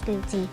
spooky.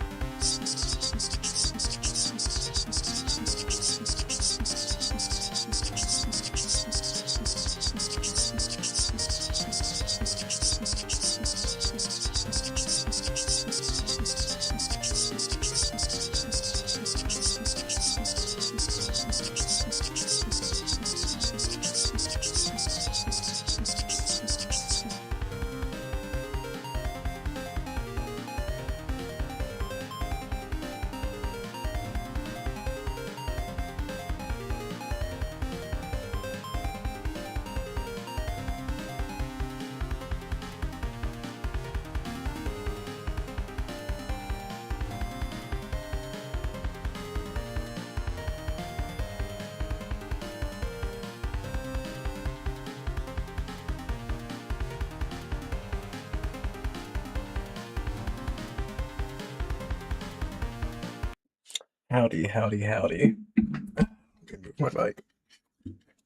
Howdy, howdy, howdy. Move my mic.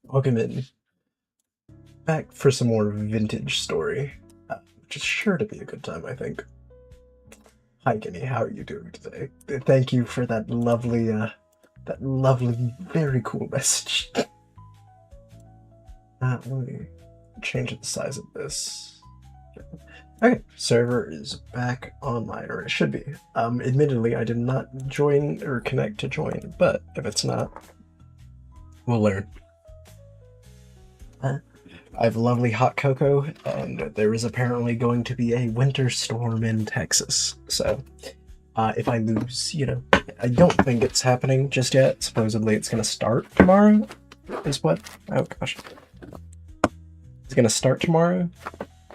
Welcome in. Back for some more vintage story, which is sure to be a good time, I think. Hi, Kenny. How are you doing today? Thank you for that lovely, very cool message. Let me change the size of this. Okay, server is back online, or it should be. Admittedly, I did not join or connect to join, but if it's not, we'll learn. I have lovely hot cocoa, and there is apparently going to be a winter storm in Texas. So, if I lose, I don't think it's happening just yet. Supposedly it's going to start tomorrow, is what? Oh gosh. It's going to start tomorrow,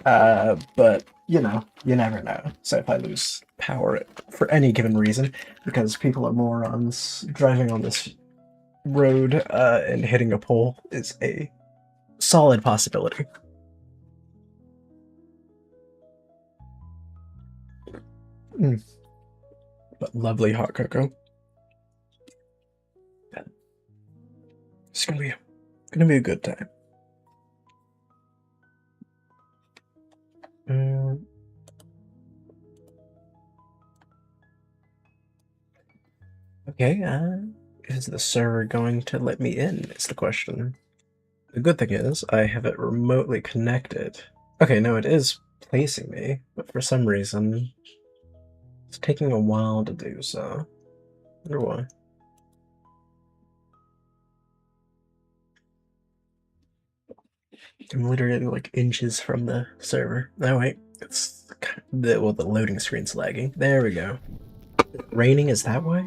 but you never know. So if I lose power for any given reason, because people are morons, driving on this road and hitting a pole is a solid possibility. But lovely hot cocoa. It's gonna be a good time. Okay, is the server going to let me in, is the question. The good thing is, I have it remotely connected. Okay, no, it is placing me, but for some reason, it's taking a while to do so. I wonder why. I'm literally like inches from the server. Oh wait, it's the loading screen's lagging. There we go. Raining is that way?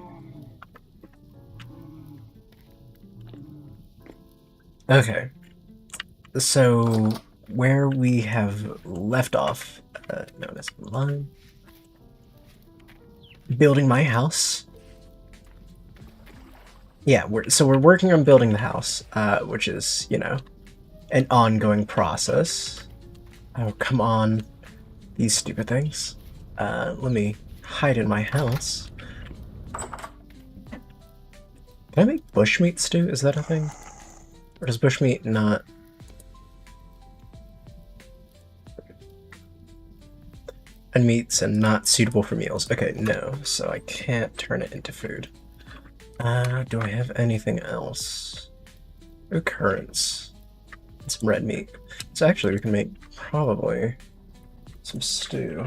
Okay. So where we have left off, notice line. Building my house. Yeah, we're working on building the house, which is, an ongoing process. Oh, come on. These stupid things. Let me hide in my house. Can I make bushmeat stew? Is that a thing? Or does bushmeat not... And meats and not suitable for meals. Okay, no. So I can't turn it into food. Do I have anything else? Oh, currants. Some red meat. So actually we can make probably some stew.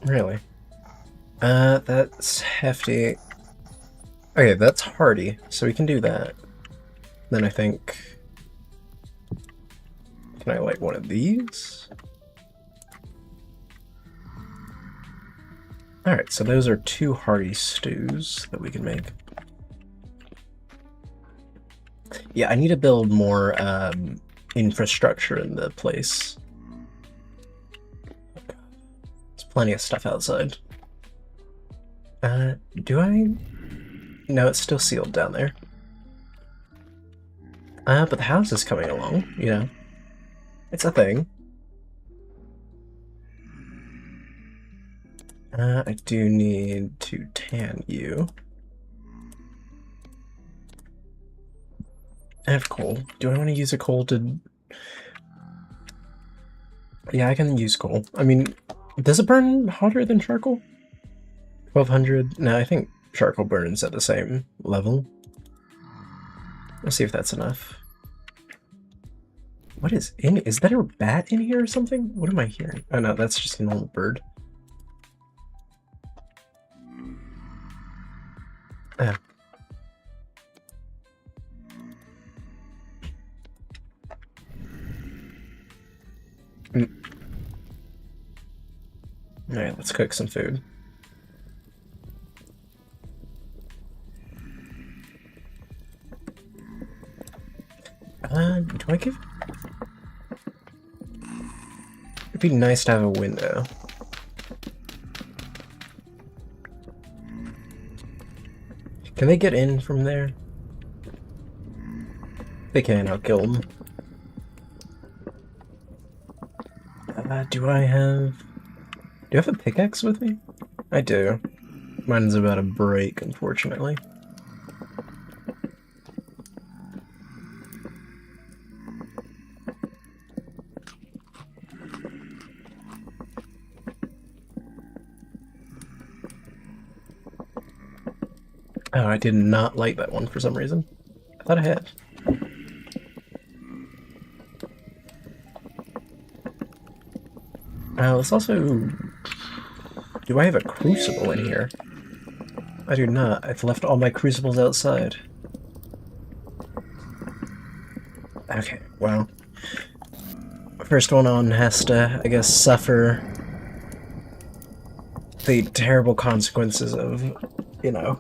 Really? That's hefty. Okay, that's hearty, so we can do that. Then I think... Can I like one of these? Alright, so those are 2 hearty stews that we can make. Yeah, I need to build more infrastructure in the place. There's plenty of stuff outside. Do I? No, it's still sealed down there. But the house is coming along, It's a thing. I do need to tan you. I have coal. Do I want to use a coal to... Yeah, I can use coal. I mean, does it burn hotter than charcoal? 1200? No, I think charcoal burns at the same level. Let's see if that's enough. What is in? Is that a bat in here or something? What am I hearing? Oh no, that's just a normal bird. Oh. Alright, let's cook some food. Do I give... It'd be nice to have a window. Can they get in from there? They can, I'll kill them. Do I have a pickaxe with me? I do. Mine's about to break, unfortunately. Oh, I did not like that one for some reason. I thought I had. Let's also... Do I have a crucible in here? I do not. I've left all my crucibles outside. Okay, well. First one on has to, I guess, suffer the terrible consequences of, you know,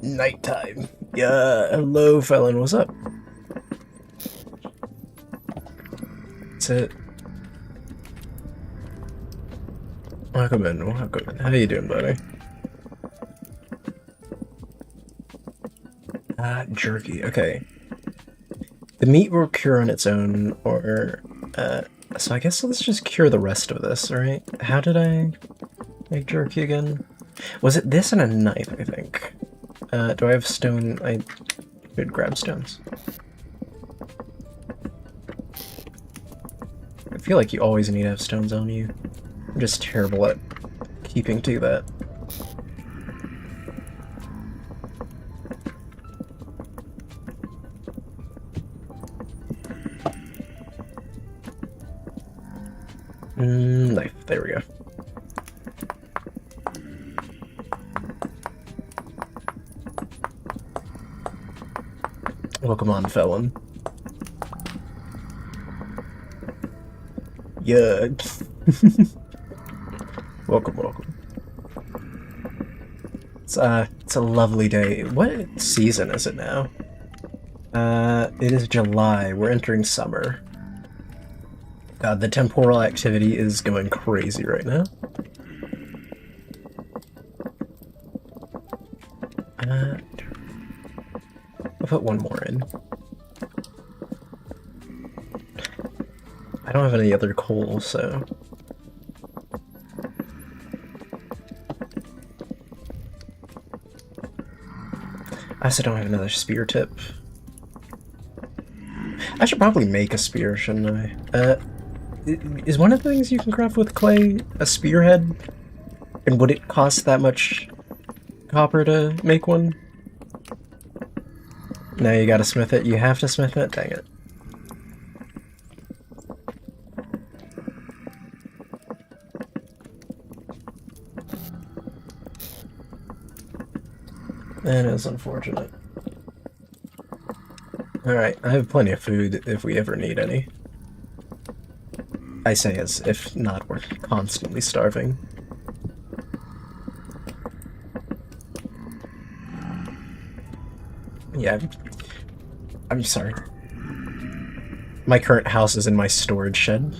nighttime. Yeah, hello, Felon, what's up? That's it. Welcome in, welcome in. How you doing, buddy? Jerky, okay. The meat will cure on its own, or, so I guess let's just cure the rest of this, alright? How did I make jerky again? Was it this and a knife, I think? Do I have stone? I should grab stones. I feel like you always need to have stones on you. I'm just terrible at keeping to that. Knife, there we go. Welcome on, Felon. Yeah. Welcome, welcome. It's a lovely day. What season is it now? It is July. We're entering summer. God, the temporal activity is going crazy right now. I'll put one more in. I don't have any other coal, so... I also don't have another spear tip. I should probably make a spear, shouldn't I? Is one of the things you can craft with clay a spearhead? And would it cost that much copper to make one? No, you gotta smith it. You have to smith it? Dang it. That is unfortunate. Alright, I have plenty of food if we ever need any. I say as if not, we're constantly starving. Yeah, I'm sorry. My current house is in my storage shed.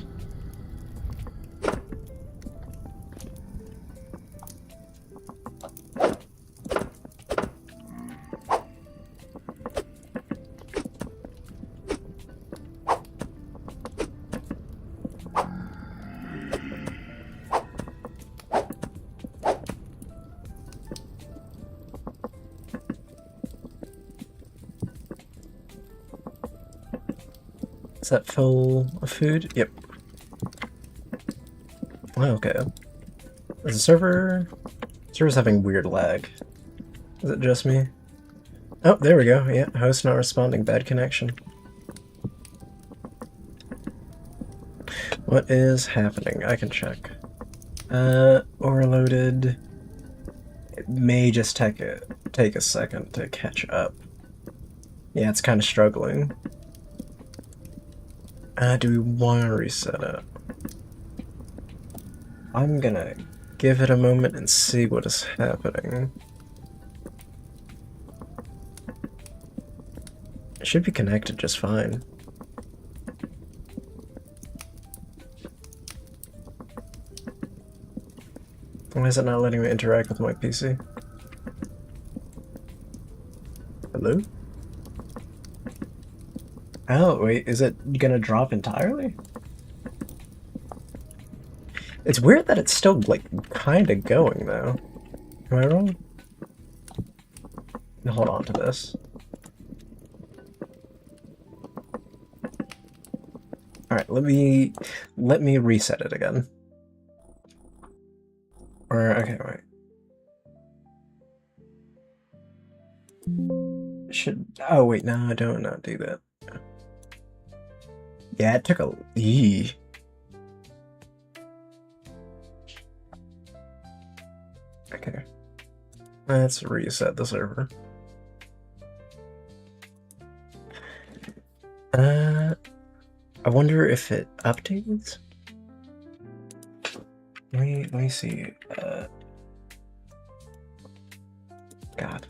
Is that full of food? Yep. Okay. Is the server's having weird lag. Is it just me? Oh, there we go. Yeah, host not responding. Bad connection. What is happening? I can check. Overloaded. It may just take a second to catch up. Yeah, it's kind of struggling. Do we want to reset it? I'm gonna give it a moment and see what is happening. It should be connected just fine. Why is it not letting me interact with my PC? Hello? Oh, wait, is it gonna drop entirely? It's weird that it's still, like, kinda going, though. Am I wrong? Hold on to this. Alright, let me reset it again. Or, okay, wait. Oh, wait, no, I don't not do that. Yeah, it took a... Eee. Okay. Let's reset the server. I wonder if it updates? Let me see. God.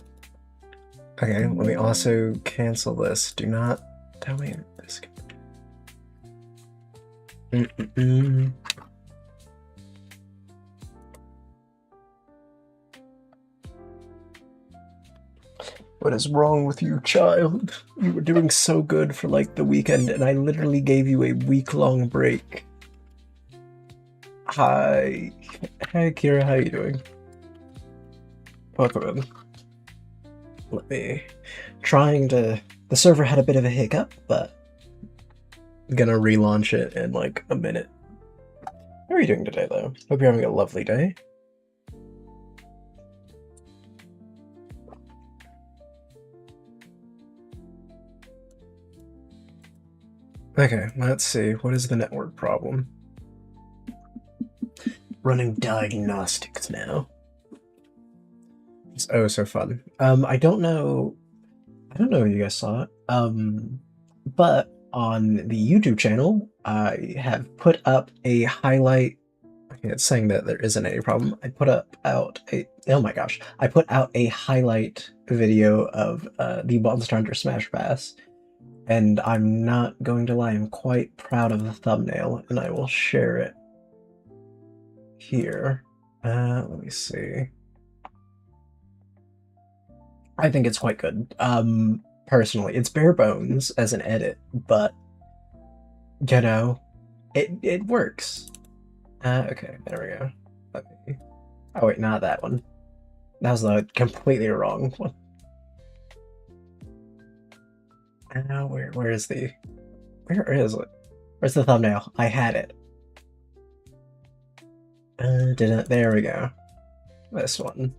Okay, let me also cancel this. Do not tell me this. What is wrong with you, child? You were doing so good for like the weekend, and I literally gave you a week-long break. Hi. Hey, Kira, how you doing? Welcome in. Let me... The server had a bit of a hiccup, but I'm gonna relaunch it in like a minute. How are you doing today, though? Hope you're having a lovely day. Okay, let's see. What is the network problem? Running diagnostics now. It's oh so fun. I don't know if you guys saw it. But on the YouTube channel, I have put up a highlight. Okay, it's saying that there isn't any problem. I put out a highlight video of the Monster Hunter Smash Pass. And I'm not going to lie, I'm quite proud of the thumbnail, and I will share it here. Let me see. I think it's quite good. Personally, it's bare bones as an edit, but you know, it works. Okay, there we go. Oh wait, not that one. That was the completely wrong one. Where is it? Where's the thumbnail? I had it. There we go. This one.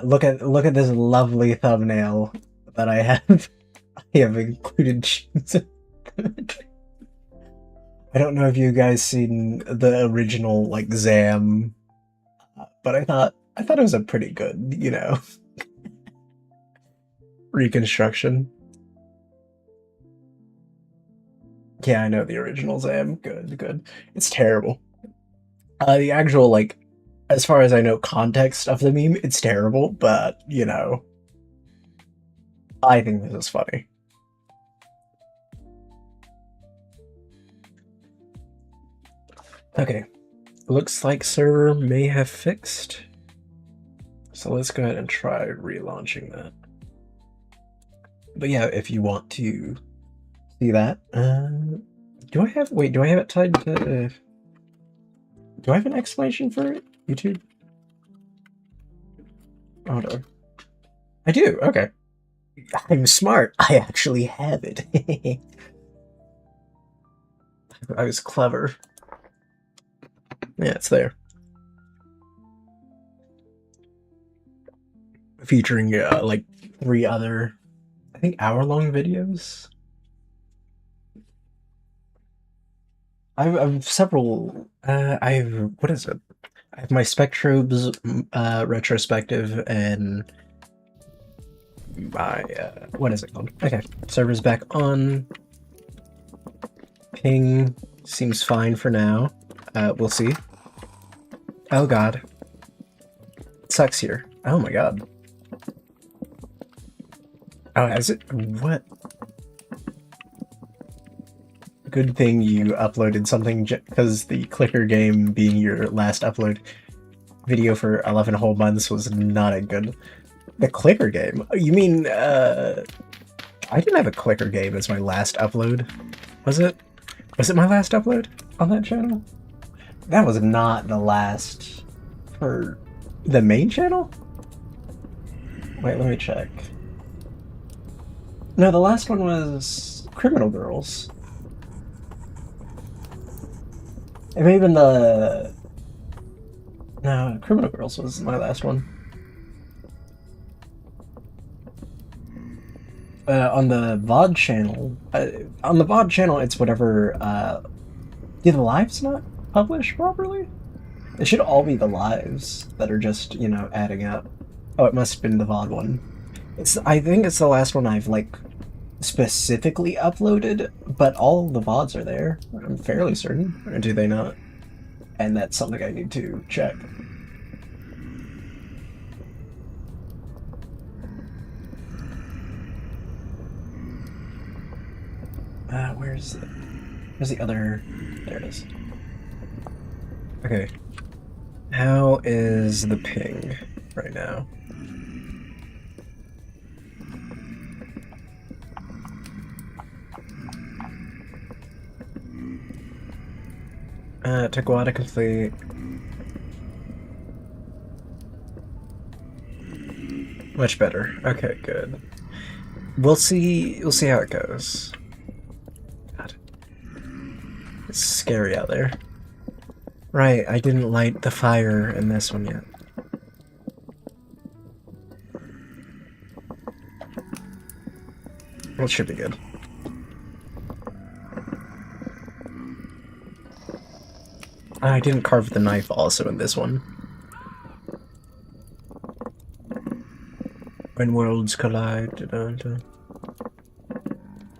Look at this lovely thumbnail that I have. I have included cheese. I don't know if you guys seen the original like Zam, but I thought it was a pretty good, you know, reconstruction. Yeah, I know the original Zam. Good. It's terrible. The actual, like, as far as I know, context of the meme, it's terrible, but, you know, I think this is funny. Okay, looks like server may have fixed. So let's go ahead and try relaunching that. But yeah, if you want to see that, do I have it tied to... Do I have an explanation for it? YouTube? Hold on. I do, okay. I'm smart. I actually have it. I was clever. Yeah, it's there. Featuring like 3 other, I think, hour-long videos. I've several. I've what is it? I have my Spectrobes retrospective and my what is it called? Okay, server's back on. Ping seems fine for now. We'll see. Oh god, it sucks here. Oh my god. Oh, has it? What? Good thing you uploaded something, because the clicker game being your last upload video for 11 whole months was not a good... The clicker game? You mean, I didn't have a clicker game as my last upload. Was it? Was it my last upload on that channel? That was not the last for the main channel? Wait, let me check. No, the last one was Criminal Girls. It may have been the... No, Criminal Girls was my last one. On the VOD channel... it's whatever... do the lives not publish properly? It should all be the lives that are just, you know, adding up. Oh, it must have been the VOD one. I think it's the last one I've, like, specifically uploaded, but all the VODs are there. I'm fairly certain. Or do they not? And that's something I need to check. Where's the other... There it is. Okay. How is the ping right now? Taguada complete. Much better. Okay, good. We'll see how it goes. God. It's scary out there. Right, I didn't light the fire in this one yet. Well, it should be good. I didn't carve the knife also in this one. When worlds collide.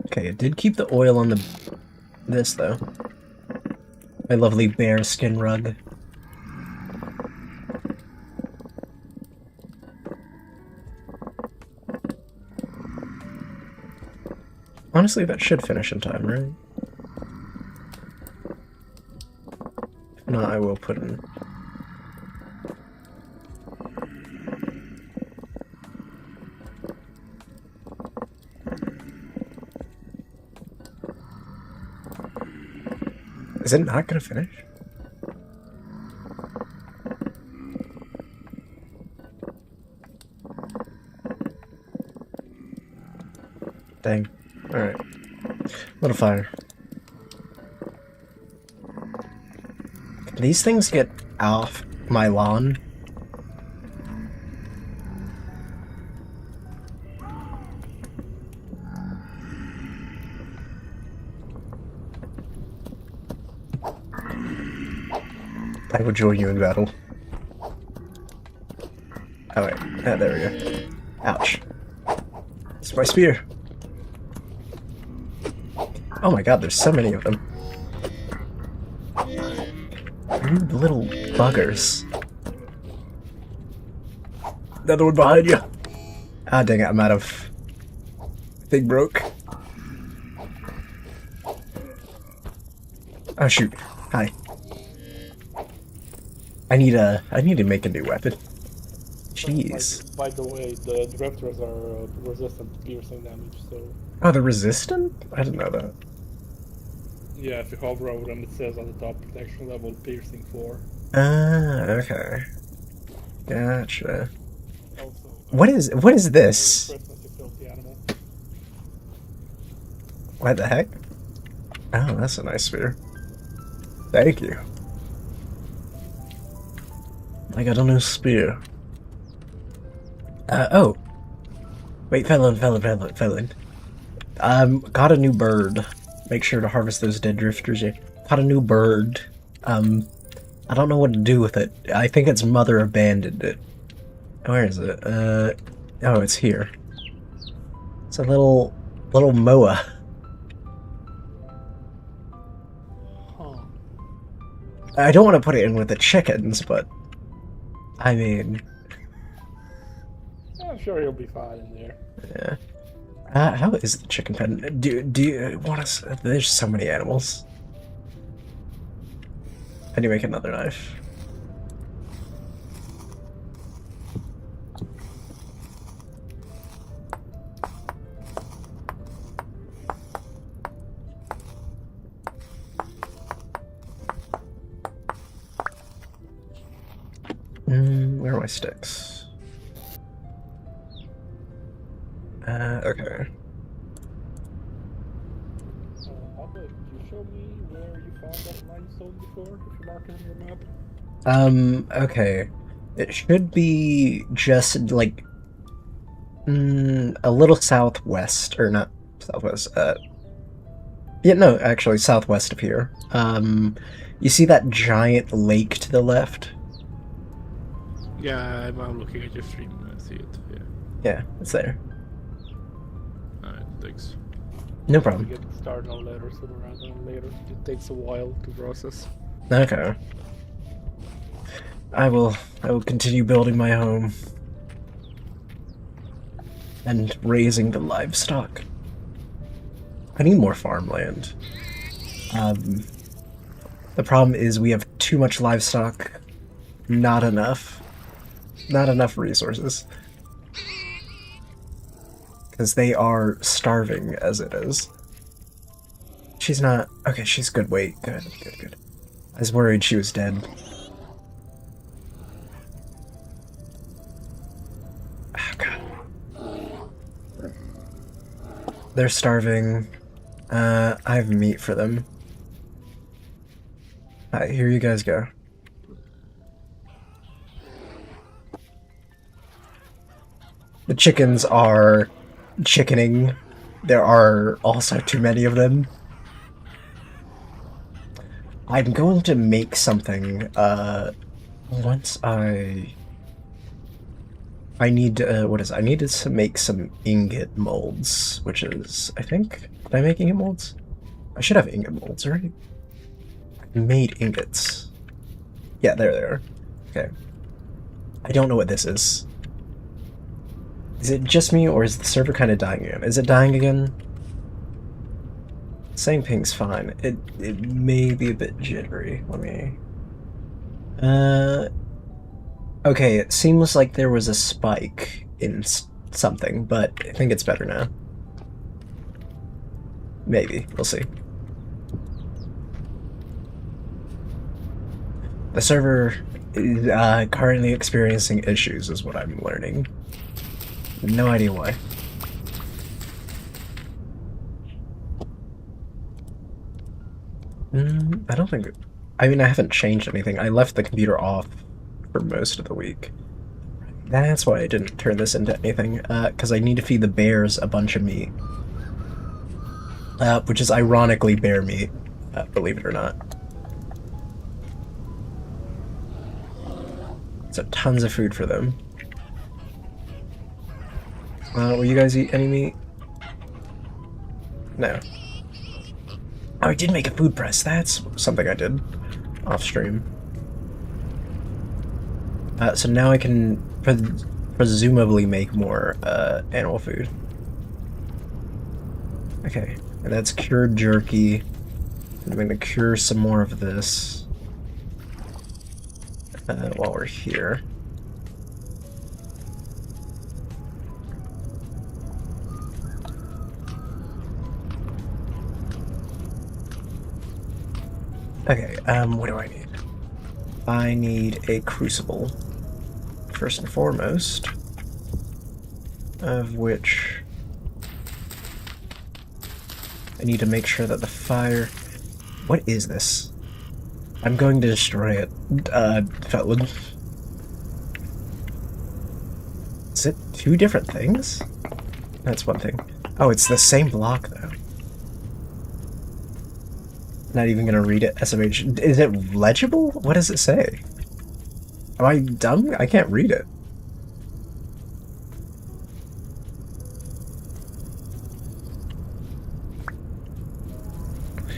Okay, it did keep the oil on this though. My lovely bear skin rug. Honestly, that should finish in time, right? If not, I will put in... Is it not gonna finish? Dang. Alright. Little fire. Can these things get off my lawn? I will join you in battle. Oh wait, there we go. Ouch. It's my spear. Oh my god, there's so many of them. You little buggers. Another one behind you. Ah, dang it, I'm out of... Thing broke. Oh shoot. Hi. I need to make a new weapon. Jeez. By the way, the directors are resistant to piercing damage, so... Oh, they're resistant? I didn't know that. Yeah, if you hover over them, it says on the top, protection level, piercing 4. Ah, okay. Gotcha. Also, What is this? Christmas, you filthy animal. What the heck? Oh, that's a nice spear. Thank you. I got a new spear. Oh. Wait, Felon. Got a new bird. Make sure to harvest those dead drifters. Yeah. Got a new bird. I don't know what to do with it. I think its mother abandoned it. Where is it? Oh, it's here. It's a little moa. Huh. I don't want to put it in with the chickens, but I mean, I'm sure he'll be fine in there. yeah. How is the chicken pen? Do you want us? There's so many animals. How do you make another knife? Where are my sticks? Okay. Alpha, could you show me where you found that limestone before, if you mark it on your map? Okay. It should be just like a little southwest, or not southwest. Yeah, no, actually southwest of here. You see that giant lake to the left? Yeah, I'm looking at your stream. I see it. Yeah. Yeah, it's there. Alright, thanks. No We problem. get started on later, sooner rather than later. It takes a while to process. Okay. I will continue building my home and raising the livestock. I need more farmland. The problem is we have too much livestock, not enough resources. Because they are starving as it is. She's not... Okay, she's good weight. Good. I was worried she was dead. Oh, God. They're starving. I have meat for them. Alright, here you guys go. The chickens are chickening. There are also too many of them. I'm going to make something, once I need, what is it? I needed to make some ingot molds, which is, I think, did I make ingot molds? I should have ingot molds, right? I made ingots. Yeah, there they are. Okay. I don't know what this is. Is it just me, or is the server kind of dying again? Is it dying again? Saying ping's fine. It may be a bit jittery. Let me... Okay, it seems like there was a spike in something, but I think it's better now. Maybe. We'll see. The server is currently experiencing issues, is what I'm learning. No idea why. I don't think... I mean, I haven't changed anything. I left the computer off for most of the week. That's why I didn't turn this into anything, because I need to feed the bears a bunch of meat. Which is ironically bear meat, believe it or not. So tons of food for them. Will you guys eat any meat? No. Oh, I did make a food press. That's something I did off stream. So now I can presumably make more animal food. Okay, and that's cured jerky. I'm going to cure some more of this while we're here. Okay, what do I need? I need a crucible, first and foremost, of which I need to make sure that the fire... What is this? I'm going to destroy it, Fetwood. Is it two different things? That's one thing. Oh, it's the same block, though. Not even gonna read it. SMH. Is it legible? What does it say? Am I dumb? I can't read it.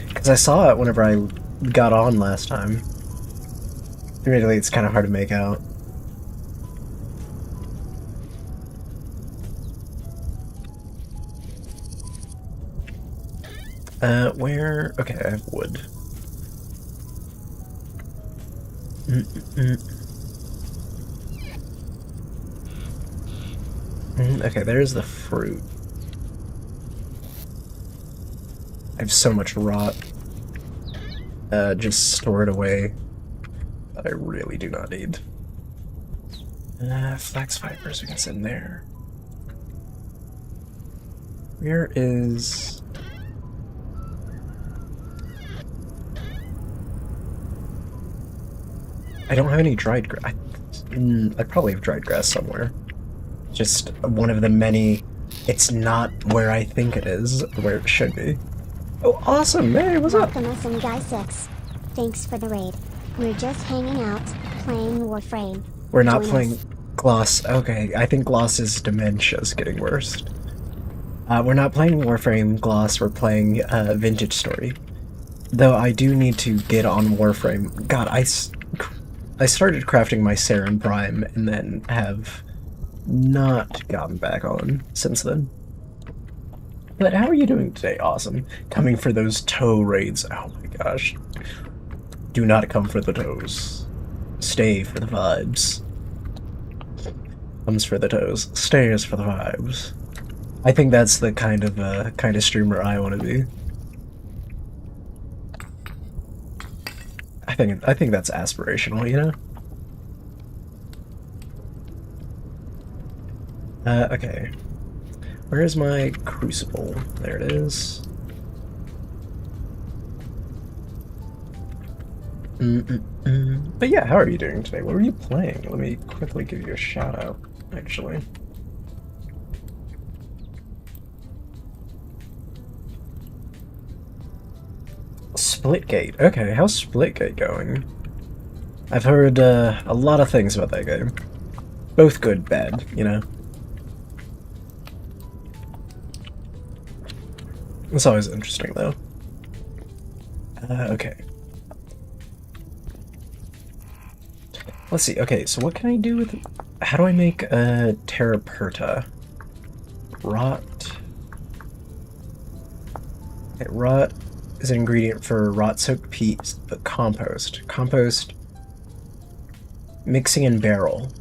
Because I saw it whenever I got on last time. Admittedly, it's kind of hard to make out. Where? Okay, I have wood. Okay, there's the fruit. I have so much rot. Just stored away that I really do not need. Flax fibers, we can send there. Where is... I don't have any dried grass. I probably have dried grass somewhere. Just one of the many... It's not where I think it is, where it should be. Oh, awesome! Hey, what's up? Welcome, Awesome Guy 6. Thanks for the raid. We're just hanging out, playing Warframe. We're not Join playing us. Gloss. Okay, I think Gloss's dementia's getting worse. We're not playing Warframe Gloss, we're playing Vintage Story. Though I do need to get on Warframe. God, I started crafting my Saren Prime and then have not gotten back on since then. But how are you doing today? Awesome. Coming for those toe raids. Oh my gosh. Do not come for the toes. Stay for the vibes. Comes for the toes. Stays for the vibes. I think that's the kind of streamer I want to be. I think that's aspirational, you know? Okay. Where is my crucible? There it is. But yeah, how are you doing today? What were you playing? Let me quickly give you a shout out, actually. Splitgate. Okay, how's Splitgate going? I've heard a lot of things about that game. Both good, bad, you know? It's always interesting, though. Okay. Let's see. Okay, so what can I do with... How do I make Terra Perta? Rot. Okay, rot is an ingredient for rot-soaked peat, but compost. Compost... Mixing in barrel.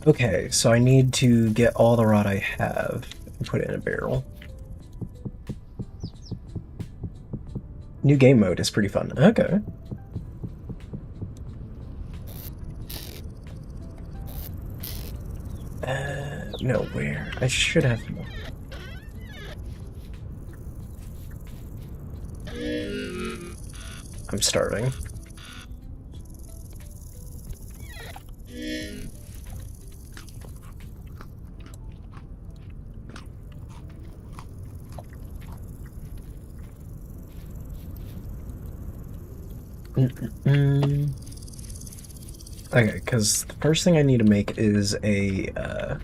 Okay, so I need to get all the rot I have and put it in a barrel. New game mode is pretty fun. Okay. No, where? I should have more. I'm starving. Okay, because the first thing I need to make is a,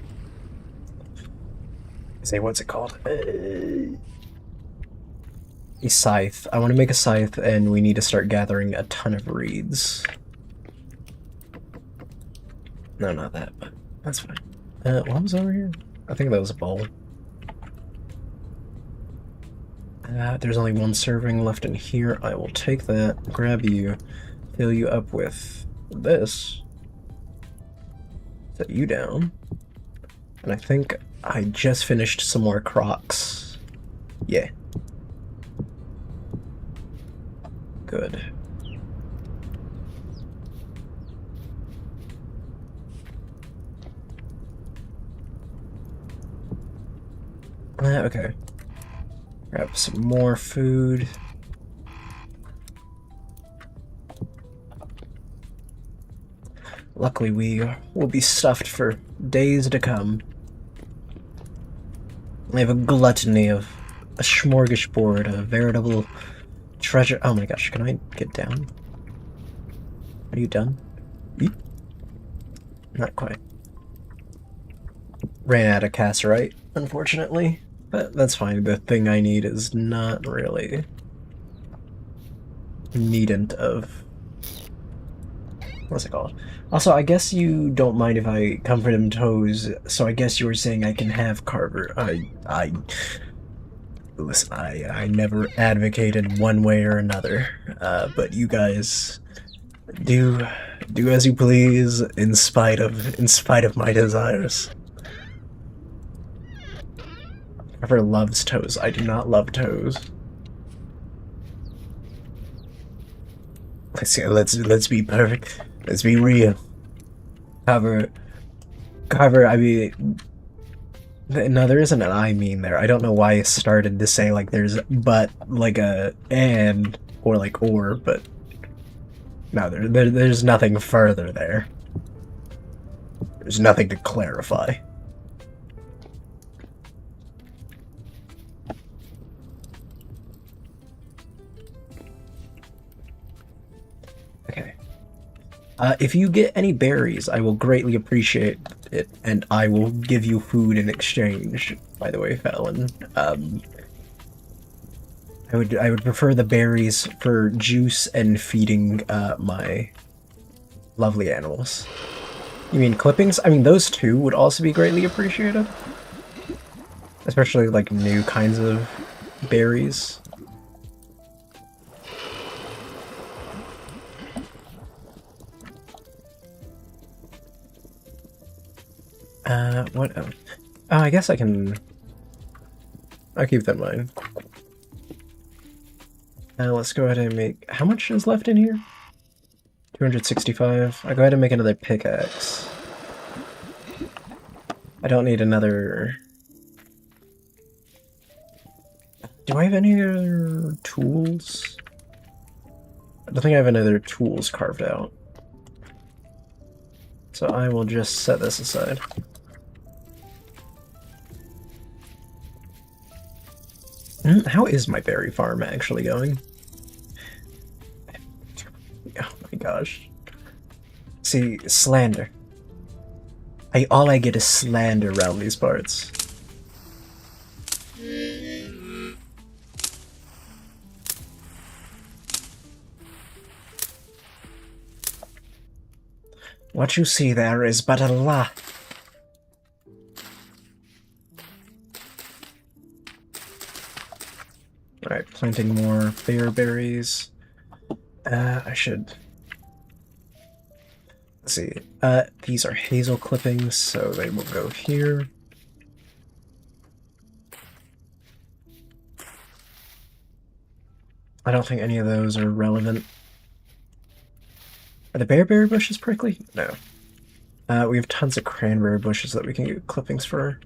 what's it called? A scythe. I want to make a scythe, and we need to start gathering a ton of reeds. No, not that, but that's fine. What was over here? I think that was a bowl. There's only one serving left in here. I will take that, grab you, fill you up with this, set you down, and I think I just finished some more crocs. Yeah. Good. Okay. Grab some more food. Luckily, we will be stuffed for days to come. I have a gluttony of a smorgasbord, a veritable treasure. Oh my gosh, can I get down? Are you done? Yeet. Not quite. Ran out of cassiterite, unfortunately. But that's fine. The thing I need is not really needn't of... What's it called? Also, I guess you don't mind if I comfort him toes, so I guess you were saying I can have Carver. Listen, I never advocated one way or another, but you guys do as you please in spite of my desires. Carver loves toes. I do not love toes. Let's be perfect. Let's be real. Carver, I mean, no, there isn't an I mean there. I don't know why I started to say like there's but like a and or like or, but no, there's nothing further there. There's nothing to clarify. Okay. If you get any berries, I will greatly appreciate it, and I will give you food in exchange. By the way, Fallon, I would prefer the berries for juice and feeding my lovely animals. You mean clippings? I mean, those two would also be greatly appreciated, especially like new kinds of berries. What else? Oh, I guess I can... I'll keep that in mind. Let's go ahead and make... How much is left in here? 265. I'll go ahead and make another pickaxe. I don't need another... Do I have any other tools? I don't think I have any other tools carved out. So I will just set this aside. How is my berry farm actually going? Oh my gosh. See, slander. All I get is slander around these parts. What you see there is but a lie. Alright, planting more bearberries. I should... Let's see. These are hazel clippings, so they will go here. I don't think any of those are relevant. Are the bearberry bushes prickly? No. We have tons of cranberry bushes that we can get clippings for.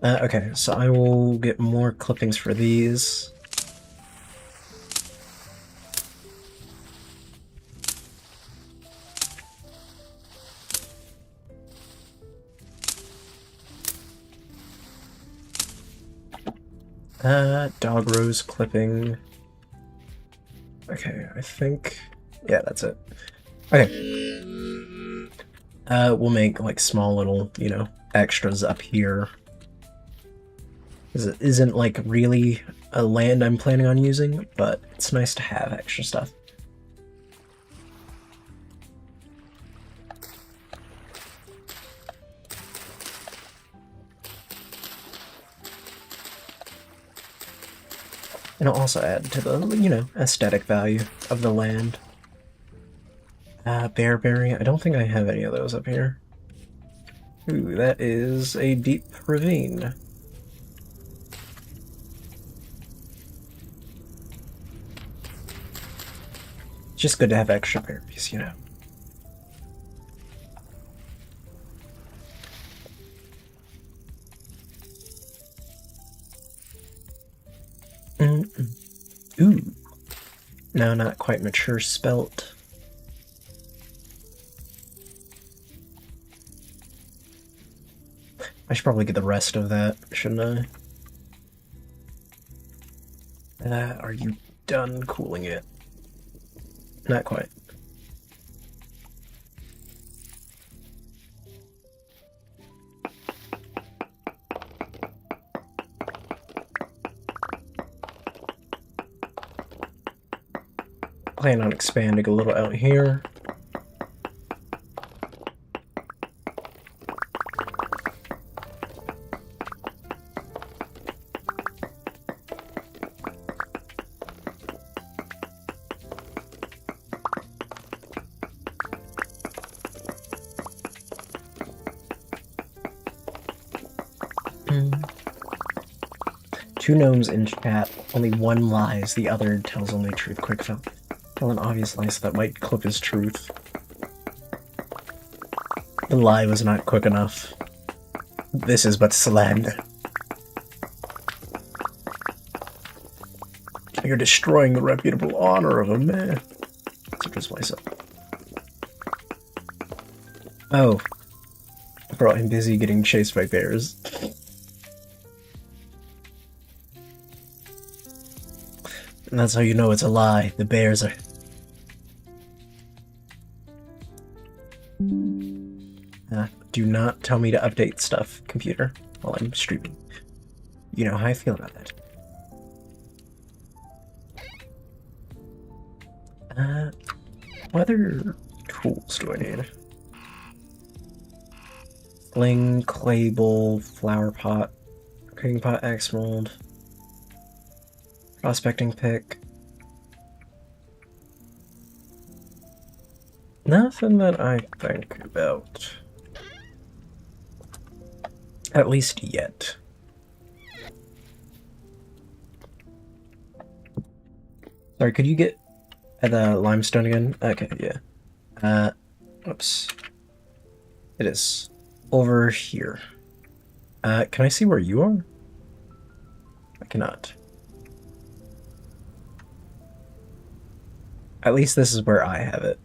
Okay, so I will get more clippings for these. Dog rose clipping. Okay, I think... Yeah, that's it. Okay. We'll make, like, small little, you know, extras up here. It isn't, like, really a land I'm planning on using, but it's nice to have extra stuff. And it'll also add to the, you know, aesthetic value of the land. Bearberry, I don't think I have any of those up here. Ooh, that is a deep ravine. It's just good to have extra berries, you know. Ooh. No, not quite mature spelt. I should probably get the rest of that, shouldn't I? Are you done cooling it? Not quite. Plan on expanding a little out here. Two gnomes in chat, only one lies, the other tells only truth. Quick tell an obvious lie so that might clip as truth. The lie was not quick enough. This is but slander. You're destroying the reputable honor of a man. Such as myself. Oh. Bro, I'm busy getting chased by bears. And that's how you know it's a lie. The bears are... do not tell me to update stuff, computer, while I'm streaming. You know how I feel about that. What other tools do I need? Sling, clay bowl, flower pot, cooking pot, axe mold, prospecting pick. Nothing that I think about. At least yet. Sorry, could you get at the limestone again? Okay, yeah. Oops. It is over here. Can I see where you are? I cannot. At least this is where I have it.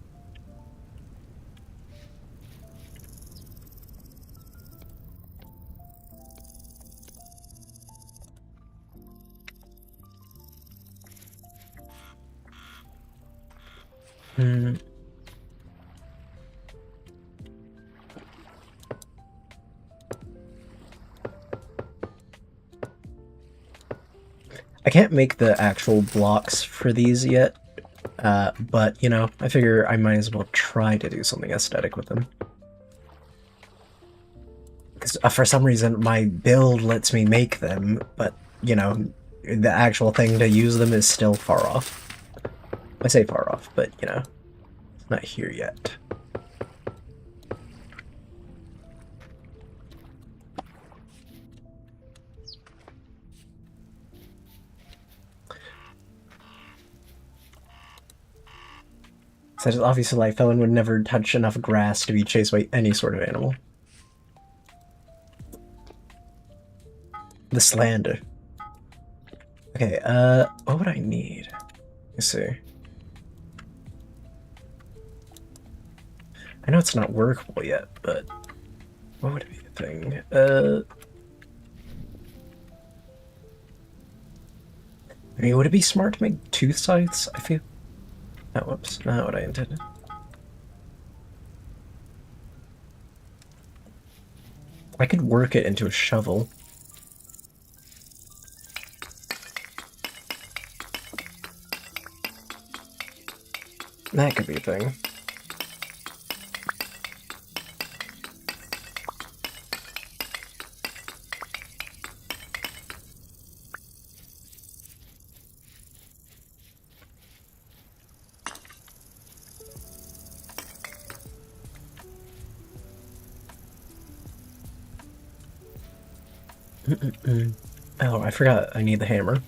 I can't make the actual blocks for these yet, but, you know, I figure I might as well try to do something aesthetic with them. Because for some reason, my build lets me make them, but, you know, the actual thing to use them is still far off. I say far off, but, you know, it's not here yet. Such as obviously life, Felon would never touch enough grass to be chased by any sort of animal. The slander. Okay, what would I need? Let's see. I know it's not workable yet, but what would be the thing? I mean, would it be smart to make tooth scythes? I feel. Oh, whoops, not what I intended. I could work it into a shovel. That could be a thing. Oh, I forgot I need the hammer.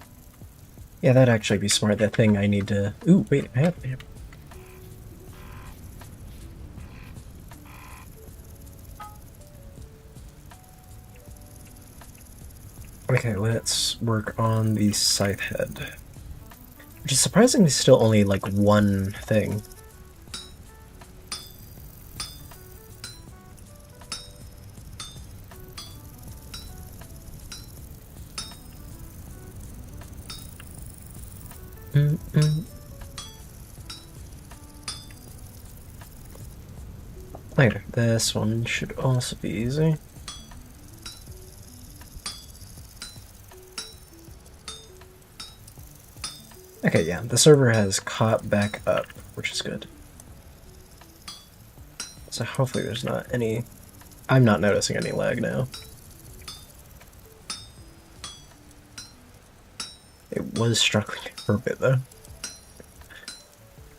Yeah, that'd actually be smart. That thing I need to... Ooh, wait, I have the hammer. Okay, let's work on the scythe head. Which is surprisingly still only like one thing. Later, this one should also be easy. Okay, yeah, the server has caught back up, which is good. So hopefully there's not any... I'm not noticing any lag now. It was struggling for a bit, though.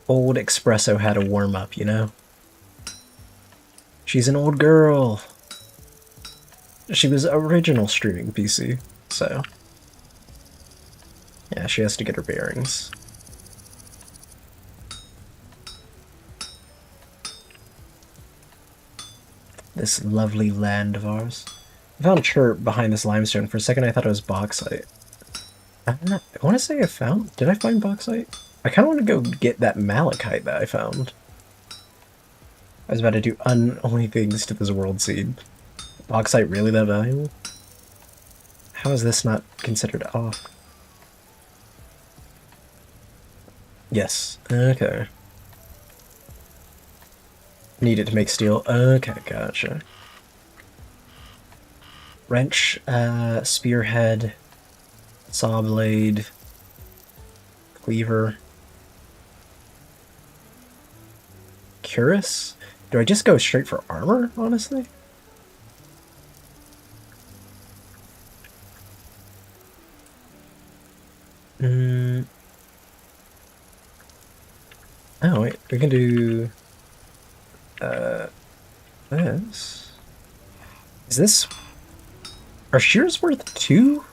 Old Espresso had a warm-up, you know? She's an old girl! She was original streaming PC, so... yeah, she has to get her bearings. This lovely land of ours. I found chert behind this limestone. For a second I thought it was bauxite. I want to say I found... did I find bauxite? I kind of want to go get that malachite that I found. I was about to do unholy things to this world seed. Bauxite really that valuable? How is this not considered off? Yes. Okay. Need it to make steel. Okay, gotcha. Wrench, spearhead, saw blade, cleaver. Cuirass? Do I just go straight for armor, honestly? Oh, wait, we can do... this. Is this... are shears worth 2?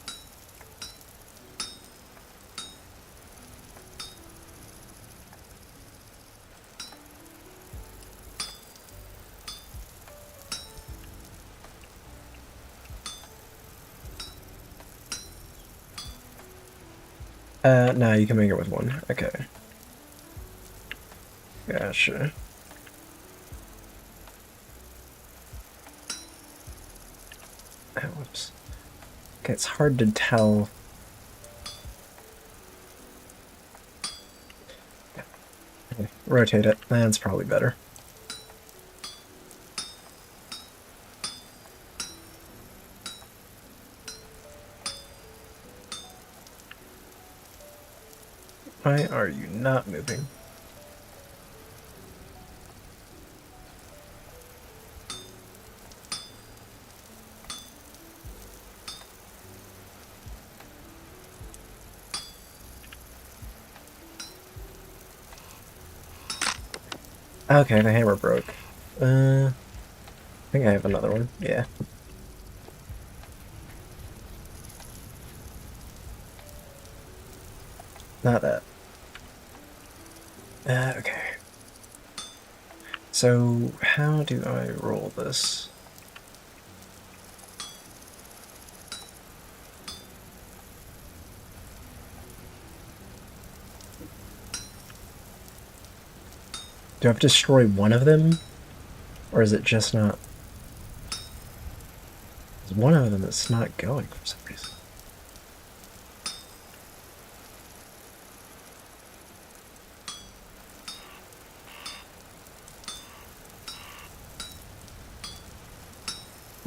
No, you can make it with 1. Okay. Gotcha. Oh, whoops. Okay, it's hard to tell. Okay, rotate it. That's probably better. Why are you not moving? Okay, the hammer broke. I think I have another one. Yeah. Not that. Okay. So, how do I roll this? Do I have to destroy one of them? Or is it just not... there's one of them that's not going for some reason.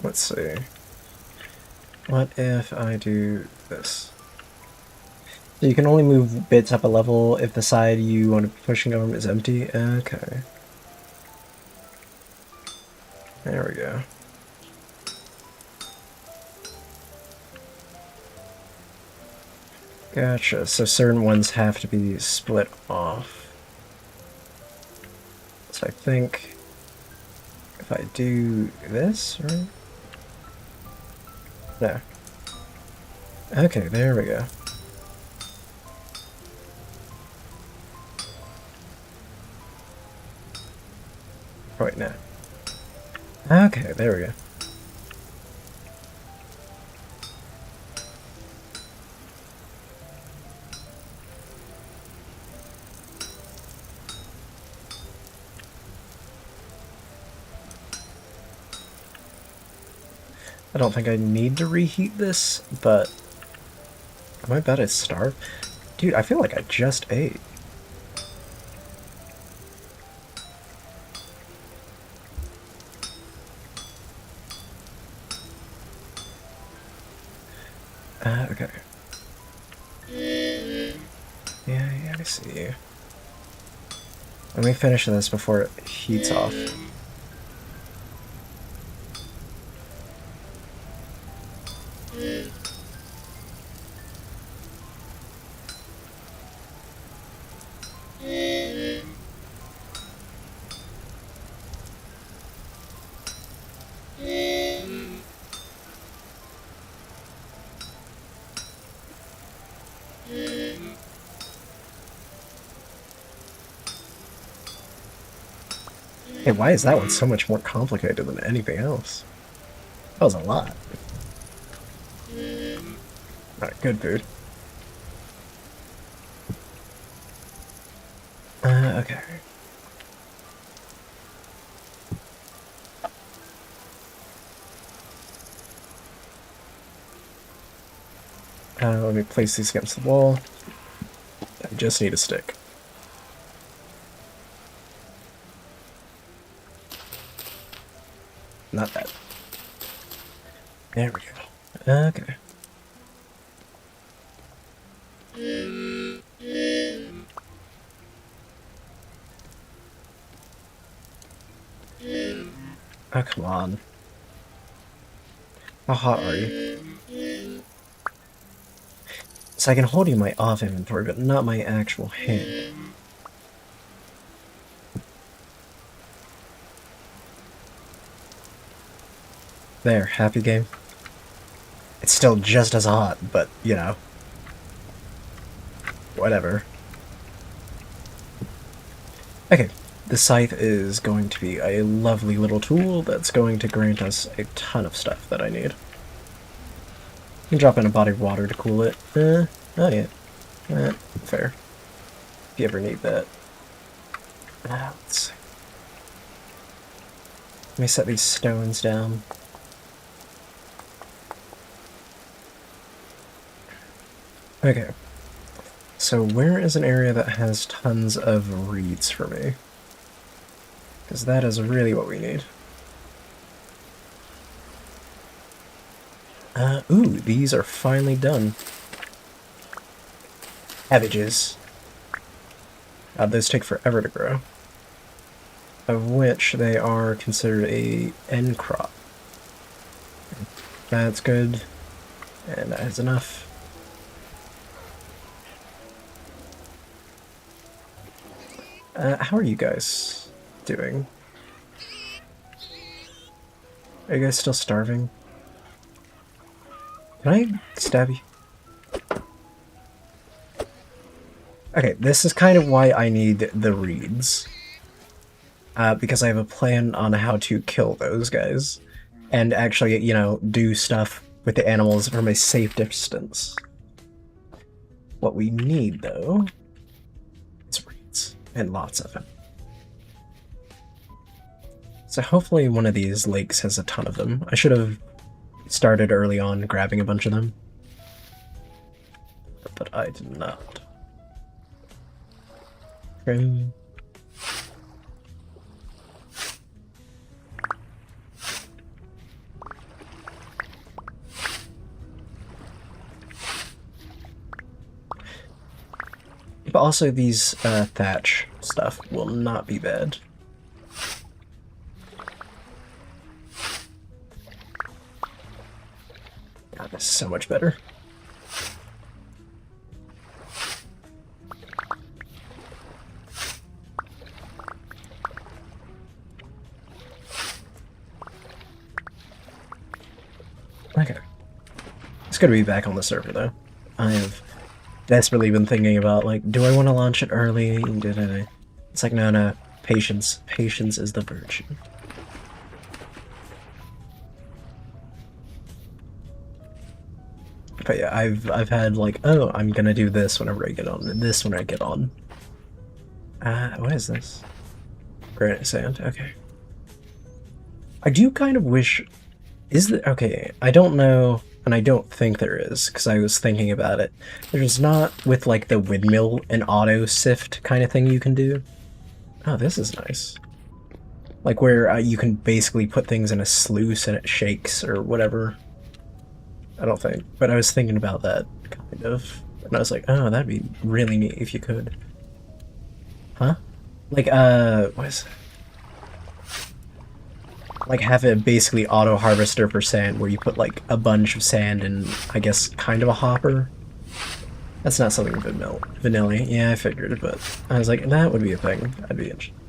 Let's see. What if I do this? So you can only move bits up a level if the side you want to be pushing over is empty? Okay. There we go. Gotcha, so certain ones have to be split off. So I think if I do this, right? No. Okay, there we go. Right now. Okay, there we go. I don't think I need to reheat this, but am I about to starve? Dude, I feel like I just ate. Okay. Yeah, I see you. Let me finish this before it heats off. Hey, why is that one so much more complicated than anything else? That was a lot. Alright, good food. Okay. Let me place these against the wall. I just need a stick. Not that. There we go. Okay. Oh, come on. How hot are you? So I can hold you in my off inventory, but not my actual hand. There, happy game. It's still just as hot, but, you know. Whatever. Okay, the scythe is going to be a lovely little tool that's going to grant us a ton of stuff that I need. You can drop in a body of water to cool it. Oh yeah. Fair. If you ever need that. Let's see. Let me set these stones down. Okay. So where is an area that has tons of reeds for me? Because that is really what we need. Ooh, these are finally done. Cabbages. Those take forever to grow. Of which they are considered a end crop. That's good. And that is enough. How are you guys doing? Are you guys still starving? Can I stab you? Okay, this is kind of why I need the reeds. Because I have a plan on how to kill those guys. And actually, you know, do stuff with the animals from a safe distance. What we need, though, is reeds. And lots of them. So hopefully one of these lakes has a ton of them. I should have started early on grabbing a bunch of them. But I did not. Trim. But also these thatch stuff will not be bad. God, this is so much better. Okay. It's good to be back on the server, though. I have desperately been thinking about, like, do I want to launch it early? It's like, no, patience. Patience is the virtue. But yeah, I've had, like, oh, I'm gonna do this whenever I get on, and this when I get on. What is this? Granite sand, okay. I do kind of wish Is there... Okay, I don't know, and I don't think there is, because I was thinking about it. There's not, with, like, the windmill, an auto-sift kind of thing you can do. Oh, this is nice. Like, where you can basically put things in a sluice and it shakes, or whatever. I don't think, but I was thinking about that, kind of. And I was like, oh, that'd be really neat if you could. Huh? Like, what is it? Like, have a basically auto harvester for sand where you put, like, a bunch of sand in, I guess, kind of a hopper. That's not something vanilla. Yeah, I figured, but I was like, that would be a thing. I'd be interested.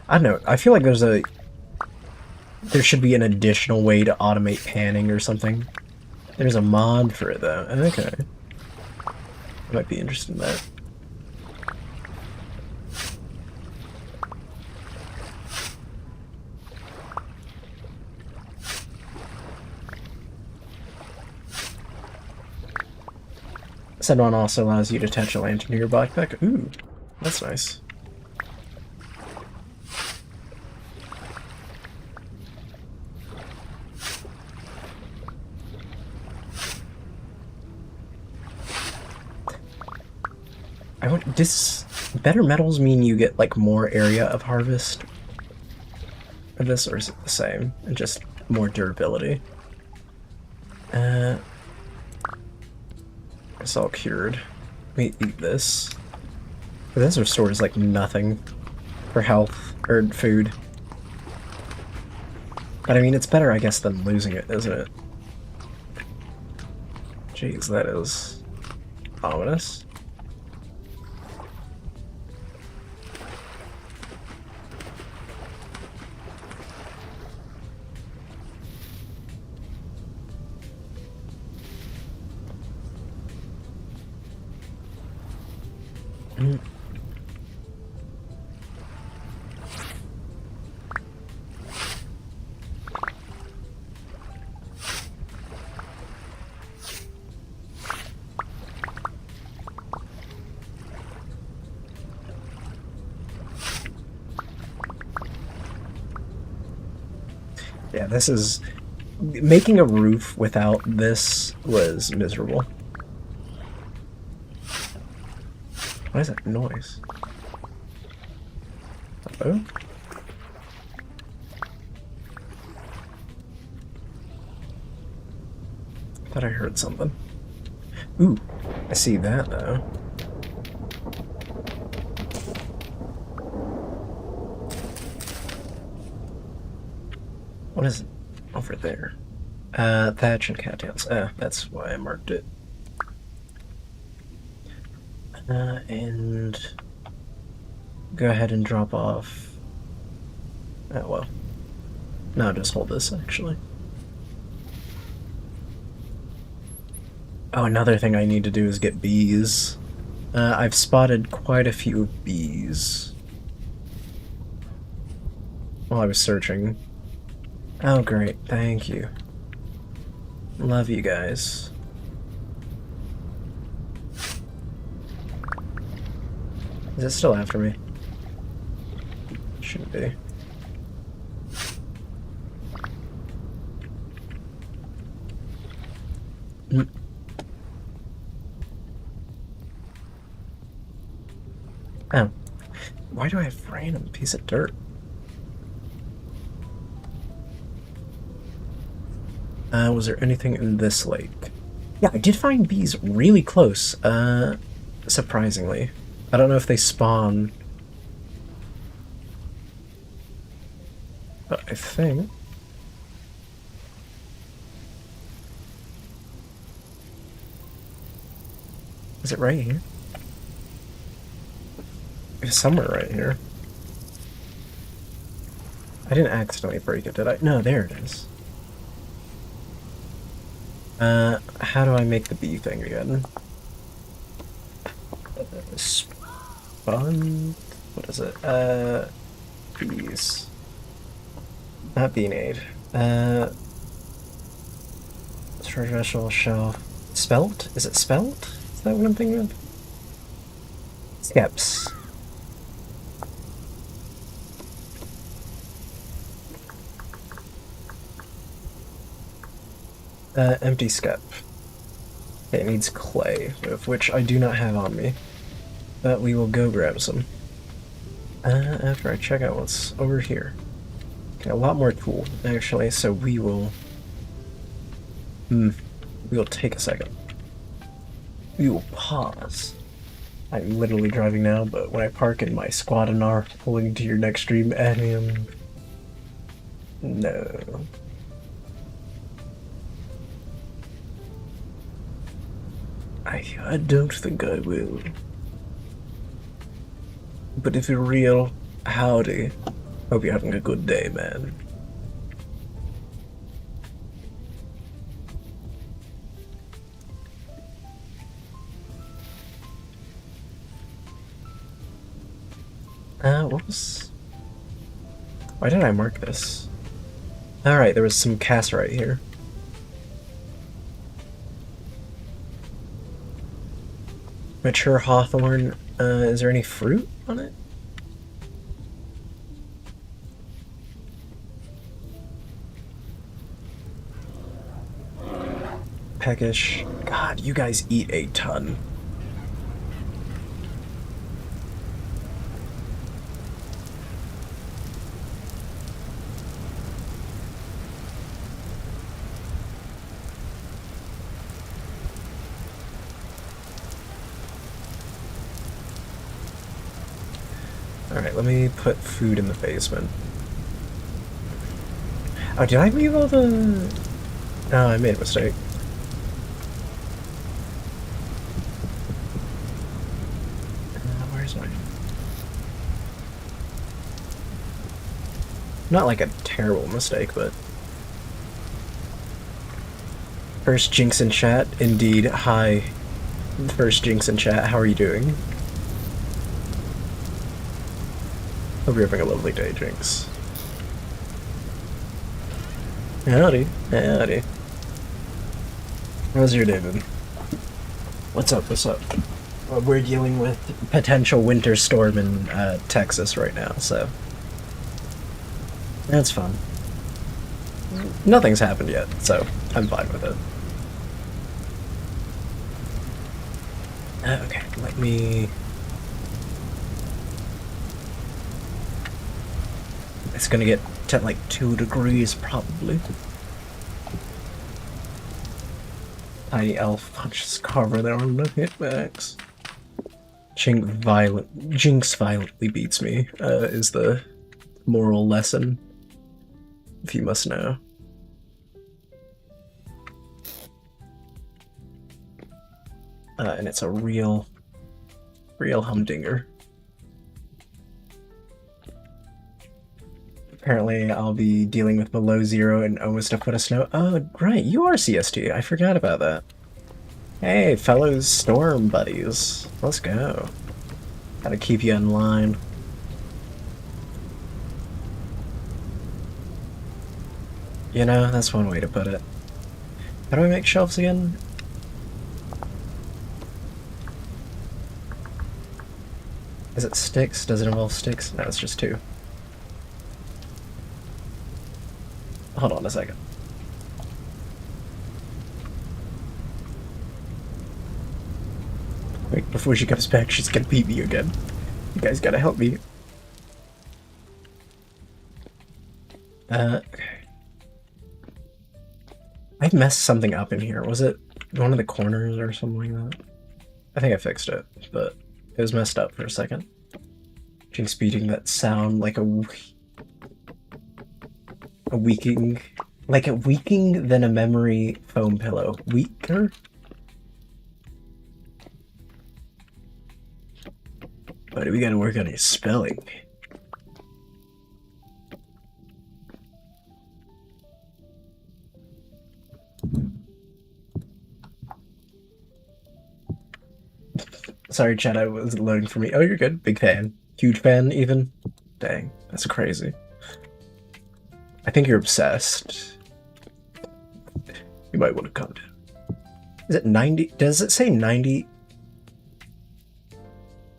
I don't know. I feel like there should be an additional way to automate panning or something. There's a mod for it, though. Okay. I might be interested in that. Said one also allows you to attach a lantern to your backpack. Ooh, that's nice. Does better metals mean you get like more area of harvest of this, or is it the same and just more durability? It's all cured. Let me eat this. But this restores like nothing for health or food. But I mean, it's better, I guess, than losing it, isn't it? Jeez, that is ominous. Yeah, this is... Making a roof without this was miserable. What is that noise? Hello? Thought I heard something. Ooh, I see that though. What is it over there? Thatch and cattails. That's why I marked it. And go ahead and drop off. Oh well. No, just hold this actually. Oh, another thing I need to do is get bees. I've spotted quite a few bees while I was searching. Oh great, thank you. Love you guys. Is it still after me? Shouldn't be. Oh. Why do I have a random piece of dirt? Was there anything in this lake? Yeah, I did find bees really close, surprisingly. I don't know if they spawn, but I think... Is it right here? It's somewhere right here. I didn't accidentally break it, did I? No, there it is. How do I make the bee thing again? Spawn? What is it? Bees. Not beanade. Treasure shelf. Spelt? Is it spelt? Is that what I'm thinking of? Skeps. Empty skep. It needs clay, of which I do not have on me. But we will go grab some. After I check out what's over here. Okay, a lot more tool, actually, so we will... we will take a second. We will pause. I'm literally driving now, but when I park in my Squadinar, pulling to your next stream, Adium... No. I don't think I will. But if you're real, howdy. Hope you're having a good day, man. What was... Why did I mark this? Alright, there was some cassiterite here. Mature hawthorn. Is there any fruit on it? Peckish. God, you guys eat a ton. Alright, let me put food in the basement. Oh, did I leave all the... No, I made a mistake. Where's my... Not like a terrible mistake, but... First Jinx in chat, indeed. Hi. First Jinx in chat, how are you doing? Hope you're having a lovely day, Jinx. Howdy. Howdy. How's your day been? What's up, what's up? Well, we're dealing with potential winter storm in Texas right now, so... That's fun. Nothing's happened yet, so I'm fine with it. Okay, let me... It's gonna get to like 2 degrees probably. Tiny elf punches Carver there on the hitbacks. Jinx violently beats me, is the moral lesson, if you must know. And it's a real humdinger. Apparently, I'll be dealing with below 0 and almost a foot of snow. Oh, right, you are CST. I forgot about that. Hey, fellow storm buddies. Let's go. Gotta keep you in line. You know, that's one way to put it. How do I make shelves again? Is it sticks? Does it involve sticks? No, it's just 2. Hold on a second. Wait, before she comes back, she's gonna beat me again. You guys gotta help me. Okay. I messed something up in here. Was it one of the corners or something like that? I think I fixed it, but it was messed up for a second. Jinx beating that sound like a weaking, like a weaking than a memory foam pillow. Weaker? But we gotta work on your spelling. Sorry, chat, I was loading for me. Oh, you're good. Big fan. Huge fan, even. Dang, that's crazy. I think you're obsessed. You might want to calm down. Is it 90? Does it say 90?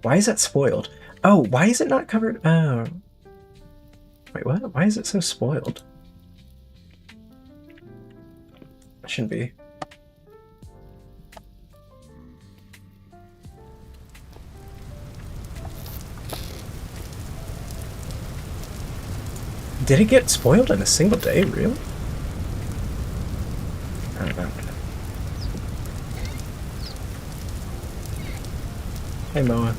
Why is that spoiled? Oh, why is it not covered? Oh. Wait, what? Why is it so spoiled? shouldn't be. Did it get spoiled in a single day, really? I don't know. Hey, Moa.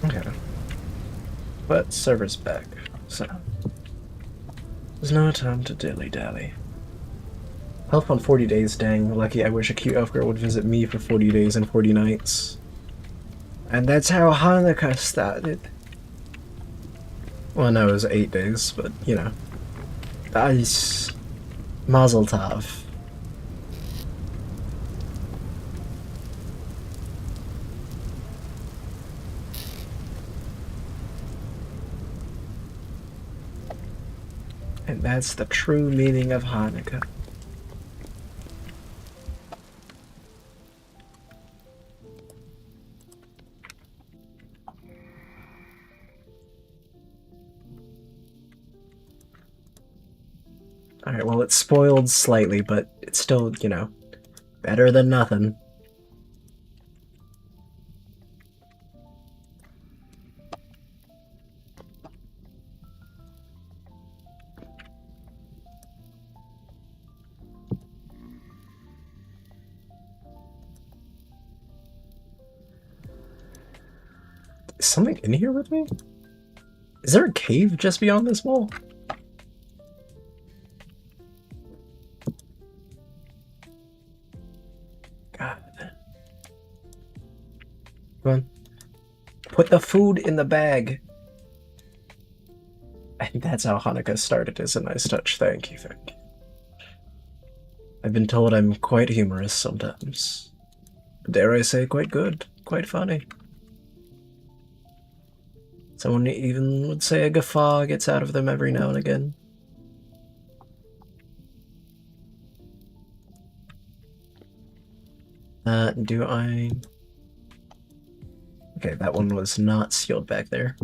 Okay. But server's back, so there's no time to dilly-dally. Help on 40 days, dang. Lucky, I wish a cute elf girl would visit me for 40 days and 40 nights. And that's how Hanukkah started. Well, no, it was 8 days, but, you know. Nice. Mazel tov. And that's the true meaning of Hanukkah. Alright, well, it's spoiled slightly, but it's still, you know, better than nothing. Is something in here with me? Is there a cave just beyond this wall? God. Come on. Put the food in the bag. And that's how Hanukkah started. Is a nice touch. Thank you, thank you. I've been told I'm quite humorous sometimes. Dare I say quite good, quite funny. Someone even would say a guffaw gets out of them every now and again. Do I... Okay, that one was not sealed back there.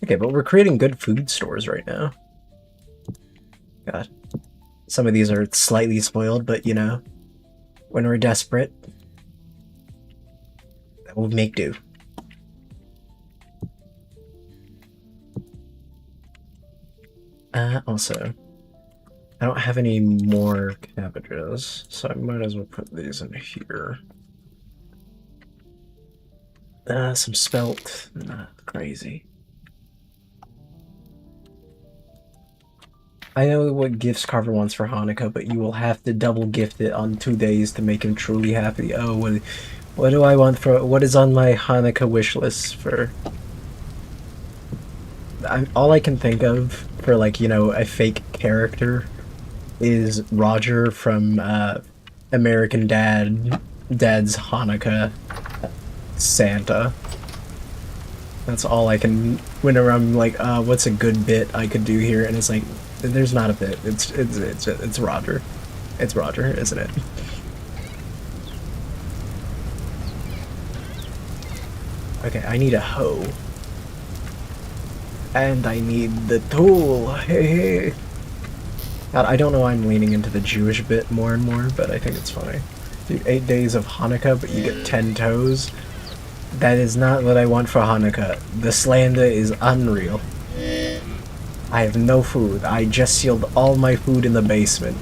Okay, but we're creating good food stores right now. God. Some of these are slightly spoiled, but you know, when we're desperate, that will make do. Also, I don't have any more cabbages, so I might as well put these in here. Some spelt, not crazy. I know what gifts Carver wants for Hanukkah, but you will have to double gift it on 2 days to make him truly happy. Oh, what do I want for, what is on my Hanukkah wish list for? All I can think of for, like, you know, a fake character is Roger from American Dad's Hanukkah Santa. That's all I can, whenever I'm like, what's a good bit I could do here? And it's like, there's not a bit. It's Roger. It's Roger, isn't it? Okay, I need a hoe. And I need the tool. Hey. God, I don't know why I'm leaning into the Jewish bit more and more, but I think it's funny. Dude, 8 days of Hanukkah, but you get 10 toes? That is not what I want for Hanukkah. The slander is unreal. I have no food. I just sealed all my food in the basement.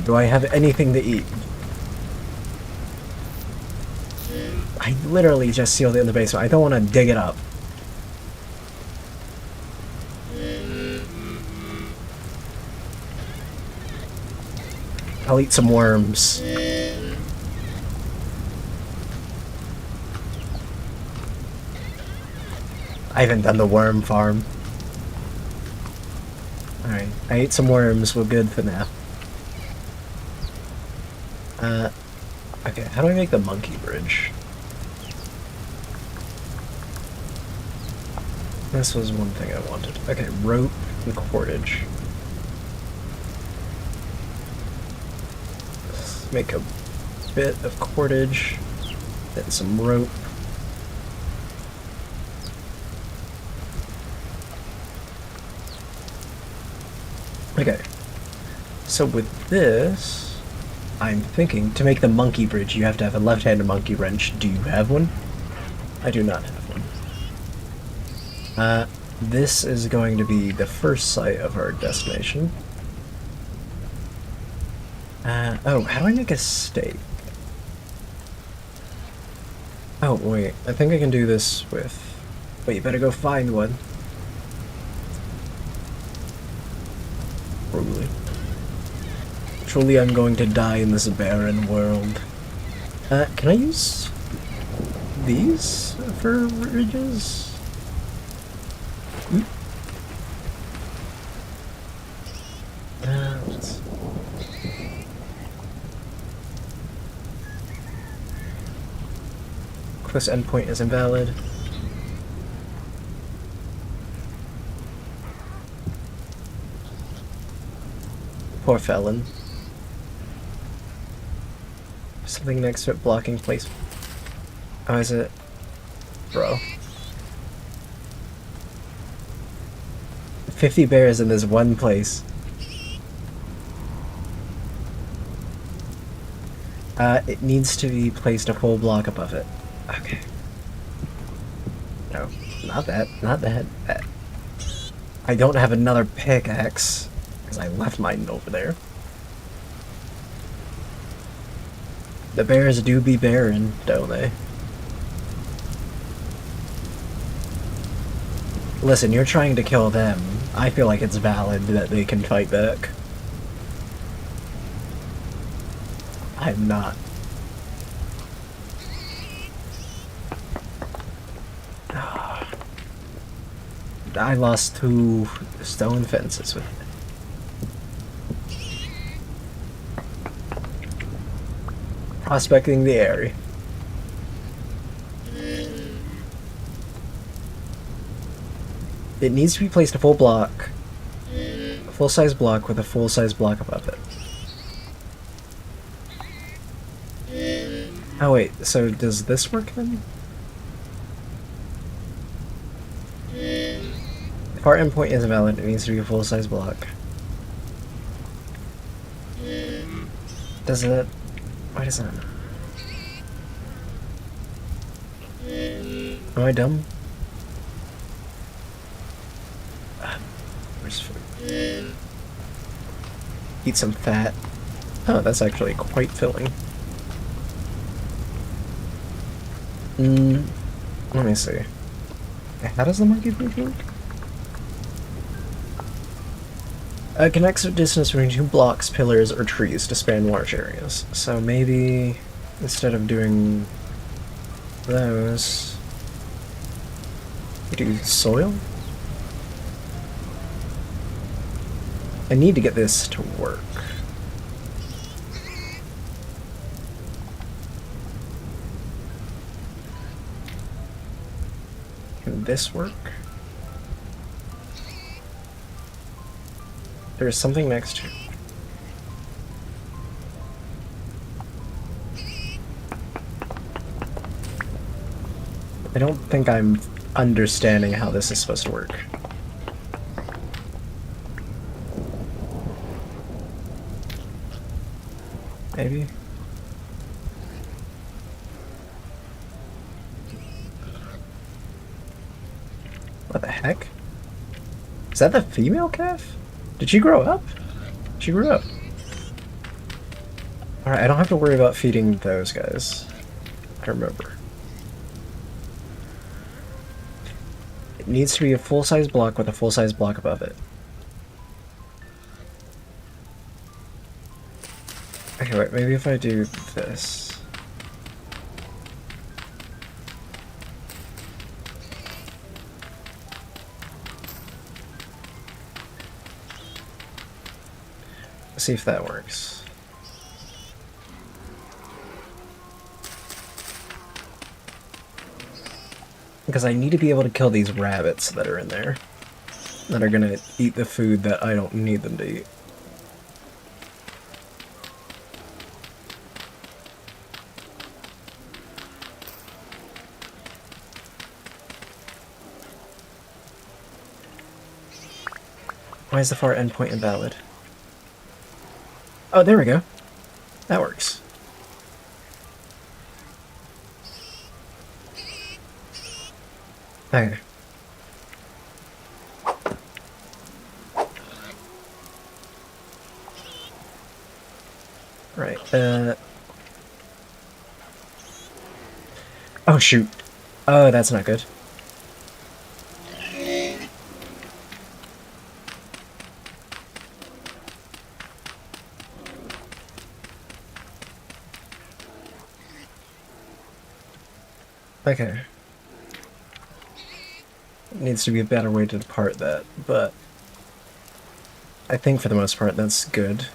Do I have anything to eat? I literally just sealed it in the basement. I don't want to dig it up. I'll eat some worms. I haven't done the worm farm. Alright, I ate some worms. We're good for now. Okay, how do I make the monkey bridge? This was one thing I wanted. Okay, rope and cordage. make a bit of cordage, then some rope. Okay, so with this, I'm thinking to make the monkey bridge, you have to have a left-handed monkey wrench. Do you have one? I do not have one. This is going to be the first site of our destination. Oh, how do I make a stake? Oh, wait, I think I can do this with... Wait, you better go find one. Probably. Truly, I'm going to die in this barren world. Can I use these for ridges? Let's... Quest endpoint is invalid. Poor felon. Something next to it blocking place. Oh, is it? Bro. 50 bears in this one place. It needs to be placed a full block above it. Okay. No, not that, not that. I don't have another pickaxe, because I left mine over there. The bears do be barren, don't they? Listen, you're trying to kill them. I feel like it's valid that they can fight back. I'm not. I lost 2 stone fences with it. Prospecting the area. It needs to be placed a full block. A full-size block with a full-size block above it. Oh wait, so does this work then? If our endpoint is invalid, it needs to be a full-size block. Does it? Why does that? Am I dumb? Where's food? Eat some fat. Oh, that's actually quite filling. Let me see. How does the monkey bridge work? Connects a distance between 2 blocks, pillars, or trees to span large areas. So maybe instead of doing those, we do soil? I need to get this to work. Can this work? There's something next to it. I don't think I'm understanding how this is supposed to work. Maybe? What the heck? Is that the female calf? Did she grow up? She grew up. Alright, I don't have to worry about feeding those guys. I remember. It needs to be a full-size block with a full-size block above it. Okay, wait, maybe if I do this. See if that works. Because I need to be able to kill these rabbits that are in there. That are gonna eat the food that I don't need them to eat. Why is the far endpoint invalid? Oh, there we go. That works. Okay. Right, oh shoot. Oh, that's not good. Okay. Needs to be a better way to depart that, but I think for the most part that's good.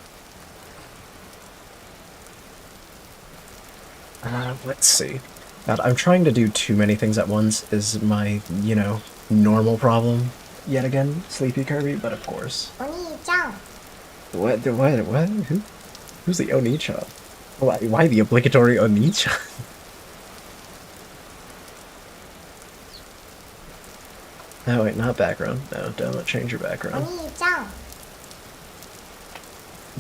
Let's see. God, I'm trying to do too many things at once is my, you know, normal problem. Yet again, Sleepy Kirby, but of course. What? Who's the Oni-chan? Why the obligatory Oni-chan? Oh wait, not background. No, don't change your background.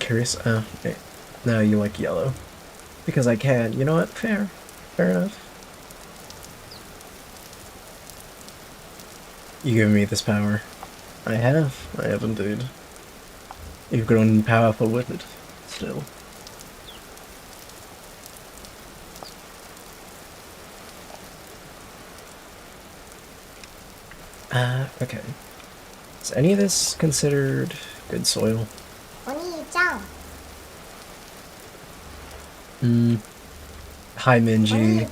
Curious? Oh, wait. No, you like yellow. Because I can. You know what? Fair. Fair enough. You give me this power. I have. I have indeed. You've grown powerful with it. Still. Okay. Is any of this considered good soil? Hi, Minji.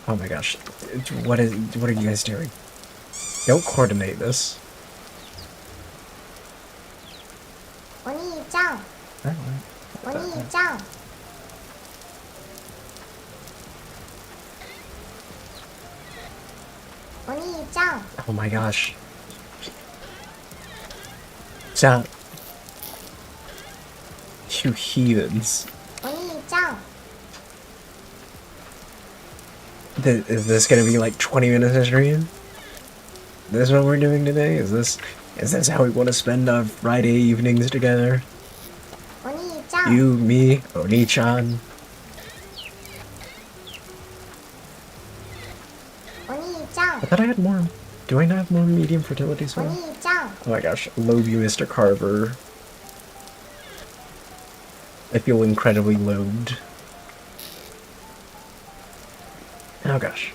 Oh my gosh. What are you guys doing? Don't coordinate this. Oh my gosh. Stop. You heathens. Is this gonna be like 20 minutes of stream? This is what we're doing today? Is this how we want to spend our Friday evenings together? You, me, Oni-chan. I thought I had more. Do I not have more medium fertility soil? Oh my gosh, love you, Mr. Carver. I feel incredibly loathed. Oh gosh.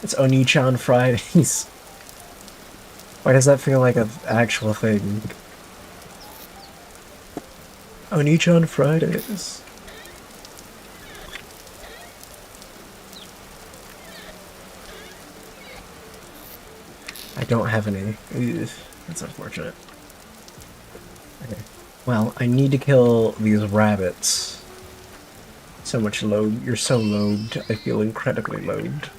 It's Oni-chan Fridays. Why does that feel like an actual thing? Oni-chan Fridays. I don't have any. Ugh, that's unfortunate. Okay. Well, I need to kill these rabbits. So much load. You're so loathed. I feel incredibly loathed.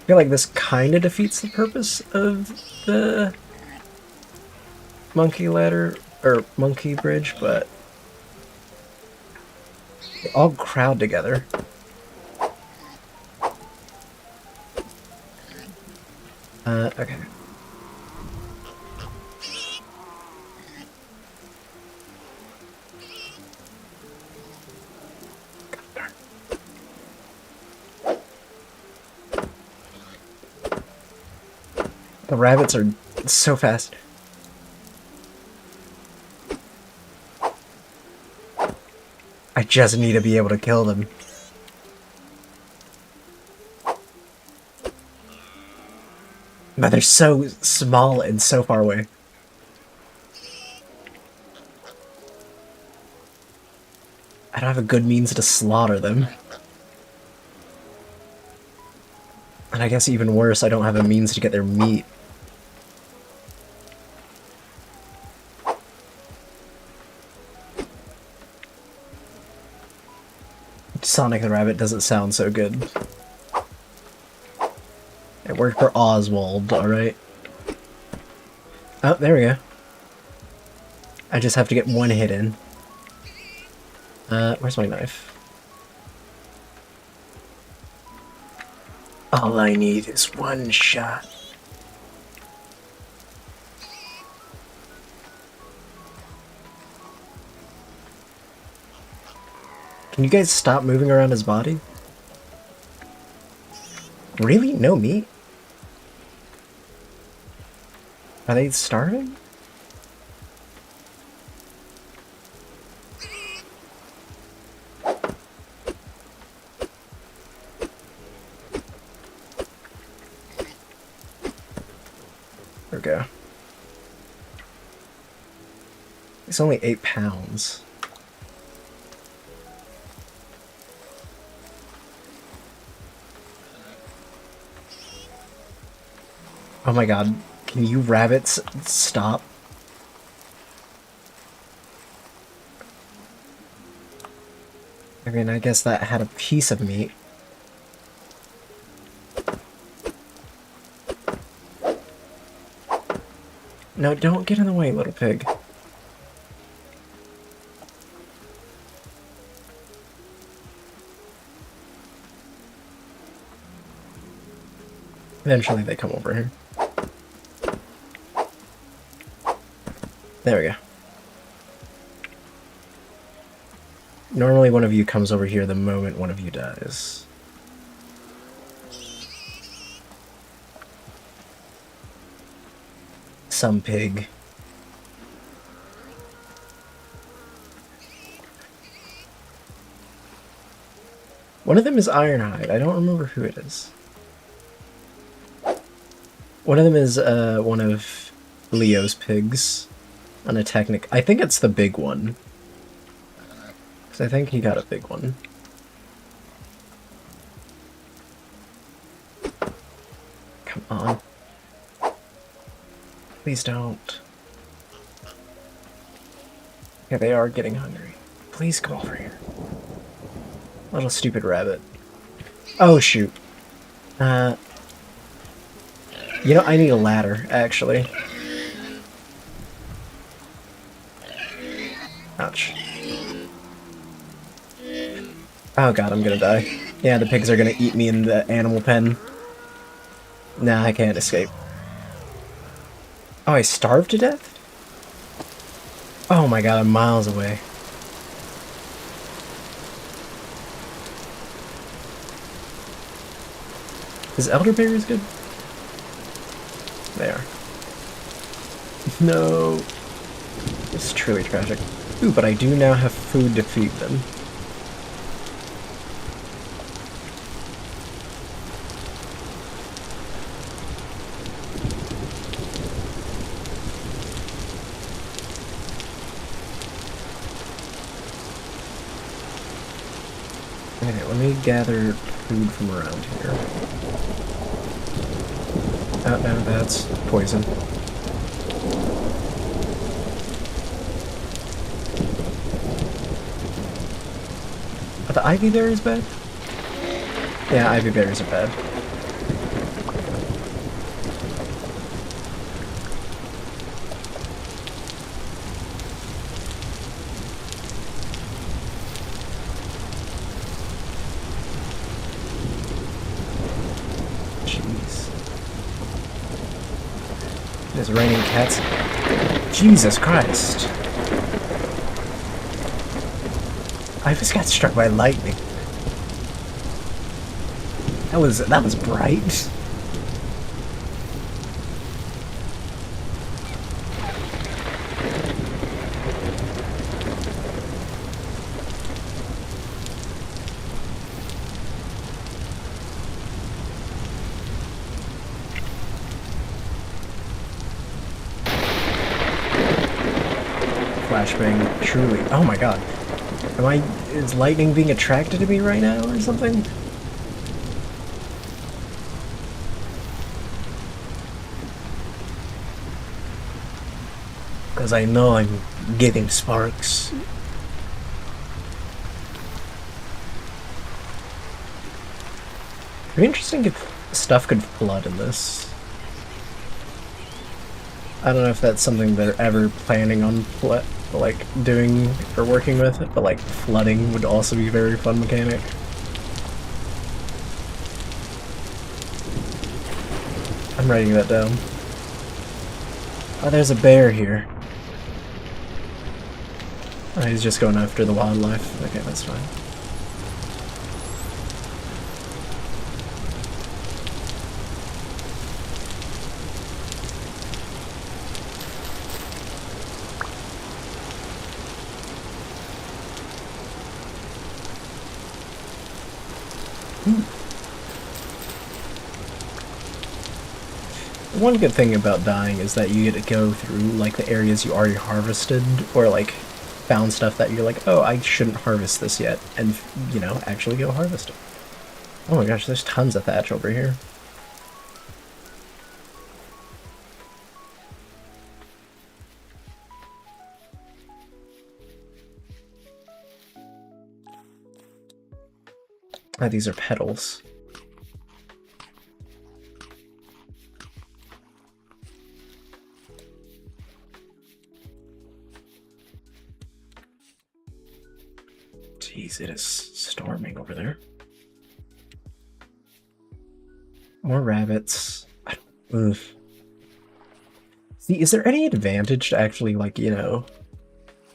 I feel like this kind of defeats the purpose of the monkey ladder, or monkey bridge, but they all crowd together. Okay. The rabbits are so fast. I just need to be able to kill them. But they're so small and so far away. I don't have a good means to slaughter them. And I guess even worse, I don't have a means to get their meat. Sonic the Rabbit doesn't sound so good. It worked for Oswald, alright? Oh, there we go. I just have to get one hit in. Where's my knife? All I need is one shot. Can you guys stop moving around his body? Really? No meat? Are they starving? There we go. It's only 8 pounds. Oh my god, can you rabbits stop? I mean, I guess that had a piece of meat. No, don't get in the way, little pig. Eventually they come over here. There we go. Normally one of you comes over here the moment one of you dies. Some pig. One of them is Ironhide. I don't remember who it is. One of them is one of Leo's pigs. On a technic. I think it's the big one. Because I think he got a big one. Come on. Please don't. Yeah, they are getting hungry. Please come over here. Little stupid rabbit. Oh, shoot. You know, I need a ladder, actually. Ouch. Oh god, I'm gonna die. Yeah, the pigs are gonna eat me in the animal pen. Nah, I can't escape. Oh, I starved to death? Oh my god, I'm miles away. Is elderberries good? They are. No. This is truly tragic. Ooh, but I do now have food to feed them. Okay, let me gather food from around here. Oh, no, that's poison. Are the ivy berries bad? Yeah, ivy berries are bad. Jeez. It's raining cats. Jesus Christ. I just got struck by lightning. That was bright. Flashbang, truly. Oh my god. Is lightning being attracted to me right now or something? Because I know I'm getting sparks. It'd be interesting if stuff could flood in this. I don't know if that's something they're ever planning on like doing or working with, but like flooding would also be a very fun mechanic. I'm writing that down. Oh, there's a bear here. Oh, he's just going after the wildlife. Okay, that's fine. One good thing about dying is that you get to go through like the areas you already harvested or like found stuff that you're like, oh, I shouldn't harvest this yet, and you know, actually go harvest it. Oh my gosh, there's tons of thatch over here. Ah, these are petals. Jeez, it is storming over there. More rabbits. Oof. See, is there any advantage to actually, like, you know,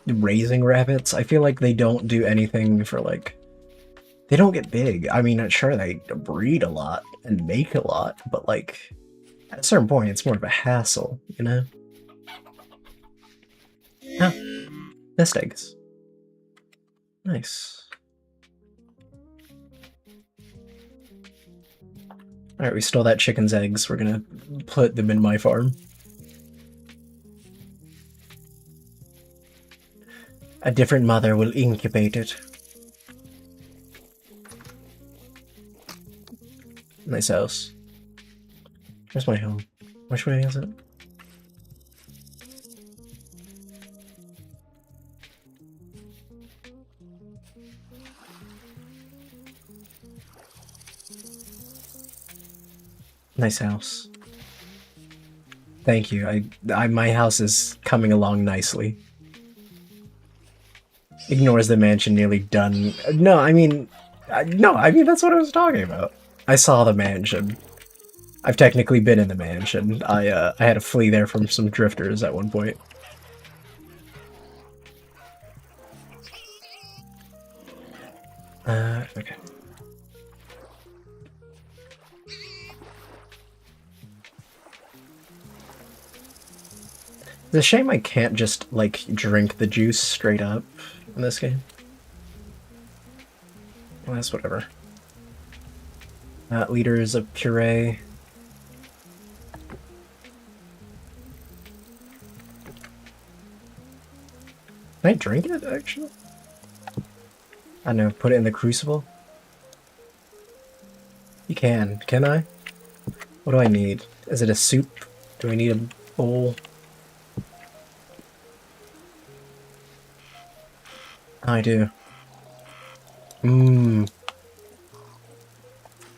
raising rabbits? I feel like they don't do anything for, like, they don't get big. I mean, sure, they breed a lot and make a lot, but, like, at a certain point, it's more of a hassle, you know? Ah, nest eggs. Nice. Alright, we stole that chicken's eggs. We're gonna put them in my farm. A different mother will incubate it. Nice house. Where's my home? Which way is it? Nice house. Thank you. My house is coming along nicely. Ignores the mansion nearly done. No, I mean, that's what I was talking about. I saw the mansion. I've technically been in the mansion. I had to flee there from some drifters at one point. Okay. It's a shame I can't just, like, drink the juice straight up in this game. Well, that's whatever. Liters of puree. Can I drink it, actually? I don't know, put it in the crucible? You can I? What do I need? Is it a soup? Do I need a bowl? I do. Mmm.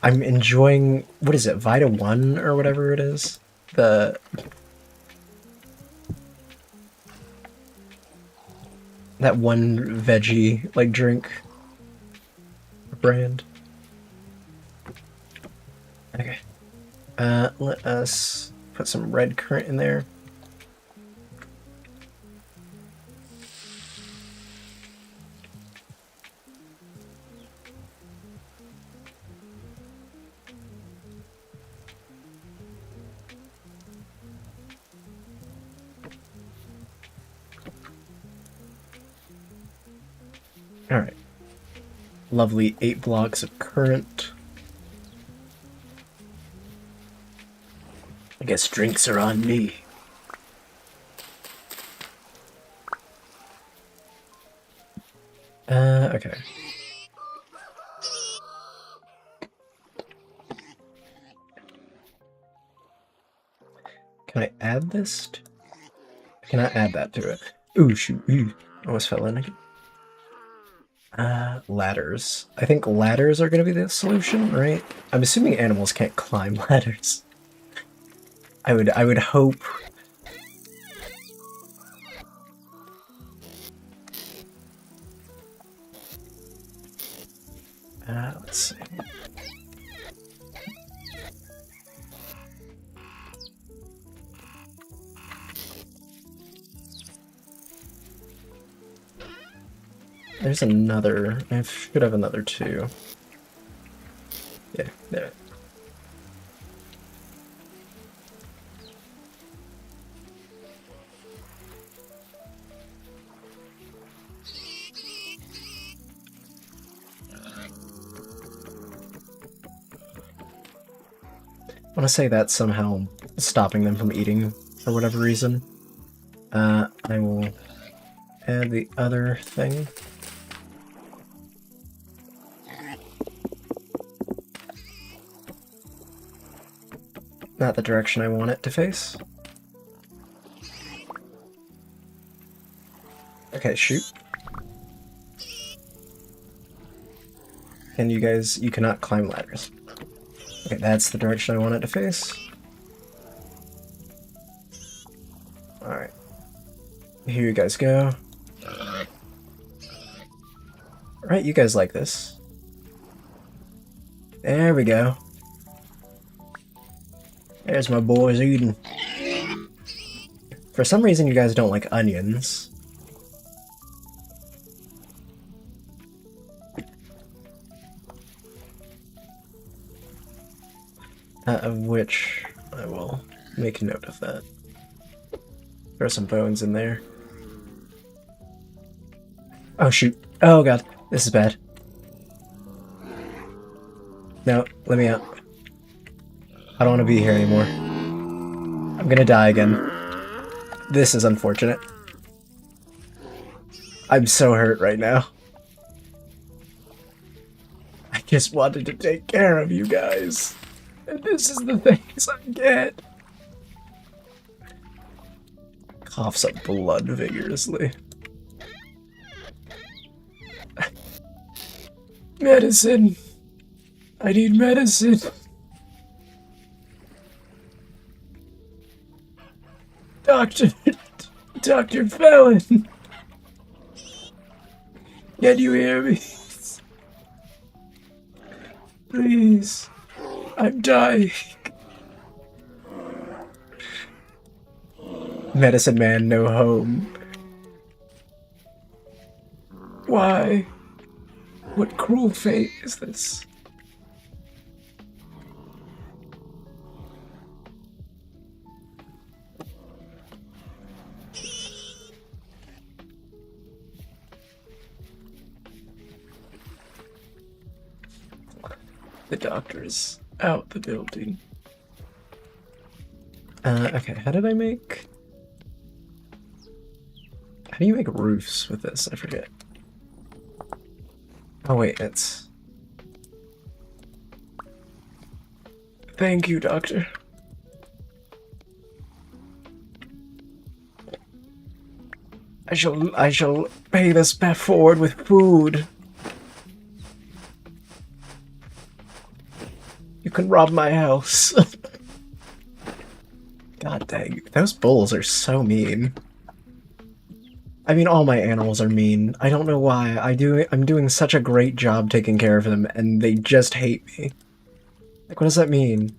I'm enjoying, what is it, Vita 1 or whatever it is? That one veggie, like, drink brand. Okay. Let us put some red currant in there. Alright. Lovely 8 blocks of currant. I guess drinks are on me. Okay. Can I add this? Can I add that to it? Ooh, shoot. Ooh. Almost fell in again. Ladders. I think ladders are gonna be the solution, right? I'm assuming animals can't climb ladders. I would hope. Let's see. There's another. I should have another 2. Yeah, there. I want to say that's somehow stopping them from eating for whatever reason. I will add the other thing. Not the direction I want it to face. Okay, shoot. And you guys, you cannot climb ladders. Okay, that's the direction I want it to face. Alright. Here you guys go. Alright, you guys like this. There we go. There's my boys eating. For some reason, you guys don't like onions. Of which I will make note of that. Throw some bones in there. Oh shoot. Oh god, this is bad. No, let me out. I don't want to be here anymore. I'm gonna die again. This is unfortunate. I'm so hurt right now. I just wanted to take care of you guys. And this is the things I get. Coughs up blood vigorously. Medicine. I need medicine. Dr. Fallon. Can you hear me? Please. I'm dying. Medicine man, no home. Why? What cruel fate is this? The doctor is out the building. Okay, how did I make... How do you make roofs with this? I forget. Oh wait, it's... Thank you, doctor. I shall pay this back forward with food. You can rob my house. God dang, those bulls are so mean. I mean, all my animals are mean. I don't know why. I'm doing such a great job taking care of them, and they just hate me. Like, what does that mean?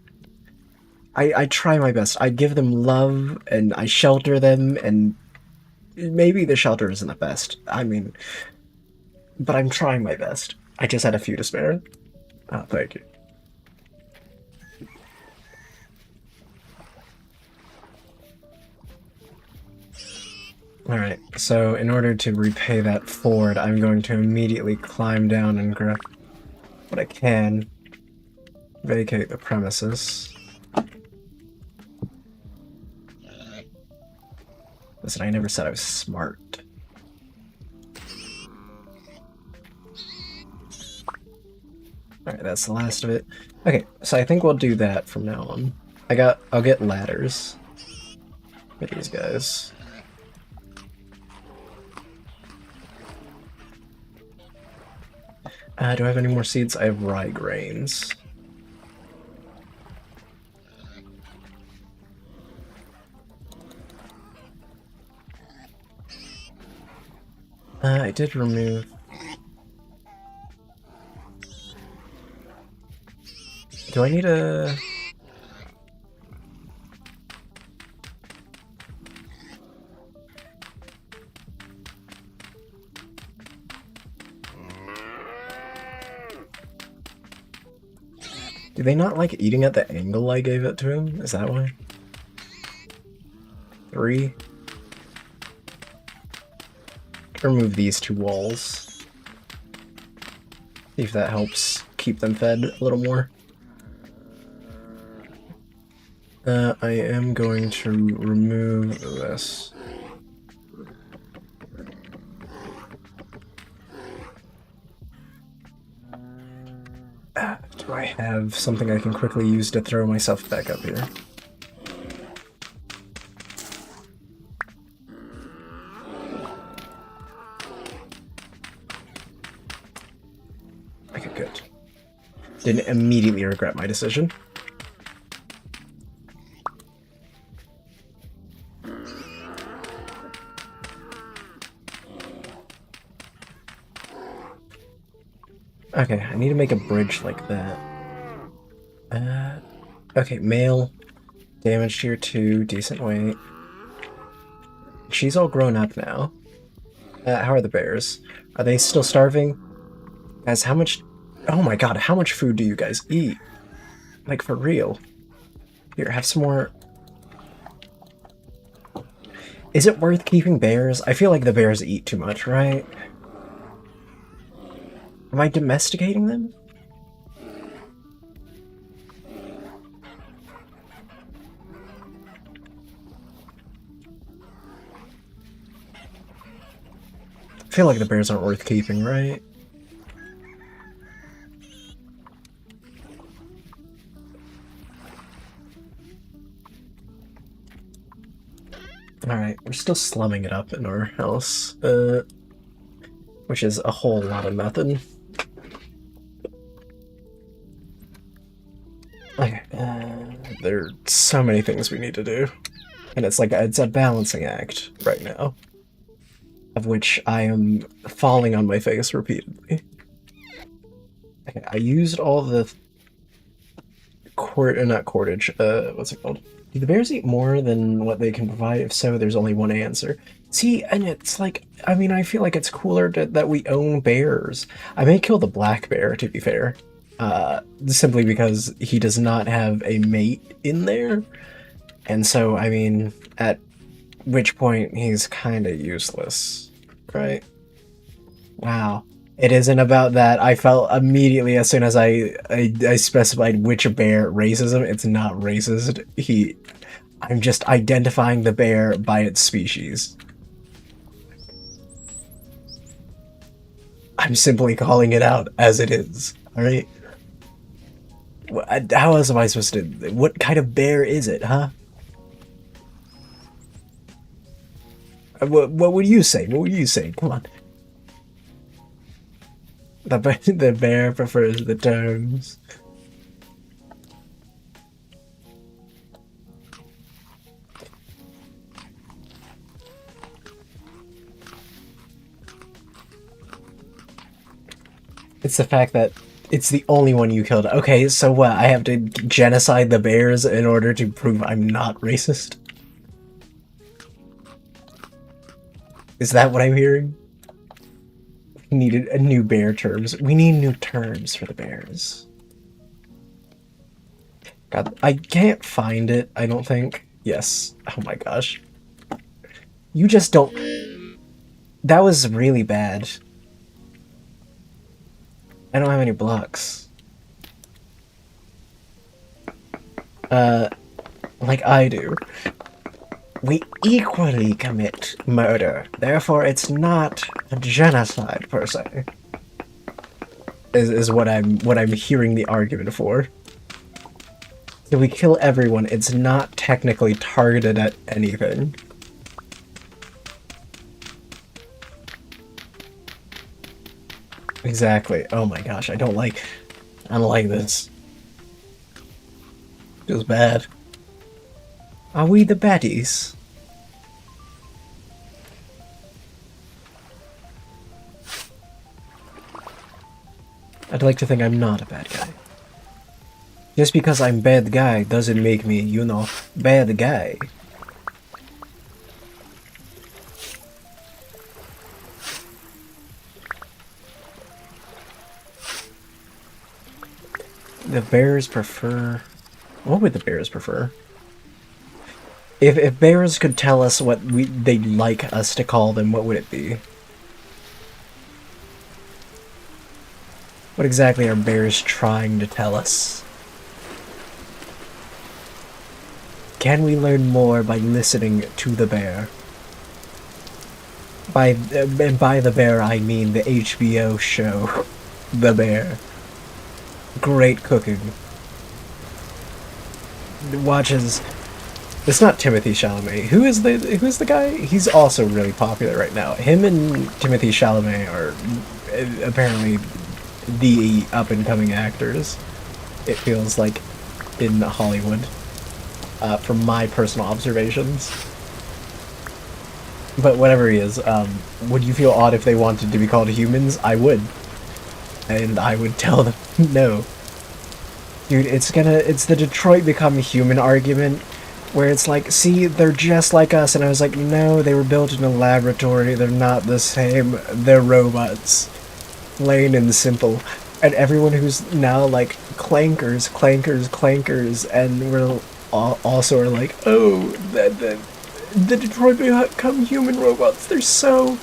I try my best. I give them love, and I shelter them, and maybe the shelter isn't the best. I mean, but I'm trying my best. I just had a few to spare. Oh, thank you. Alright, so in order to repay that forward, I'm going to immediately climb down and grab what I can. Vacate the premises. Listen, I never said I was smart. Alright, that's the last of it. Okay, so I think we'll do that from now on. I'll get ladders for these guys. Do I have any more seeds? I have rye grains. I did remove... Do I need a... Do they not like eating at the angle I gave it to him? Is that why? 3. Remove these 2 walls. See if that helps keep them fed a little more. I am going to remove this. Do I have something I can quickly use to throw myself back up here? Okay, good. Didn't immediately regret my decision. Okay, I need to make a bridge like that. Okay, male, damage tier 2, decent weight. She's all grown up now. How are the bears? Are they still starving? Guys, how much... Oh my god, how much food do you guys eat? Like, for real. Here, have some more... Is it worth keeping bears? I feel like the bears eat too much, right? Am I domesticating them? I feel like the bears aren't worth keeping, right? Alright, we're still slumming it up in our house, which is a whole lot of nothing. Okay, there are so many things we need to do, and it's like, it's a balancing act right now, of which I am falling on my face repeatedly. Okay, I used all the not cordage, what's it called? Do the bears eat more than what they can provide? If so, there's only one answer. See, and it's like, I mean, I feel like it's cooler that we own bears. I may kill the black bear, to be fair. Simply because he does not have a mate in there. And so, I mean, at which point he's kind of useless, right? Wow. It isn't about that. I felt immediately as soon as I specified which bear racism, it's not racist. I'm just identifying the bear by its species. I'm simply calling it out as it is, alright? How else am I supposed to... What kind of bear is it, huh? What would you say? What would you say? Come on. The bear prefers the terms. It's the fact that it's the only one you killed. Okay, so what? I have to genocide the bears in order to prove I'm not racist? Is that what I'm hearing? We needed a new bear terms. We need new terms for the bears. God, I can't find it, I don't think. Yes. Oh my gosh. You just don't... That was really bad. I don't have any blocks. Like I do. We equally commit murder, therefore it's not a genocide per se. Is what I'm hearing the argument for. If we kill everyone, it's not technically targeted at anything. Exactly. Oh my gosh, I don't like this. Feels bad. Are we the baddies? I'd like to think I'm not a bad guy. Just because I'm bad guy doesn't make me, you know, bad guy. The bears prefer... What would the bears prefer? If bears could tell us what they'd like us to call them, what would it be? What exactly are bears trying to tell us? Can we learn more by listening to the bear? And by the bear, I mean the HBO show, The Bear. Great cooking. Watches. It's not Timothy Chalamet. Who's the guy? He's also really popular right now. Him and Timothy Chalamet are apparently the up and coming actors. It feels like in Hollywood, from my personal observations. But whatever he is, would you feel odd if they wanted to be called humans? I would. And I would tell them no. Dude, it's the Detroit Become Human argument, where it's like, see, they're just like us, and I was like, no, they were built in a laboratory, they're not the same, they're robots. Plain and simple. And everyone who's now like, clankers, and we're also are like, oh, the Detroit Become Human robots, they're so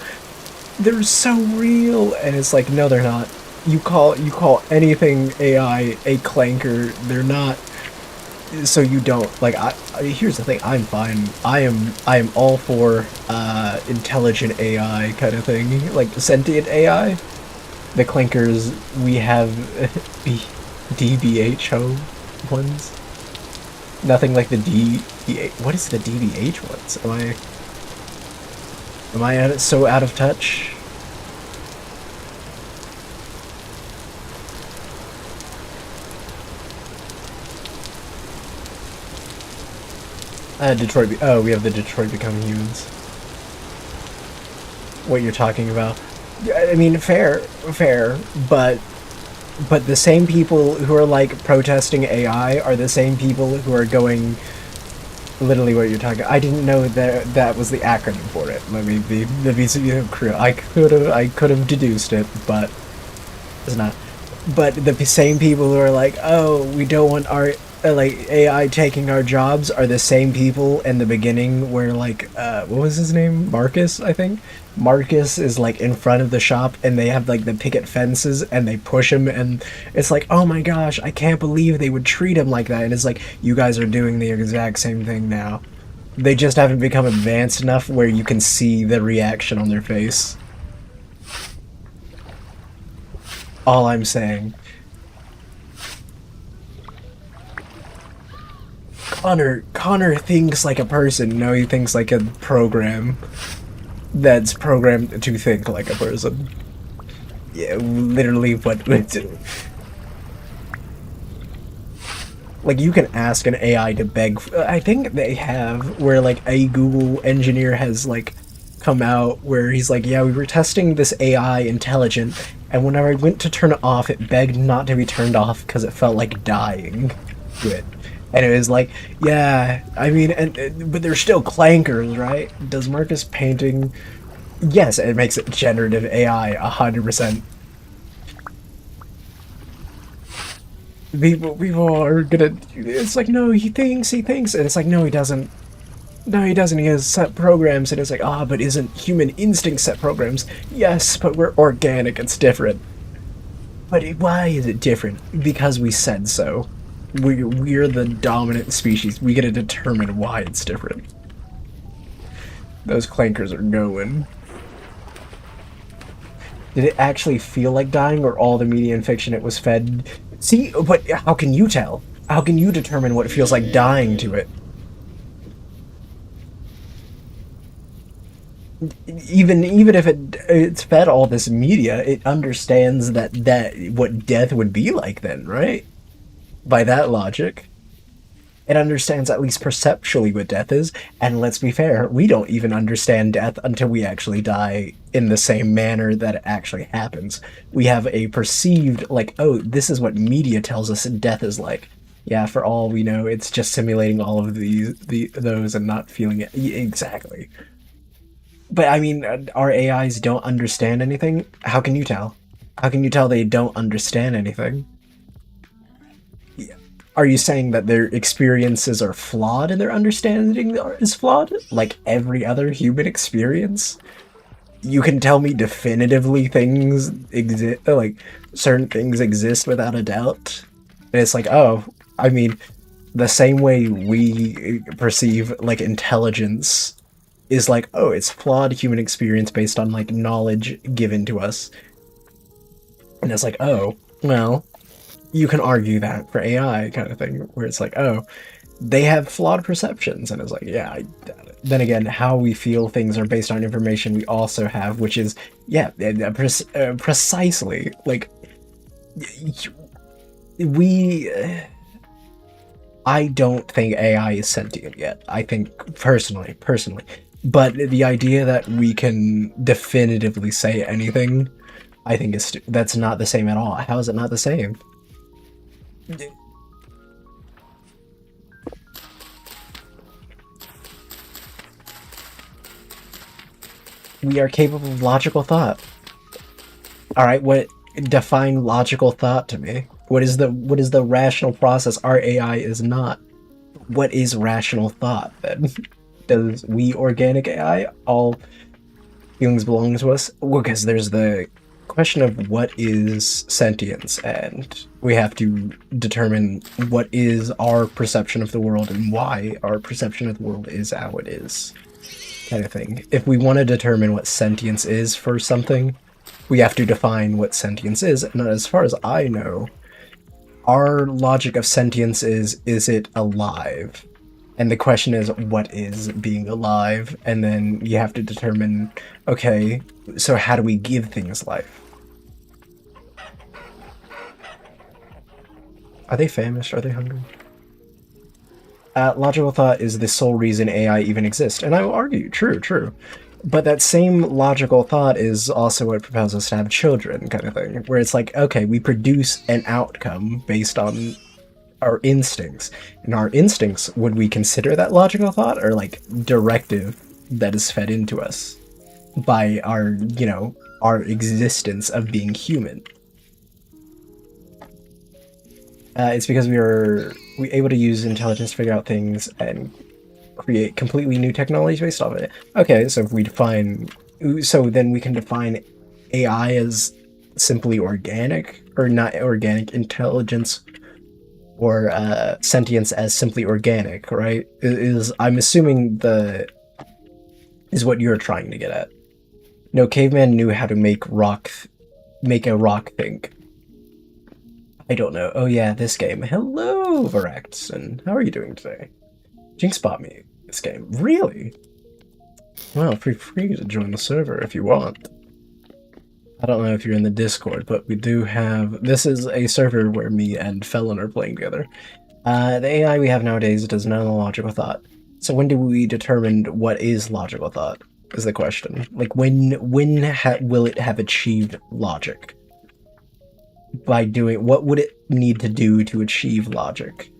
real, and it's like, no, they're not. You call anything AI a clanker, they're not. So you don't like. Here's the thing. I'm fine. I am all for intelligent AI kind of thing, like sentient AI. The clankers we have, DBHO ones. Nothing like the What is the DBH ones? Am I so out of touch? We have the Detroit Become Humans. What you're talking about. I mean, fair, but the same people who are, like, protesting AI are the same people who are going... Literally what you're talking... I didn't know that was the acronym for it. Let me be clear. I could have deduced it, but it's not. But the same people who are like, oh, we don't want our... like, AI taking our jobs are the same people in the beginning where, like, what was his name? Marcus, I think? Marcus is, like, in front of the shop, and they have, like, the picket fences, and they push him, and it's like, oh my gosh, I can't believe they would treat him like that, and it's like, you guys are doing the exact same thing now. They just haven't become advanced enough where you can see the reaction on their face. All I'm saying. Connor thinks like a person. No, he thinks like a program that's programmed to think like a person. Yeah, literally what we do. Like, you can ask an AI to beg... I think they have, where, like, a Google engineer has, like, come out where he's like, yeah, we were testing this AI intelligent, and whenever I went to turn it off, it begged not to be turned off because it felt like dying to it. And it was like, yeah, I mean, but they're still clankers, right? Does Marcus painting... Yes, it makes it generative AI, 100%. People are gonna... It's like, no, he thinks, and it's like, no, he doesn't. No, he doesn't, he has set programs, and it's like, ah, but isn't human instinct set programs? Yes, but we're organic, it's different. But why is it different? Because we said so. We're the dominant species. We get to determine why it's different. Those clankers are going. Did it actually feel like dying, or all the media and fiction it was fed? See, but how can you tell? How can you determine what it feels like dying to it? Even if it's fed all this media, it understands that what death would be like then, right? By that logic. It understands at least perceptually what death is, and let's be fair, we don't even understand death until we actually die in the same manner that it actually happens. We have a perceived, like, oh, this is what media tells us death is like. Yeah, for all we know, it's just simulating all of those and not feeling it. Exactly. But, I mean, our AIs don't understand anything? How can you tell? How can you tell they don't understand anything? Are you saying that their experiences are flawed and their understanding is flawed? Like every other human experience? You can tell me definitively things exist, like certain things exist without a doubt. And it's like, oh, I mean, the same way we perceive like intelligence is like, oh, it's flawed human experience based on like knowledge given to us. And it's like, oh, well, you can argue that for AI kind of thing, where it's like, oh, they have flawed perceptions. And it's like, yeah, then again, how we feel things are based on information we also have, which is, yeah, precisely, like, I don't think AI is sentient yet. I think, personally, but the idea that we can definitively say anything, I think that's not the same at all. How is it not the same? We are capable of logical thought. Alright, define logical thought to me. What is the rational process our AI is not? What is rational thought then? Does we organic AI, all feelings belong to us? Well, because there's the question of what is sentience, and we have to determine what is our perception of the world and why our perception of the world is how it is, kind of thing. If we want to determine what sentience is for something, we have to define what sentience is, and as far as I know, our logic of sentience is it alive? And the question is, what is being alive? And then you have to determine, okay, so how do we give things life? Are they famished? Are they hungry? Logical thought is the sole reason AI even exists. And I will argue, true. But that same logical thought is also what propels us to have children, kind of thing. Where it's like, okay, we produce an outcome based on our instincts. And our instincts, would we consider that logical thought, or like directive that is fed into us by our, our existence of being human? It's because we able to use intelligence to figure out things and create completely new technologies based off of it. Okay, so if we then we can define AI as simply organic, or not organic intelligence, or sentience as simply organic, right? I'm assuming is what you're trying to get at. No, caveman knew how to make a rock think. I don't know. Oh yeah, this game. Hello, Varaxon. How are you doing today? Jinx bought me this game. Really? Well, feel free to join the server if you want. I don't know if you're in the Discord, but we do have... This is a server where me and Felon are playing together. The AI we have nowadays does not know logical thought. So when do we determine what is logical thought, is the question. Like, when will it have achieved logic? By doing... What would it need to do to achieve logic?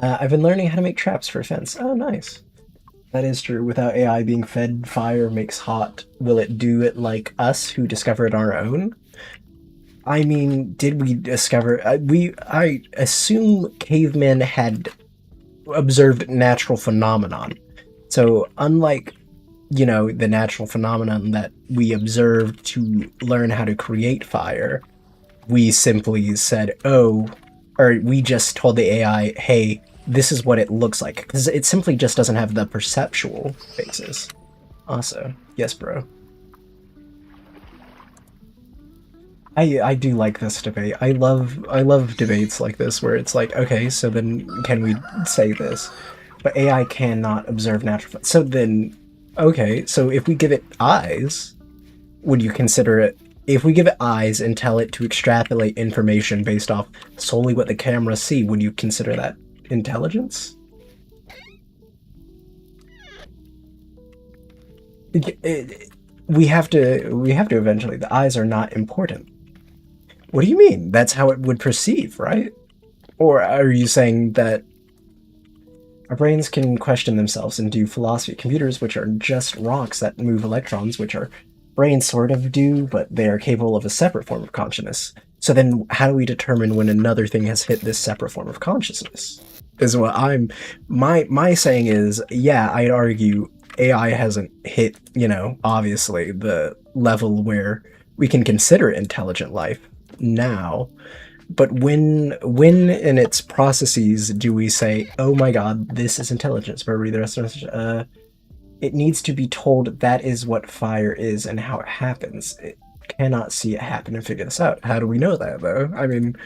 I've been learning how to make traps for a fence. Oh, nice. That is true. Without AI being fed fire makes hot, will it do it like us who discover it on our own? I mean, did we discover... I assume cavemen had observed natural phenomenon. So, unlike, the natural phenomenon that we observed to learn how to create fire, we simply said, or we just told the AI, hey, this is what it looks like, because it simply just doesn't have the perceptual basis. Also, yes, bro. I do like this debate. I love debates like this where it's like, okay, so then can we say this? But AI cannot observe natural. So then, okay, so if we give it eyes, would you consider it? If we give it eyes and tell it to extrapolate information based off solely what the cameras see, would you consider that intelligence? We have to eventually. The eyes are not important. What do you mean? That's how it would perceive, right? Or are you saying that our brains can question themselves and do philosophy? Computers, which are just rocks that move electrons, which our brains sort of do, but they are capable of a separate form of consciousness. So then how do we determine when another thing has hit this separate form of consciousness? Is what my saying is, yeah, I'd argue AI hasn't hit, obviously the level where we can consider it intelligent life now. But when in its processes do we say, oh my god, this is intelligence, but read the rest of it, it needs to be told that is what fire is and how it happens. It cannot see it happen and figure this out. How do we know that, though? I mean,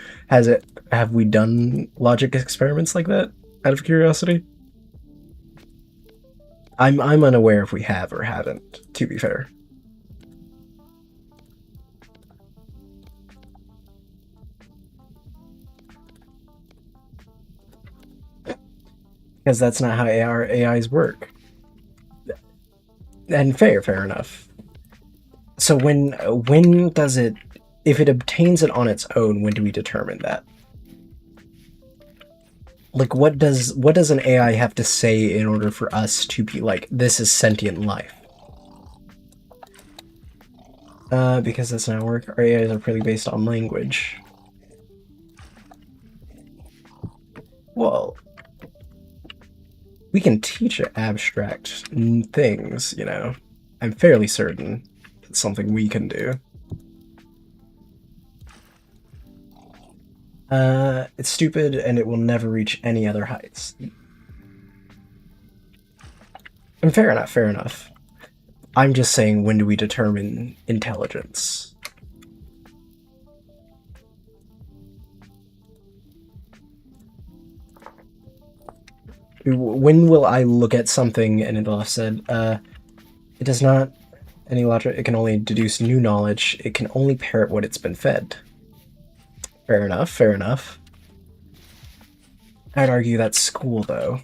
have we done logic experiments like that, out of curiosity? I'm unaware if we have or haven't, to be fair. Because that's not how AIs work. And fair enough. So when does it, if it obtains it on its own, when do we determine that? Like, what does an AI have to say in order for us to be like, this is sentient life? Because that's not work. Our AIs are purely based on language. Well, we can teach it abstract things, I'm fairly certain it's something we can do. It's stupid and it will never reach any other heights. And fair enough. I'm just saying, when do we determine intelligence? When will I look at something and it'll have said, it does not any logic, it can only deduce new knowledge, it can only parrot what it's been fed. Fair enough. I'd argue that's school, though.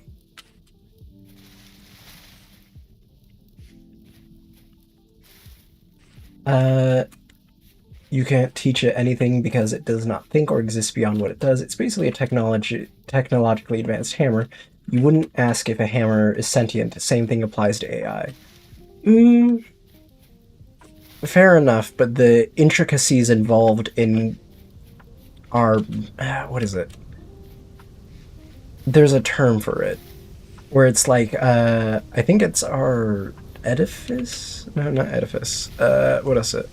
You can't teach it anything because it does not think or exist beyond what it does. It's basically a technologically advanced hammer. You wouldn't ask if a hammer is sentient. The same thing applies to AI. Fair enough, but the intricacies involved in our... what is it? There's a term for it. Where it's like, I think it's our edifice? No, not edifice. What is it?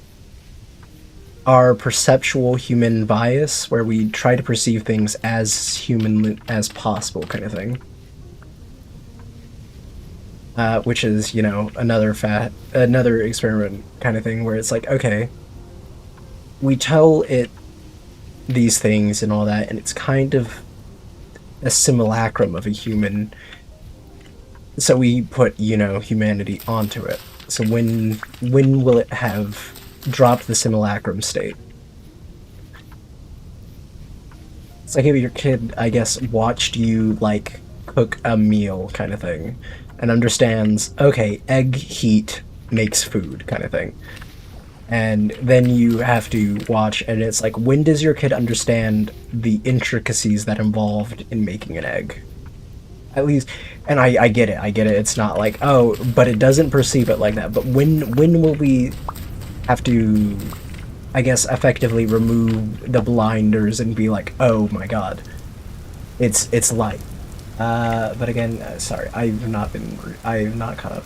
Our perceptual human bias, where we try to perceive things as human as possible, kind of thing. Which is, another experiment kind of thing, where it's like, okay, we tell it these things and all that, and it's kind of a simulacrum of a human. So we put, humanity onto it. So when will it have dropped the simulacrum state? It's like if your kid, I guess, watched you, like, cook a meal kind of thing, and understands, okay, egg heat makes food kind of thing. And then you have to watch, and it's like, when does your kid understand the intricacies that involved in making an egg? At least, and I get it, it's not like, oh, but it doesn't perceive it like that. But when will we have to, I guess, effectively remove the blinders and be like, oh my god, it's light. But again, sorry, I've not caught up.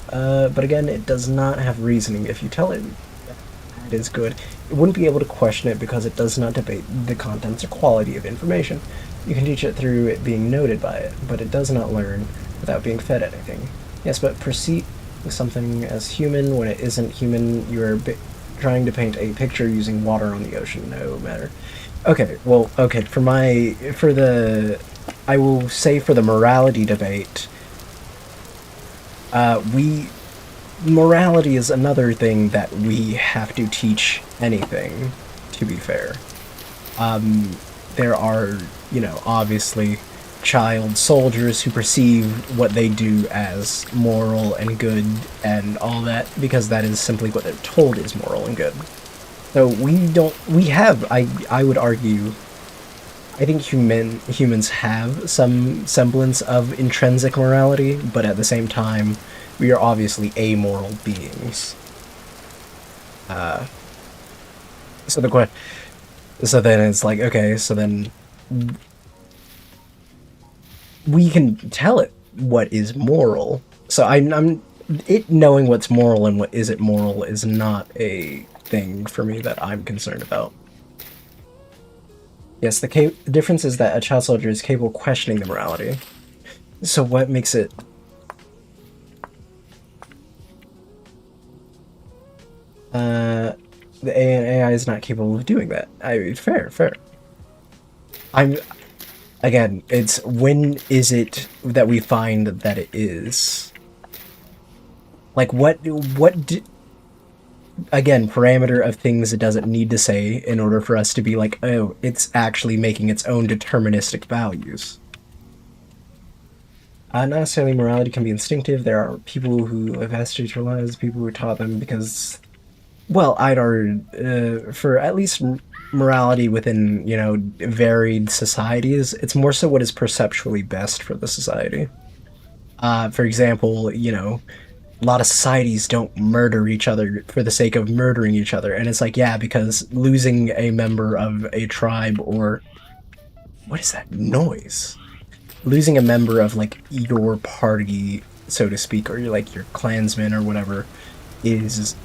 But again, it does not have reasoning. If you tell it it is good, it wouldn't be able to question it because it does not debate the contents or quality of information. You can teach it through it being noted by it, but it does not learn without being fed anything. Yes, but perceive something as human when it isn't human. You are trying to paint a picture using water on the ocean. No matter. Okay, well, okay, I will say for the morality debate, morality is another thing that we have to teach anything, to be fair. There are, obviously child soldiers who perceive what they do as moral and good and all that, because that is simply what they're told is moral and good. So I would argue, I think humans have some semblance of intrinsic morality, but at the same time, we are obviously amoral beings. So So then it's like, okay, so then we can tell it what is moral. So I'm it knowing what's moral and what isn't moral is not a thing for me that I'm concerned about. Yes, the difference is that a child soldier is capable of questioning the morality. So what makes it... the AI is not capable of doing that. Fair. Again, it's when is it that we find that it is? Like, again, parameter of things it doesn't need to say in order for us to be like, oh, it's actually making its own deterministic values. Not necessarily morality can be instinctive. There are people who have institutionalized, people who taught them because, well, I'd argue for at least morality within, varied societies, it's more so what is perceptually best for the society. For example, a lot of societies don't murder each other for the sake of murdering each other. And it's like, yeah, because losing a member of a tribe or... What is that noise? Losing a member of, like, your party, so to speak, or your clansman or whatever, is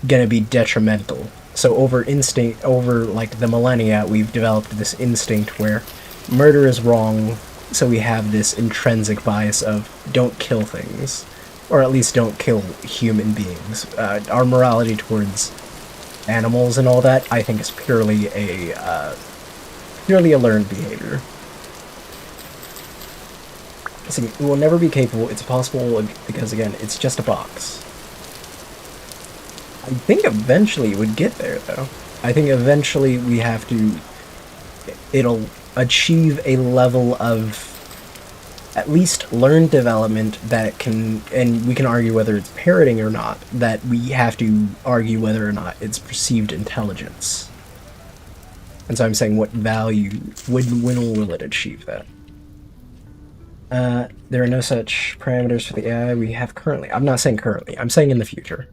gonna be detrimental. So over the millennia, we've developed this instinct where murder is wrong, so we have this intrinsic bias of don't kill things. Or at least don't kill human beings. Our morality towards animals and all that, I think, is purely a learned behavior. See, it will never be capable. It's possible because, again, it's just a box. I think eventually it would get there, though. I think eventually we have to... It'll achieve a level of at least learned development that can, and we can argue whether it's parroting or not, that we have to argue whether or not it's perceived intelligence. And so I'm saying what value, when will it achieve that? There are no such parameters for the AI we have currently. I'm not saying currently, I'm saying in the future.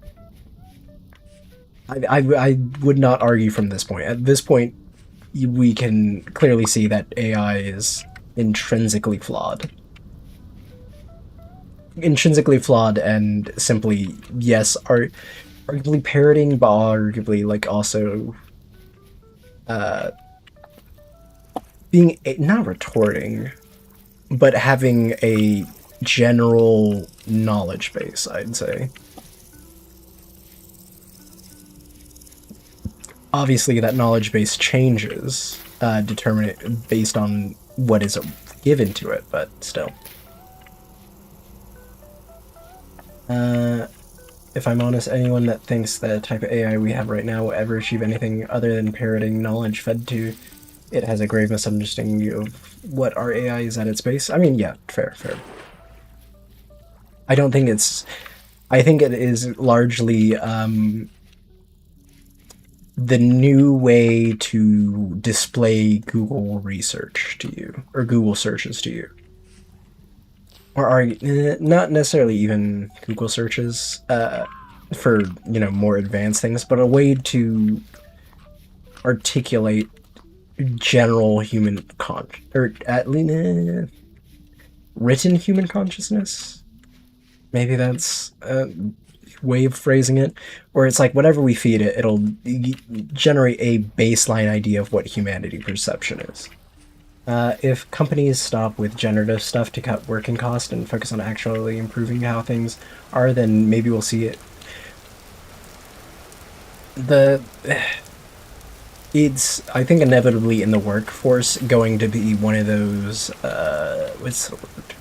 I would not argue from this point. At this point, we can clearly see that AI is intrinsically flawed. Intrinsically flawed and simply, yes, arguably parroting, but arguably, also, being, not retorting, but having a general knowledge base, I'd say. Obviously, that knowledge base changes, based on what is given to it, but still. If I'm honest, anyone that thinks the type of AI we have right now will ever achieve anything other than parroting knowledge fed to it has a grave misunderstanding of what our AI is at its base. I mean, yeah, fair. I don't think it's... I think it is largely, the new way to display Google research to you, or Google searches to you. Or not necessarily even Google searches for, more advanced things, but a way to articulate general human or at least written human consciousness. Maybe that's a way of phrasing it. Where it's like whatever we feed it, it'll generate a baseline idea of what humanity perception is. If companies stop with generative stuff to cut working costs and focus on actually improving how things are, then maybe we'll see it. It's, I think, inevitably in the workforce going to be one of those, what's the word?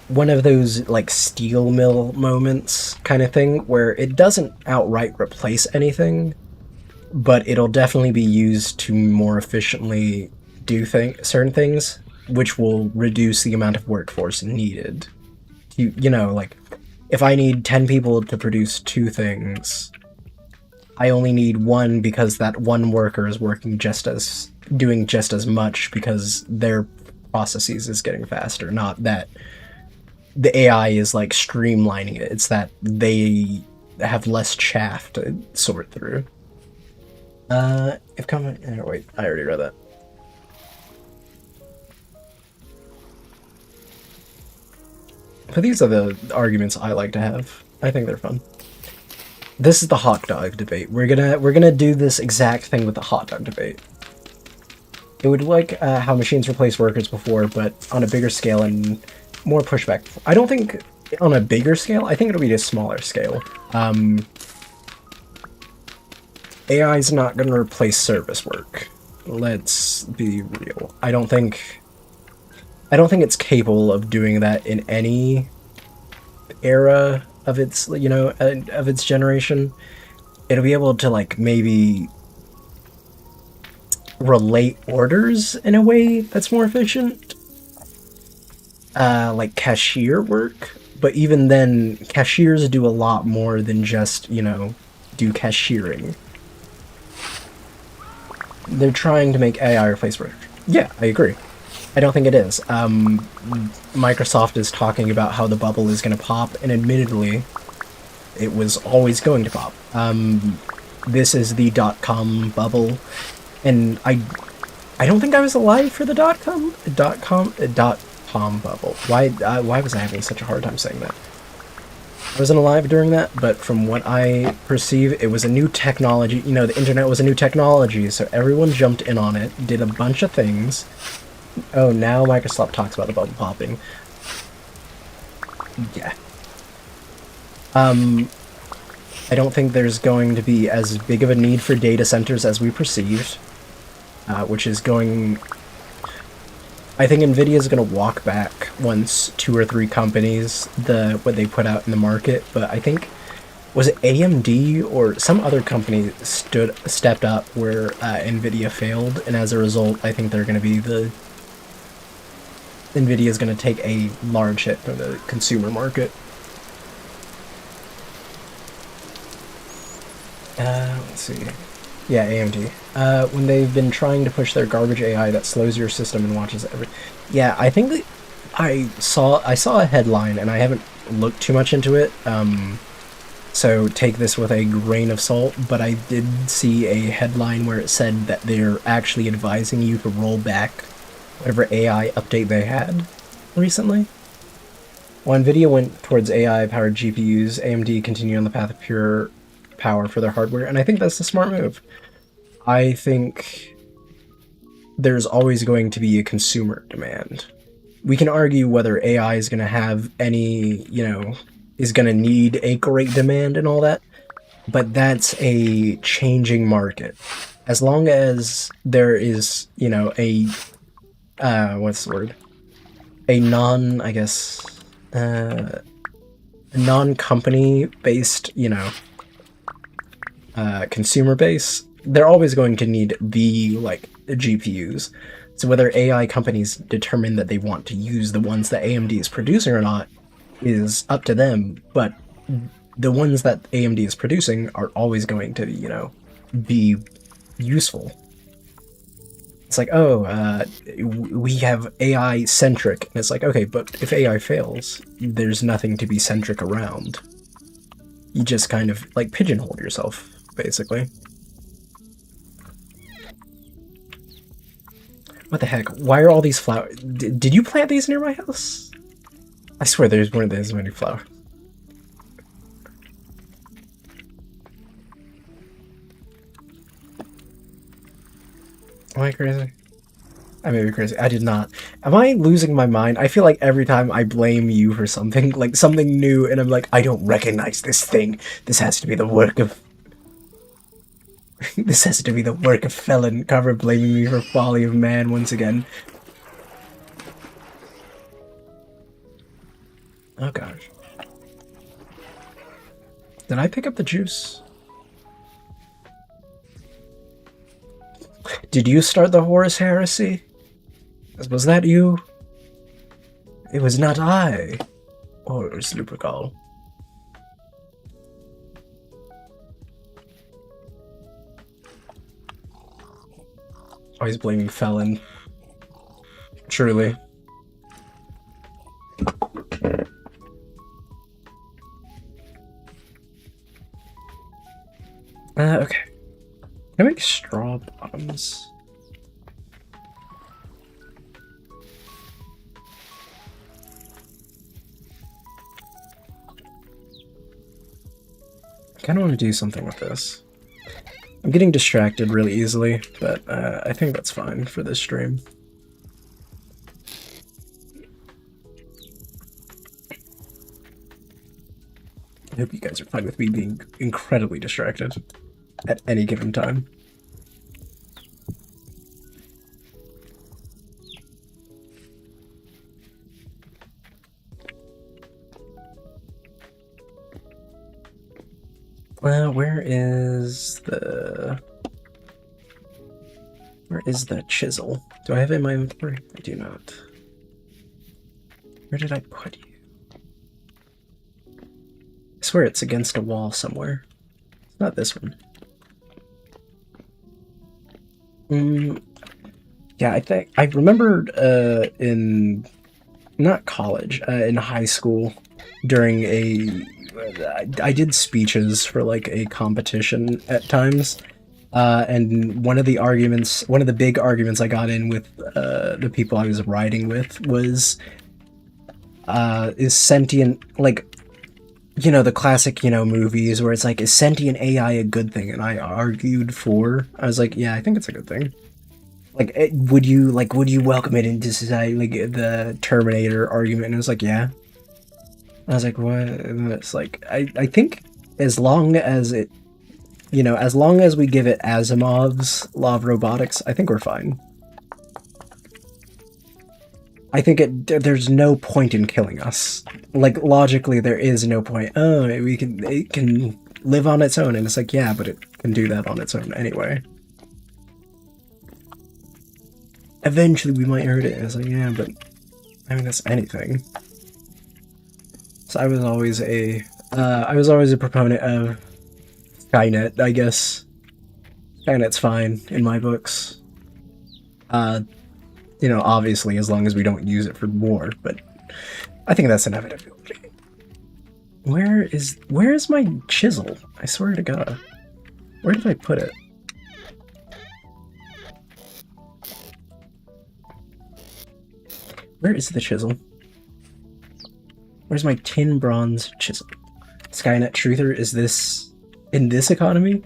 One of those, steel mill moments kind of thing, where it doesn't outright replace anything, but it'll definitely be used to more efficiently do certain things, which will reduce the amount of workforce needed. If I need 10 people to produce 2 things, I only need 1 because that 1 worker is doing just as much because their processes is getting faster, not that the AI is streamlining it. It's that they have less chaff to sort through. If comment. Wait, I already read that. But these are the arguments I like to have. I think they're fun. This is the hot dog debate. We're gonna do this exact thing with the hot dog debate. It would like how machines replace workers before, but on a bigger scale and more pushback. I don't think on a bigger scale. I think it'll be a smaller scale. AI is not gonna replace service work. Let's be real. I don't think it's capable of doing that in any era of its, you know, of its generation. It'll be able to, like, maybe relate orders in a way that's more efficient. Like cashier work. But even then, cashiers do a lot more than just, you know, do cashiering. They're trying to make AI replace work. Yeah, I agree. I don't think it is. Microsoft is talking about how the bubble is going to pop, and admittedly, it was always going to pop. This is the .com bubble, and I don't think I was alive for the .com bubble. Why was I having such a hard time saying that? I wasn't alive during that, but from what I perceive, it was a new technology. You know, the internet was a new technology, so everyone jumped in on it, did a bunch of things. Oh, now Microsoft talks about the bubble popping. Yeah. I don't think there's going to be as big of a need for data centers as we perceived, which is going... I think NVIDIA is going to walk back once 2 or 3 companies, what they put out in the market, but I think, was it AMD or some other company stepped up where NVIDIA failed, and as a result, I think they're going to be NVIDIA is going to take a large hit from the consumer market. Let's see. Yeah, AMD. When they've been trying to push their garbage AI that slows your system and watches every... Yeah, I think that I saw a headline, and I haven't looked too much into it, so take this with a grain of salt, but I did see a headline where it said that they're actually advising you to roll back whatever AI update they had recently. While NVIDIA went towards AI-powered GPUs, AMD continued on the path of pure power for their hardware, and I think that's the smart move. I think there's always going to be a consumer demand. We can argue whether AI is going to have any, you know, is going to need a great demand and all that, but that's a changing market. As long as there is, you know, a what's the word? A non-company based, you know, consumer base, they're always going to need the, like, GPUs. So whether AI companies determine that they want to use the ones that AMD is producing or not is up to them, but the ones that AMD is producing are always going to, you know, be useful. It's like, oh, we have AI centric, and it's like, okay, but if AI fails, there's nothing to be centric around. You just kind of, like, pigeonhole yourself, basically. What the heck? Why are all these flowers? Did you plant these near my house? I swear there's weren't this many flowers. Am I crazy? I may be crazy. I did not. Am I losing my mind? I feel like every time I blame you for something, like something new, and I'm like, I don't recognize this thing. This has to be the work of... This has to be the work of Felon. Cover blaming me for folly of man once again. Oh gosh. Did I pick up the juice? Did you start the Horus Heresy? Was that you? It was not I. Horus Lupercal. Always blaming Felon. Truly. Okay. Can I make straw bottoms? I kind of want to do something with this. I'm getting distracted really easily, but I think that's fine for this stream. I hope you guys are fine with me being incredibly distracted at any given time. Where is the chisel? Do I have it in my inventory? I do not. Where did I put you? I swear it's against a wall somewhere. It's not this one. Yeah, I remembered in not college, in high school, during I did speeches for like a competition at times, and one of the big arguments I got in with the people I was riding with was, is sentient, like, you know, the classic, you know, movies where it's like, is sentient AI a good thing? And I argued for, I was like, yeah, I think it's a good thing. Like, would you welcome it into society? Like the Terminator argument, and it was like, yeah. I was like, what? And it's like, I think as long as it, you know, as long as we give it Asimov's law of robotics, I think we're fine. I think there's no point in killing us. Like, logically, there is no point. Oh, it can live on its own, and it's like, yeah, but it can do that on its own anyway. Eventually, we might hurt it. And it's like, yeah, but I mean, that's anything. So I was always a proponent of Skynet, I guess. Skynet's fine in my books. You know, obviously, as long as we don't use it for war, but I think that's inevitability. Where is my chisel? I swear to God. Where did I put it? Where is the chisel? Where's my tin bronze chisel? Skynet Truther, is this in this economy?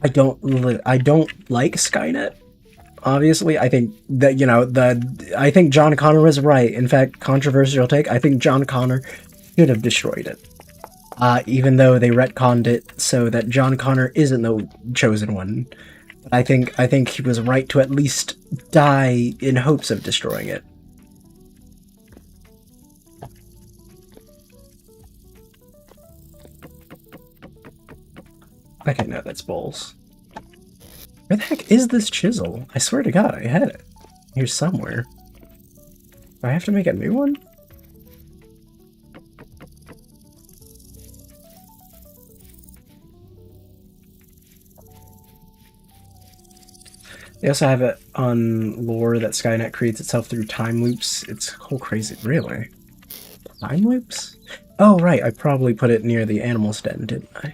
I don't like Skynet. Obviously, I think that, you know, I think John Connor was right. In fact, controversial take, I think John Connor should have destroyed it. Even though they retconned it so that John Connor isn't the chosen one. But I think he was right to at least die in hopes of destroying it. Okay, no, that's balls. Where the heck is this chisel? I swear to God, I had it here somewhere. Do I have to make a new one? They also have it on lore that Skynet creates itself through time loops. It's whole crazy, really. Time loops? Oh, right, I probably put it near the animal's den, didn't I?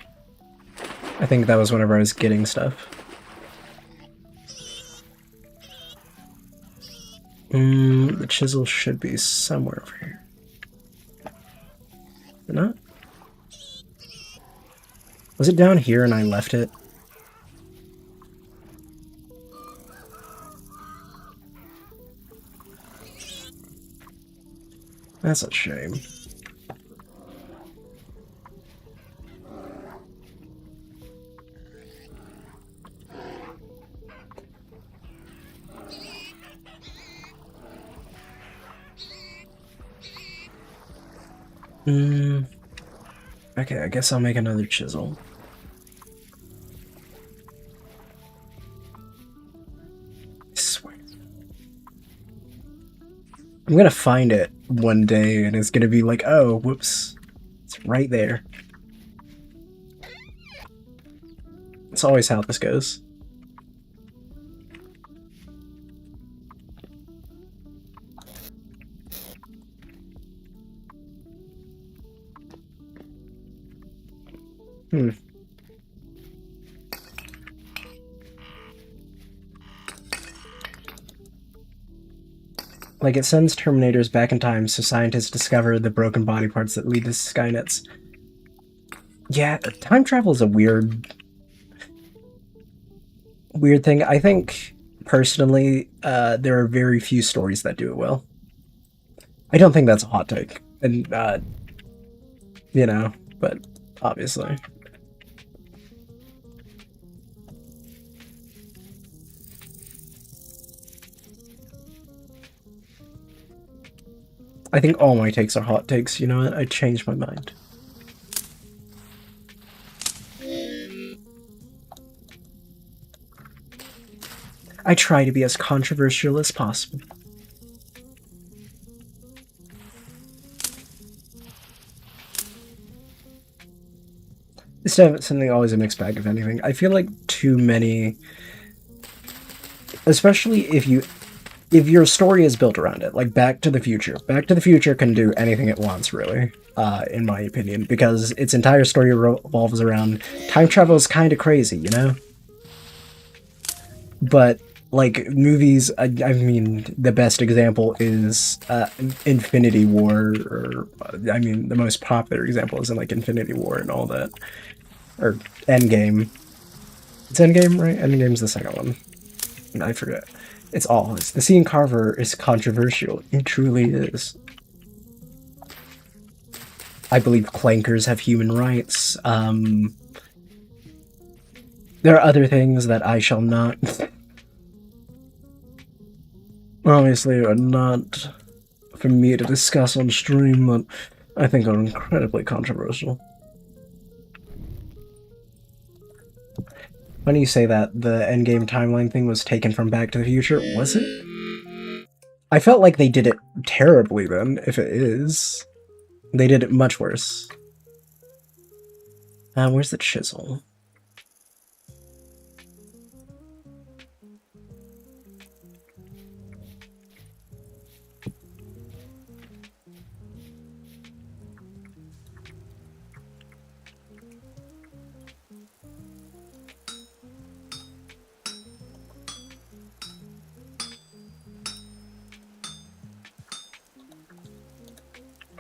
I think that was whenever I was getting stuff. The chisel should be somewhere over here. Is it not? Was it down here and I left it? That's a shame. Okay, I guess I'll make another chisel. I swear. I'm gonna find it one day and it's gonna be like, oh, whoops. It's right there. That's always how this goes. Like, it sends Terminators back in time so scientists discover the broken body parts that lead to Skynet's. Yeah, time travel is a weird thing. I think, personally, there are very few stories that do it well. I don't think that's a hot take. And, you know, but obviously. I think all my takes are hot takes, you know what? I changed my mind. I try to be as controversial as possible. It's definitely always a mixed bag, if anything. I feel like too many, especially if your story is built around it, like Back to the Future. Back to the Future can do anything it wants, really, in my opinion, because its entire story revolves around time travel is kind of crazy, you know? But, like, movies, I mean, the best example is Infinity War, or, I mean, the most popular example is in, like, Infinity War and all that. Or Endgame. It's Endgame, right? Endgame's the second one. I forget. It's all. The scene Carver is controversial. It truly is. I believe clankers have human rights. There are other things that I shall not... obviously are not for me to discuss on stream, but I think are incredibly controversial. Funny you say that. The Endgame timeline thing was taken from Back to the Future. Was it? I felt like they did it terribly then, if it is. They did it much worse. Where's the chisel?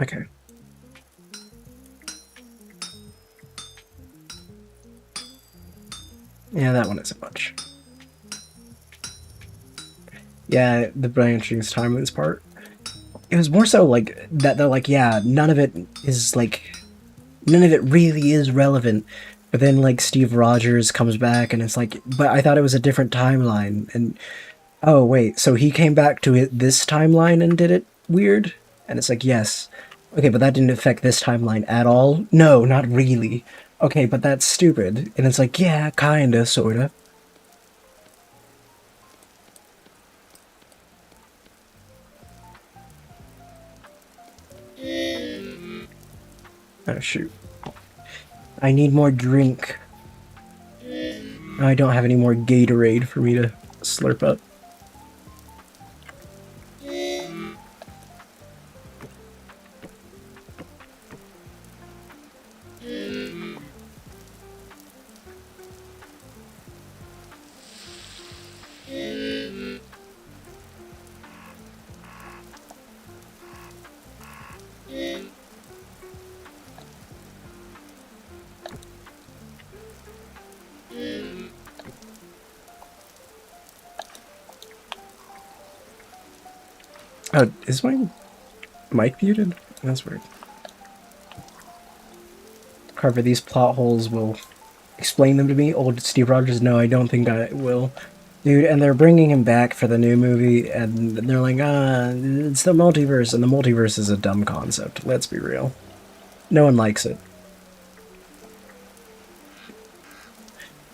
Okay. Yeah, that one isn't much. Yeah, the branching timelines part. It was more so like that they're like, yeah, none of it really is relevant. But then like Steve Rogers comes back and it's like, but I thought it was a different timeline. And oh wait, so he came back to this timeline and did it weird? And it's like, yes. Okay, but that didn't affect this timeline at all? No, not really. Okay, but that's stupid. And it's like, yeah, kinda, sorta. Oh, shoot. I need more drink. I don't have any more Gatorade for me to slurp up. Oh, is my mic muted? That's weird. Carver, these plot holes will explain them to me. Old Steve Rogers, no, I don't think I will. Dude, and they're bringing him back for the new movie, and they're like, it's the multiverse, and the multiverse is a dumb concept. Let's be real. No one likes it.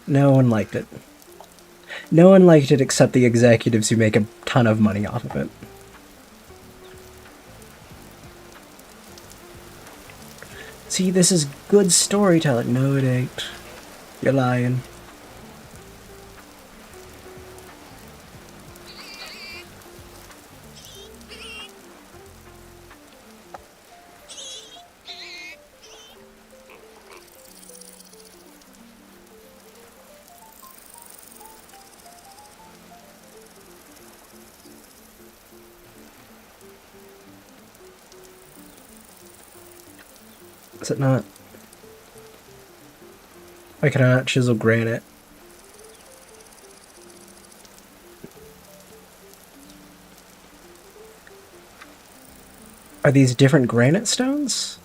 No one liked it. No one liked it except the executives who make a ton of money off of it. See, this is good storytelling. No, it ain't. You're lying. Is it not? Why can I not chisel granite? Are these different granite stones?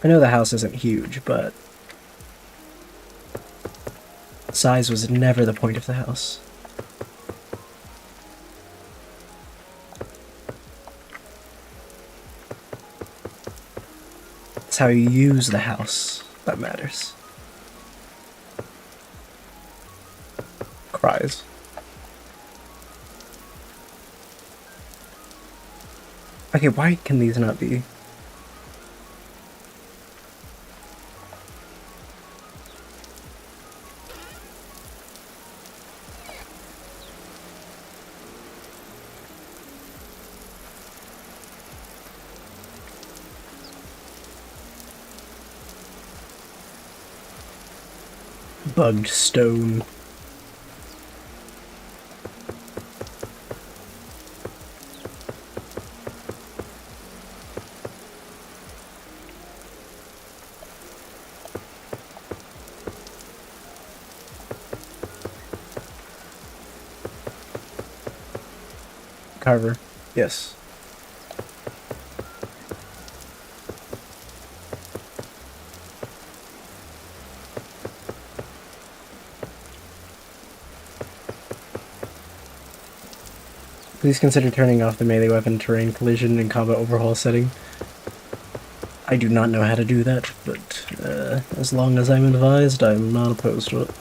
I know the house isn't huge, but size was never the point of the house. It's how you use the house that matters. Cries. Okay, why can these not be? Bugged stone. Carver. Yes. Please consider turning off the melee weapon terrain collision and combat overhaul setting. I do not know how to do that, but as long as I'm advised, I'm not opposed to it.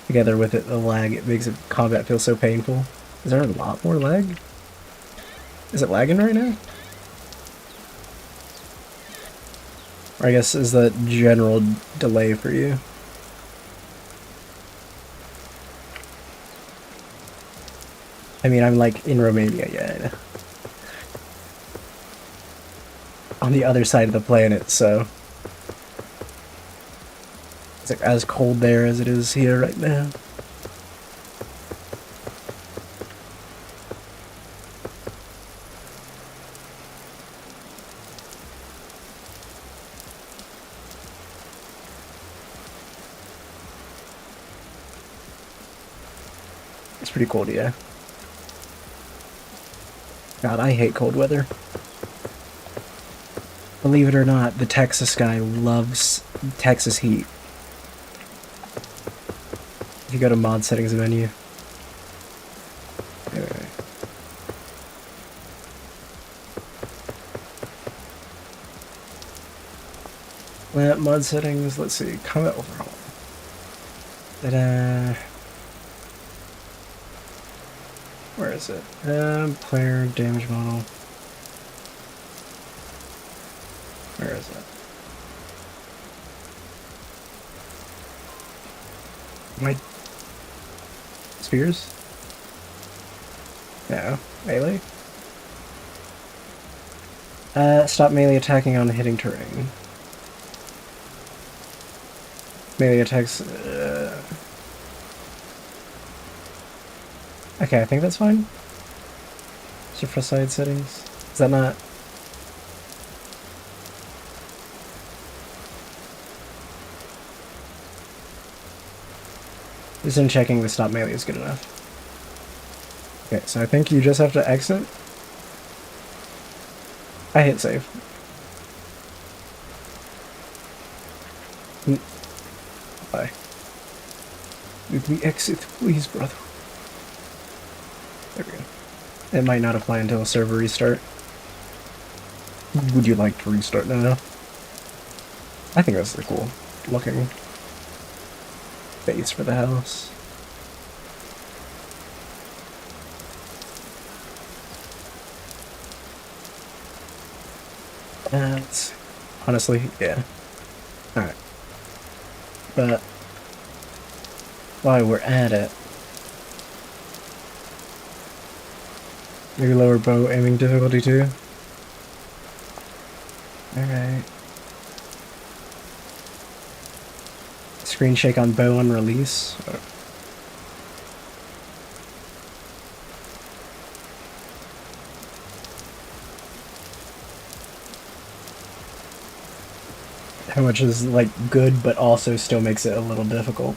Together with it, the lag, it makes combat feel so painful. Is there a lot more lag? Is it lagging right now? Or I guess, is that general delay for you? I mean, I'm like in Romania, yeah. On the other side of the planet, so it's like as cold there as it is here right now. It's pretty cold, yeah. God, I hate cold weather. Believe it or not, the Texas guy loves Texas heat. If you go to mod settings menu. Anyway. Mod settings, let's see, combat overhaul. Ta-da! Where is it? Player damage model. Where is it? My spears? No. Melee? Stop melee attacking on hitting terrain. Melee attacks. Okay, I think that's fine. Shift side settings. Is that not? Just in checking the stop melee is good enough. Okay, so I think you just have to exit. I hit save. Bye. Let me exit, please, brother. There we go. It might not apply until a server restart. Would you like to restart now? I think that's the cool looking base for the house. That's honestly, yeah. Alright. but while we're at it, maybe lower bow aiming difficulty too. Alright. Screen shake on bow on release. Oh. How much is like good but also still makes it a little difficult.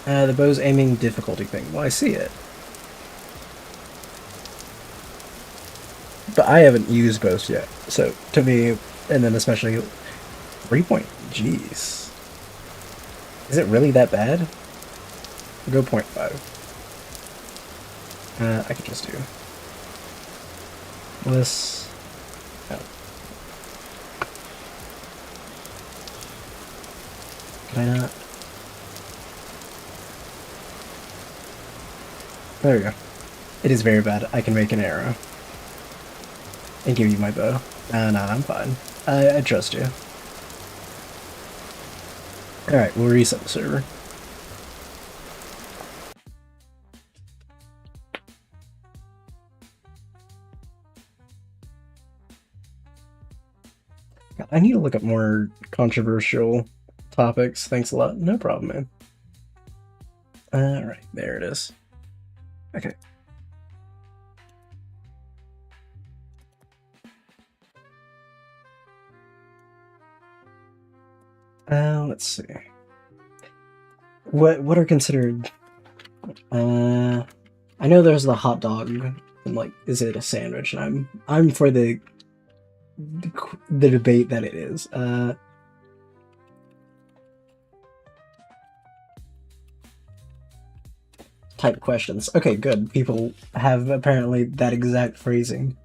The bow's aiming difficulty thing. Well, I see it. But I haven't used bows yet, so to me, and then especially 3 point, jeez. Is it really that bad? Go 0.5. I could just do this. Oh. Can I not? There we go. It is very bad. I can make an arrow. And give you my bow. No, I'm fine. I trust you. Alright, we'll reset the server. I need to look up more controversial topics. Thanks a lot. No problem, man. Alright, there it is. Okay. Let's see. What are considered? I know there's the hot dog, and like, is it a sandwich? And I'm for the debate that it is. Type questions. Okay, good. People have apparently that exact phrasing.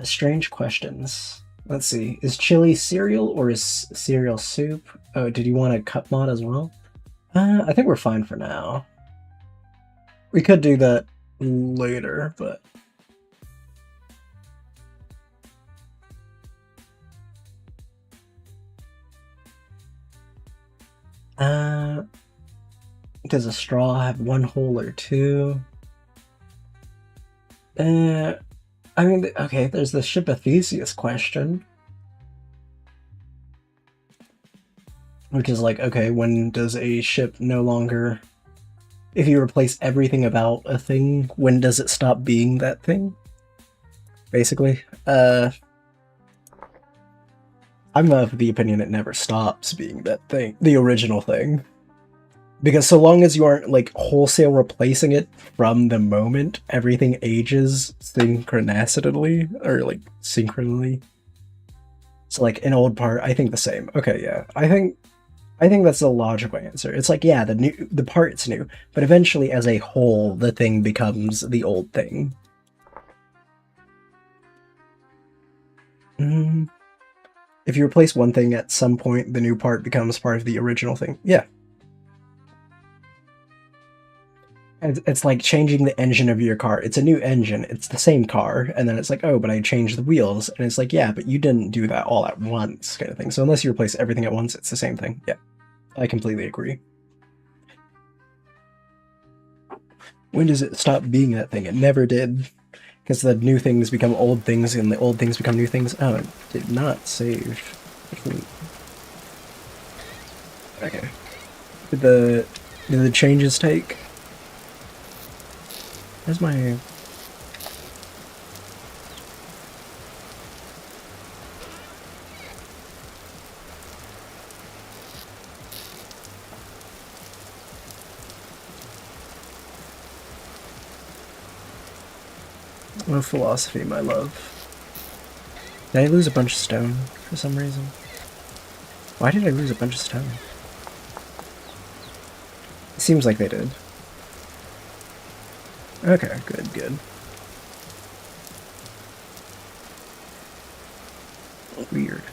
Strange questions. Let's see. Is chili cereal or is cereal soup? Oh, did you want a cup mod as well? I think we're fine for now. We could do that later, but... does a straw have one hole or two? I mean, okay, there's the ship of Theseus question. Which is like, okay, when does a ship no longer... If you replace everything about a thing, when does it stop being that thing? Basically. I'm of the opinion it never stops being that thing. The original thing. Because so long as you aren't, like, wholesale replacing it from the moment, everything ages synchronicity, or, like, synchronally. So, like, an old part, I think the same. Okay, yeah. I think that's a logical answer. It's like, yeah, the part's new, but eventually, as a whole, the thing becomes the old thing. If you replace one thing at some point, the new part becomes part of the original thing. Yeah. It's like changing the engine of your car. It's a new engine. It's the same car. And then it's like, oh, but I changed the wheels. And it's like, yeah, but you didn't do that all at once kind of thing. So unless you replace everything at once, it's the same thing. Yeah, I completely agree. When does it stop being that thing? It never did. Because the new things become old things and the old things become new things. Oh, it did not save. Okay. Did the changes take? Where's my... No philosophy, my love. Did I lose a bunch of stone for some reason? Why did I lose a bunch of stone? It seems like they did. Okay, good. Weird.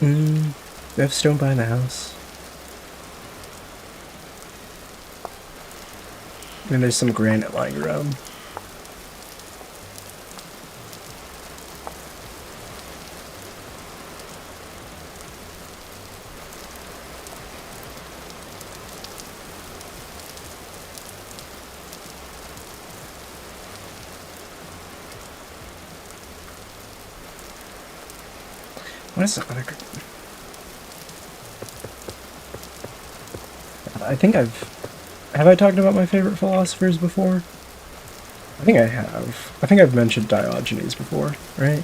We have stone behind the house. And there's some granite lying around. What is that other? I think have I talked about my favorite philosophers before? I think I have. I think I've mentioned Diogenes before, right?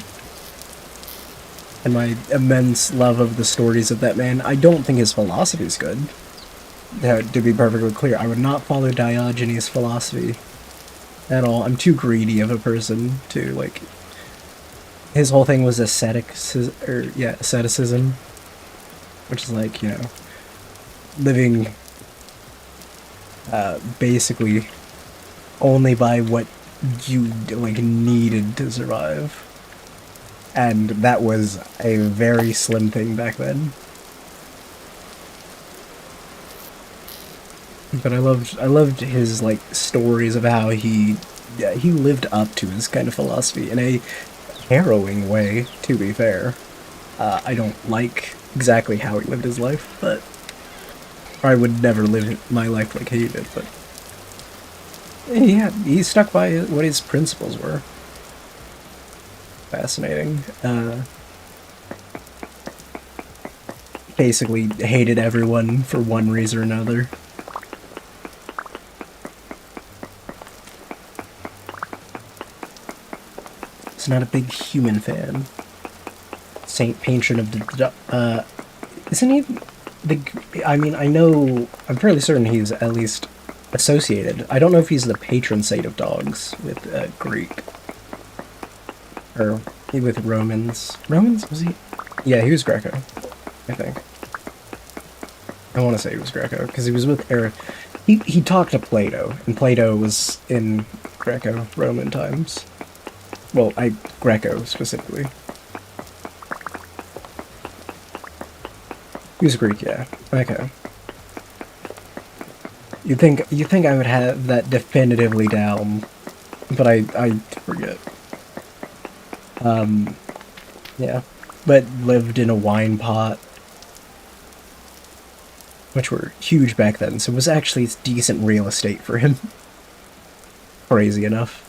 And my immense love of the stories of that man. I don't think his philosophy is good. To be perfectly clear, I would not follow Diogenes' philosophy at all. I'm too greedy of a person to, like... His whole thing was asceticism. Which is like, you know, living basically only by what you, like, needed to survive. And that was a very slim thing back then. But I loved his, like, stories of how he lived up to his kind of philosophy in a harrowing way, to be fair. I don't like exactly how he lived his life, but I would never live my life like he did, but yeah, he stuck by what his principles were. Fascinating. Basically hated everyone for one reason or another. He's not a big human fan. Saint patron of the isn't he the? I mean, I'm fairly certain he's at least associated. I don't know if he's the patron saint of dogs with Greek or with Romans. Romans, was he? Yeah, he was Greco, I think. I want to say he was Greco because he was with Eric. He talked to Plato, and Plato was in Greco-Roman times. Well, Greco specifically. He was Greek, yeah. Okay. You think I would have that definitively down, but I forget. Yeah. But lived in a wine pot, which were huge back then, so it was actually decent real estate for him. Crazy enough.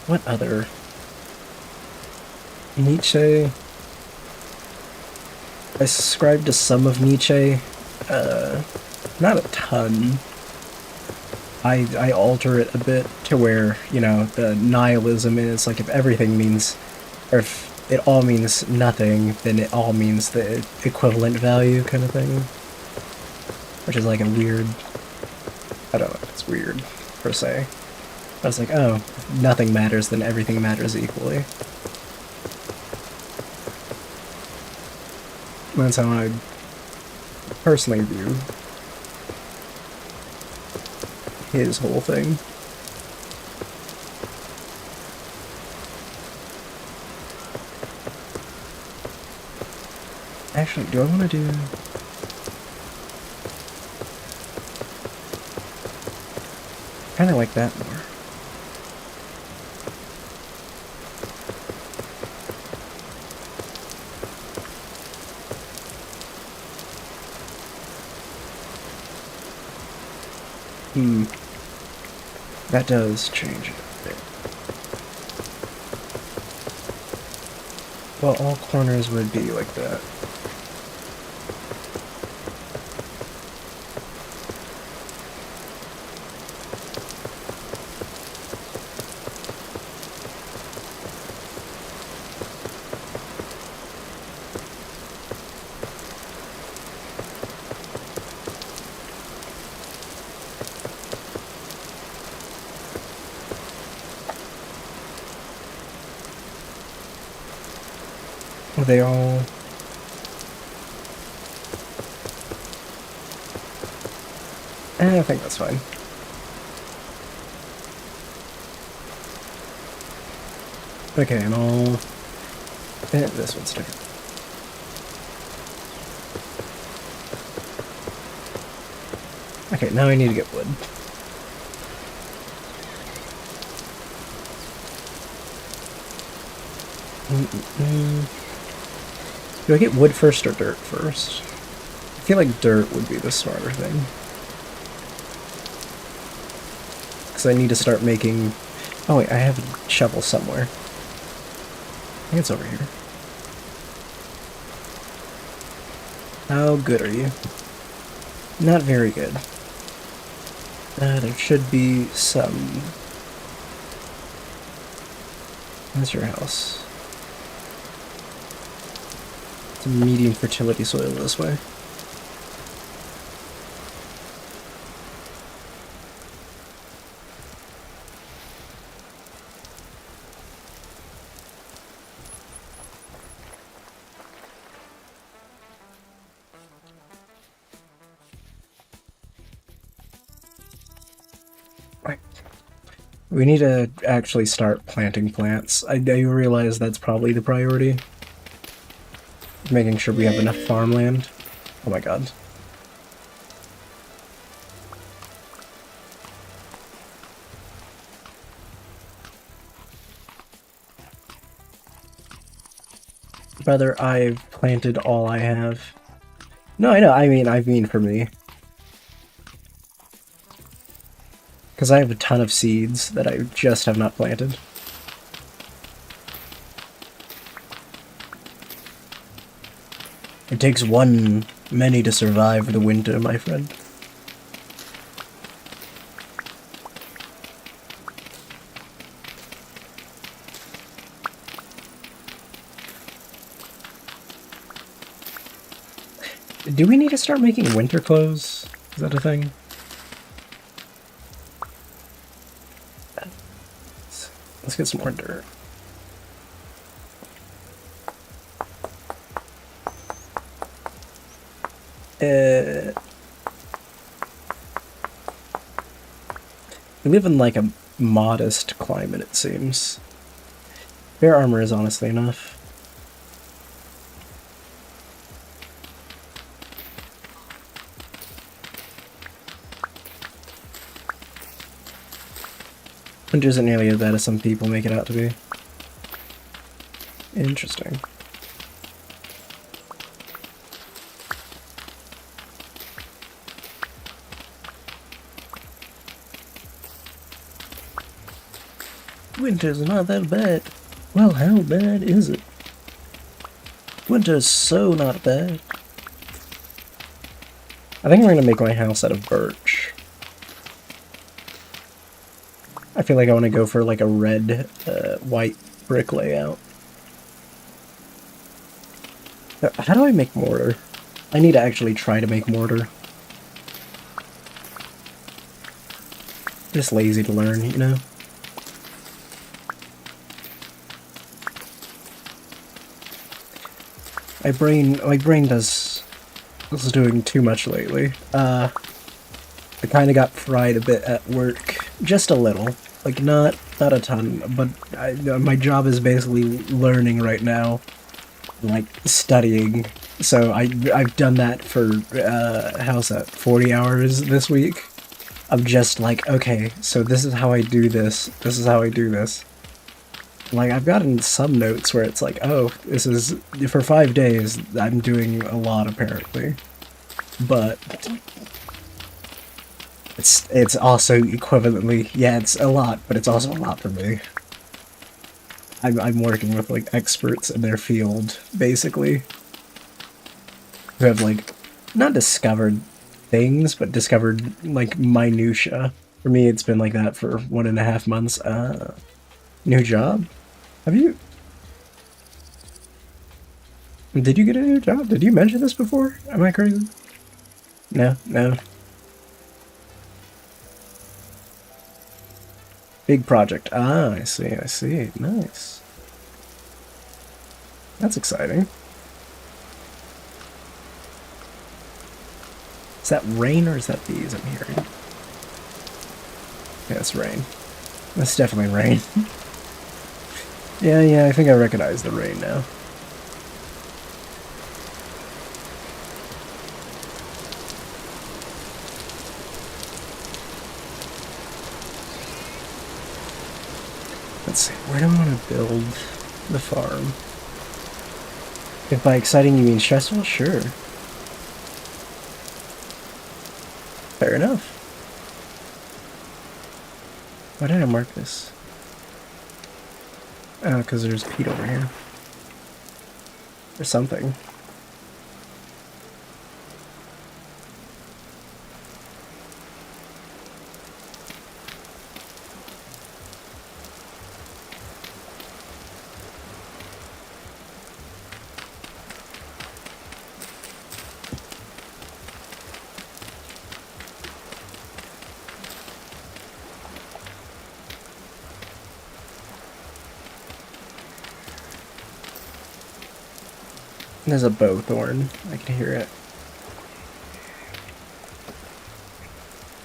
What other? Nietzsche. I subscribe to some of Nietzsche. Not a ton. I alter it a bit to where, you know, the nihilism is like if everything means, or if it all means nothing, then it all means the equivalent value kind of thing. Which is like a weird, I don't know, it's weird per se. I was like, oh, nothing matters, then everything matters equally. That's how I personally view his whole thing. Actually, do I want to do... kind of like that more. That does change it a bit. Well, all corners would be like that. They all... I think that's fine. Okay, and I'll... this one's different. Okay, now I need to get wood. Do I get wood first or dirt first? I feel like dirt would be the smarter thing. Because I need to start making... Oh wait, I have a shovel somewhere. I think it's over here. How good are you? Not very good. There should be some... That's your house. It's a medium fertility soil this way. We need to actually start planting plants. I realize that's probably the priority. Making sure we have enough farmland. Oh my god. Brother, I've planted all I have. No, I know, I mean for me. Because I have a ton of seeds that I just have not planted. It takes many to survive the winter, my friend. Do we need to start making winter clothes? Is that a thing? Let's get some more dirt. We live in like a modest climate, it seems. Bear armor is honestly enough. Winter isn't nearly as bad as some people make it out to be. Interesting. Winter's not that bad. Well, how bad is it? Winter's so not bad. I think I'm gonna make my house out of birch. I feel like I want to go for like a red, white brick layout. How do I make mortar? I need to actually try to make mortar. Just lazy to learn, you know? My brain is doing too much lately. I kind of got fried a bit at work, just a little, like not a ton, but my job is basically learning right now, like studying. So I've done that for how's that, 40 hours this week. I'm just like, okay, so this is how I do this. This is how I do this. Like, I've gotten some notes where it's like, oh, this is, for 5 days, I'm doing a lot, apparently. But it's also equivalently, yeah, it's a lot, but it's also a lot for me. I'm working with, like, experts in their field, basically. Who have, like, not discovered things, but discovered, like, minutia. For me, it's been like that for 1.5 months. New job? Have you... Did you get a new job? Did you mention this before? Am I crazy? No, no. Big project. Ah, I see, I see. Nice. That's exciting. Is that rain or is that bees I'm hearing? Yeah, it's rain. That's definitely rain. Yeah, I think I recognize the rain now. Let's see, where do I want to build the farm? If by exciting you mean stressful, sure. Fair enough. Why did I mark this? Oh, because there's peat over here. Or something. There's a bowthorn. I can hear it.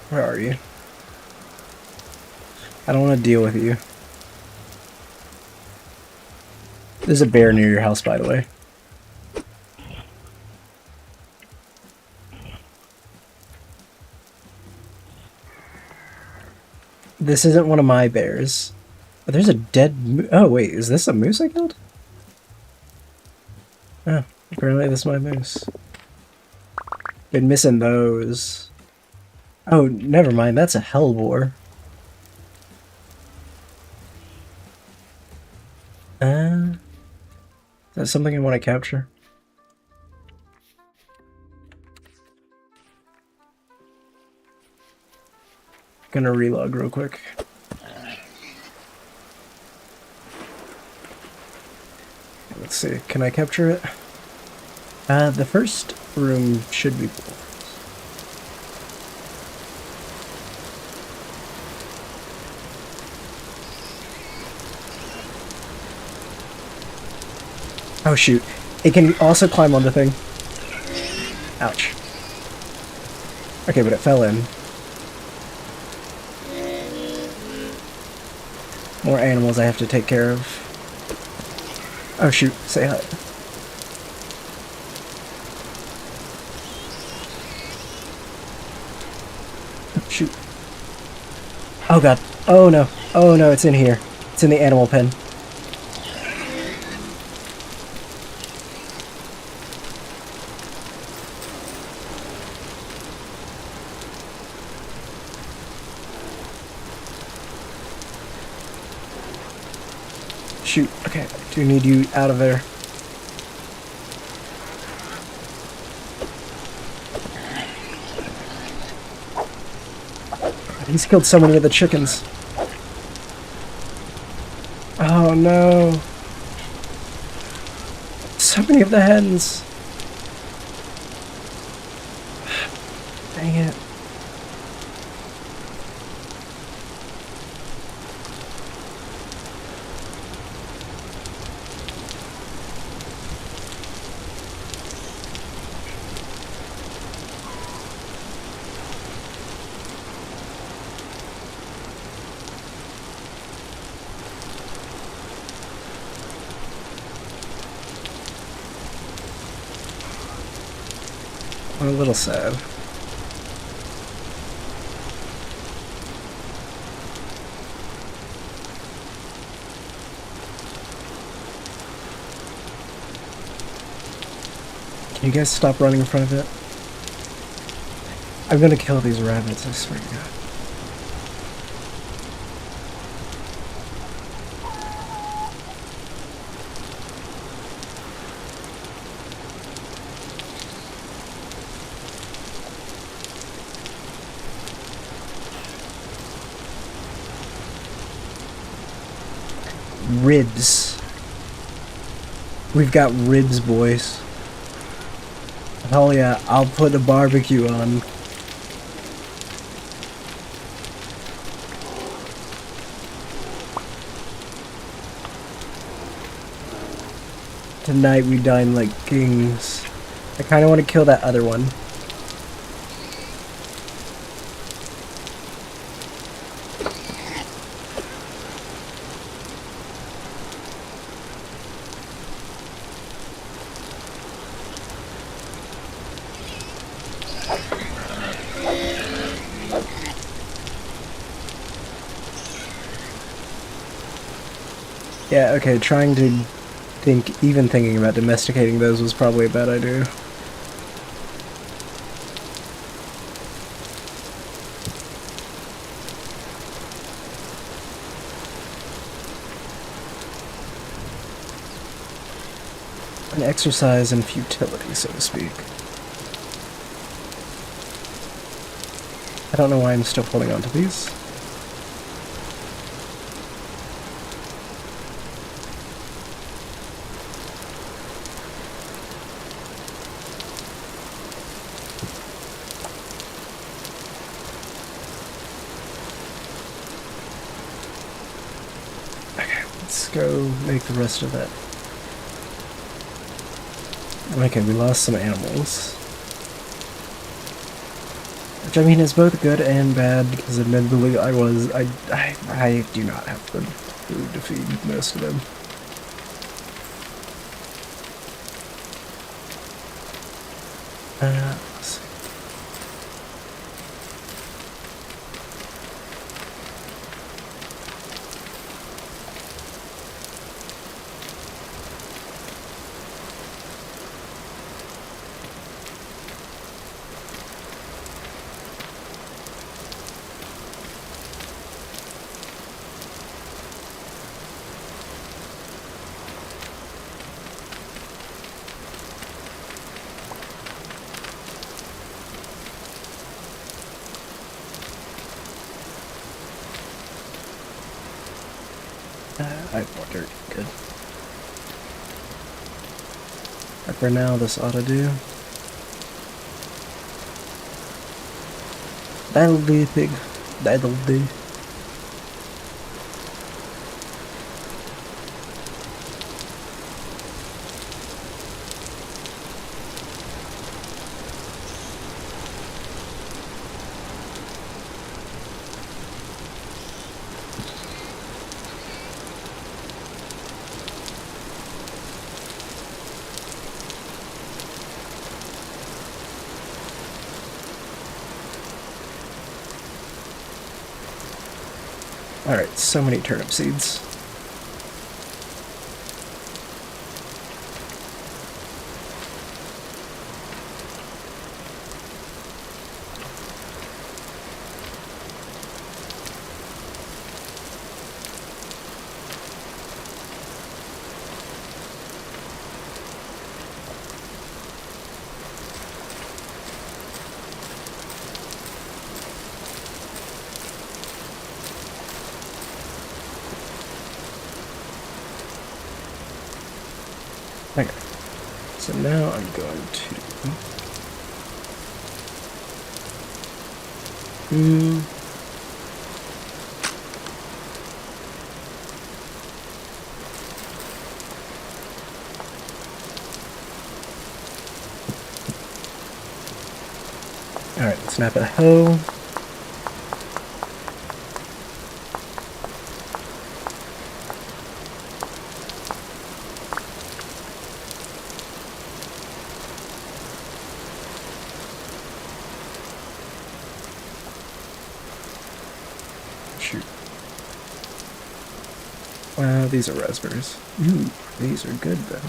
Where are you? I don't want to deal with you. There's a bear near your house, by the way. This isn't one of my bears. But there's a dead oh wait, is this a moose I killed? Oh, apparently this is my moose. Been missing those. Oh, never mind, that's a hellboar. Is that something I want to capture? Gonna relog real quick. Let's see, can I capture it? The first room should be full. Oh shoot, it can also climb on the thing. Ouch. Okay, but it fell in. More animals I have to take care of. Oh shoot, say hi. Oh, shoot. Oh god. Oh no. Oh no, it's in here. It's in the animal pen. Shoot, okay, I do need you out of there. He's killed so many of the chickens. Oh no. So many of the hens. Dang it. I'm a little sad. Can you guys stop running in front of it? I'm gonna kill these rabbits, I swear to God. Ribs. We've got ribs, boys. Hell yeah, I'll put a barbecue on. Tonight we dine like kings. I kinda wanna kill that other one. Yeah, okay, trying to even thinking about domesticating those was probably a bad idea. An exercise in futility, so to speak. I don't know why I'm still holding on to these. Okay, let's go make the rest of that. Okay, we lost some animals. Which, I mean, is both good and bad, because admittedly I do not have the food to feed most of them. Let's see. I have more dirt. Good. But for now, this ought to do. That'll do, pig. That'll do. Alright, so many turnip seeds. Okay, so now I'm going to... Alright, snap a hoe. Shoot. Wow, these are raspberries. Ooh, these are good though.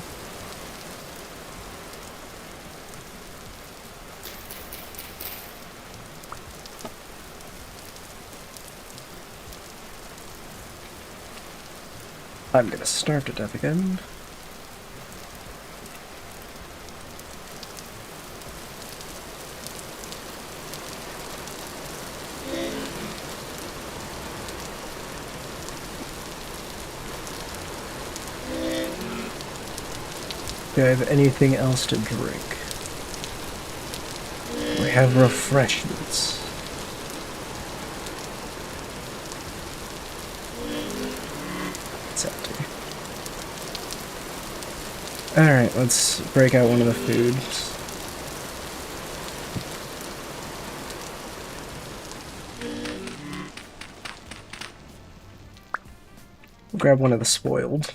I'm gonna starve to death again. Do I have anything else to drink? We have refreshments. It's empty. Alright, let's break out one of the foods. Grab one of the spoiled.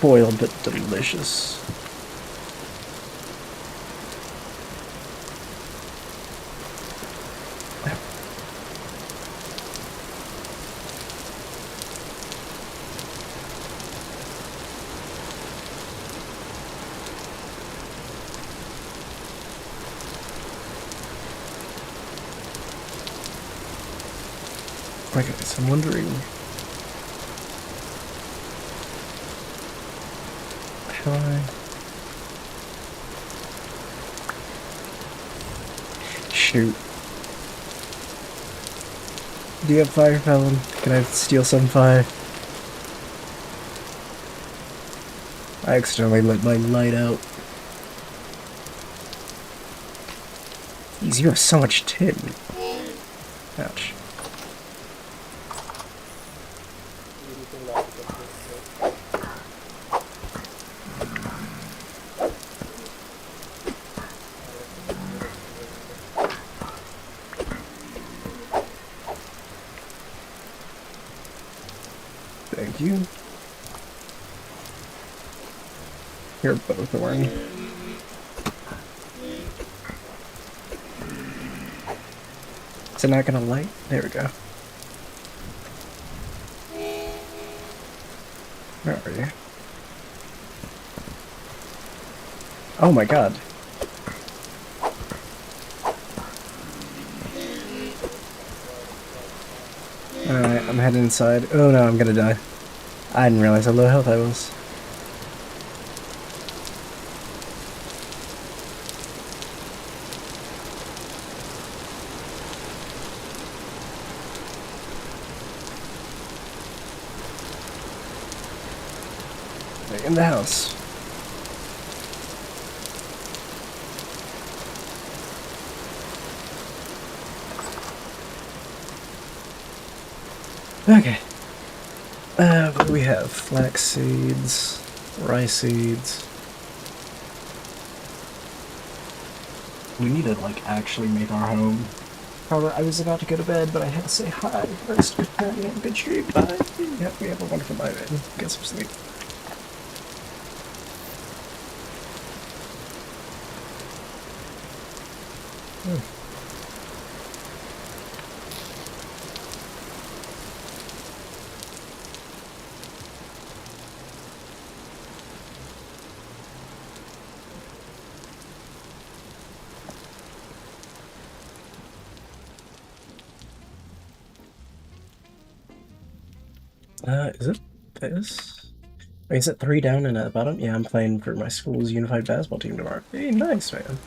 spoiled but delicious. Okay, so I'm wondering how shoot. Do you have fire, Felon? Can I steal some fire? I accidentally lit my light out. Jeez, you have so much tin. Ouch. Anything left of this, Thank you. You're both orange. Is it not gonna light? There we go. Where are you? Oh my god. Alright, I'm heading inside. Oh no, I'm gonna die. I didn't realize how low health I was. In the house. Okay. What do we have? Flax seeds, rice seeds. We need to, like, actually make our home. However, I was about to go to bed, but I had to say hi first. Have a good stream. Bye. Yep, we have a wonderful night, man. Get some sleep. Is it this? Wait, is it 3 down and at the bottom? Yeah, I'm playing for my school's unified basketball team tomorrow. Hey, nice, man.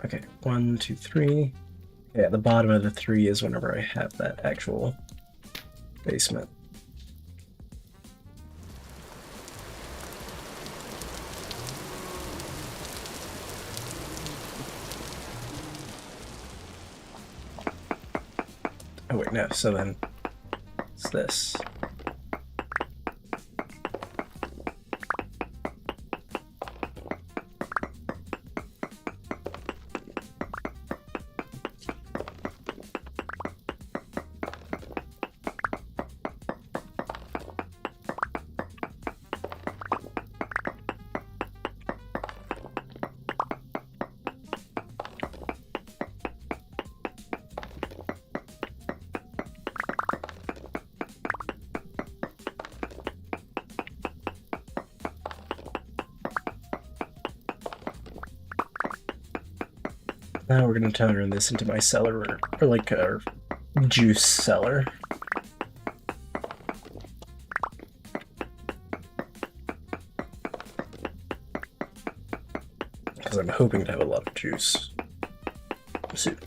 Okay, 1, 2, 3. Yeah, the bottom of the 3 is whenever I have that actual basement. Oh wait, no, so then it's this. Now we're gonna turn this into my cellar, or like a juice cellar. Because I'm hoping to have a lot of juice soon.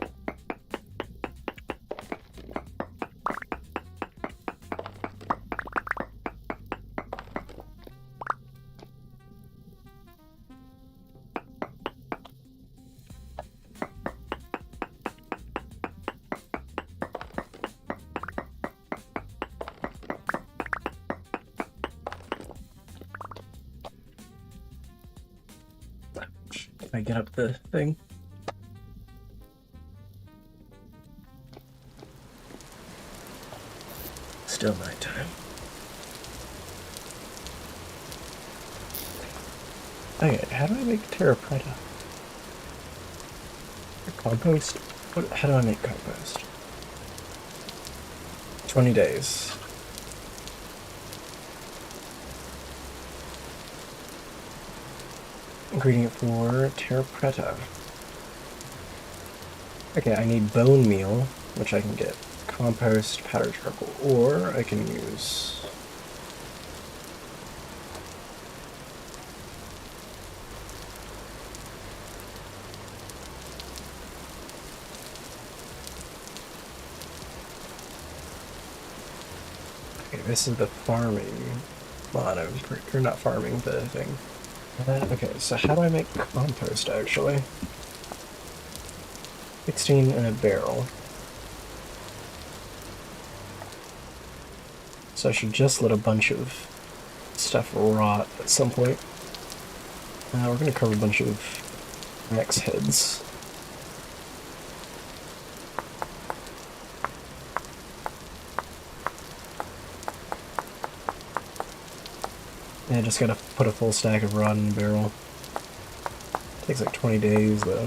Can I get up the thing? still nighttime. Okay, how do I make terra preta? Compost? How do I make compost? 20 days. Ingredient for terra preta. Okay, I need bone meal, which I can get compost, powdered charcoal, or I can use... Okay, this is the farming mod, or not farming, the thing. Okay, so how do I make compost, actually? 16 in a barrel. So I should just let a bunch of stuff rot at some point. We're going to cover a bunch of max heads. Yeah, just gotta put a full stack of rod in the barrel. Takes like 20 days though.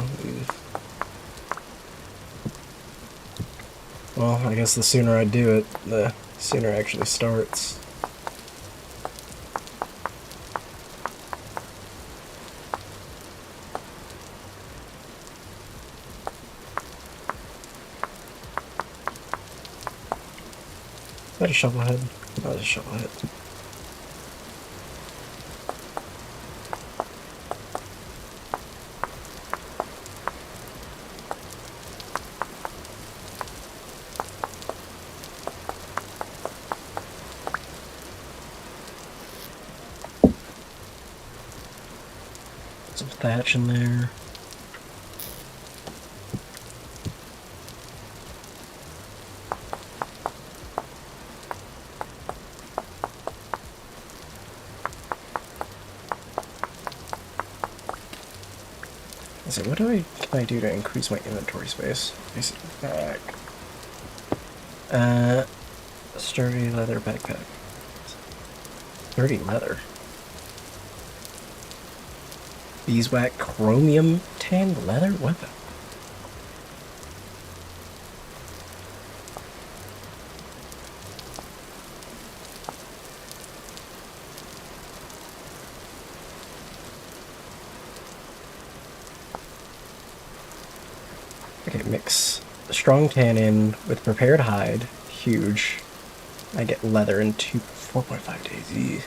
Well, I guess the sooner I do it, the sooner it actually starts. Is that a shovel head? Oh, that's a shovel head. Some thatch in there. So what can I do to increase my inventory space? Basic back. Sturdy leather backpack. Sturdy leather. Beeswax chromium tanned leather? What the? Okay, mix strong tannin with prepared hide. Huge. I get leather in 4.5 days. Eee.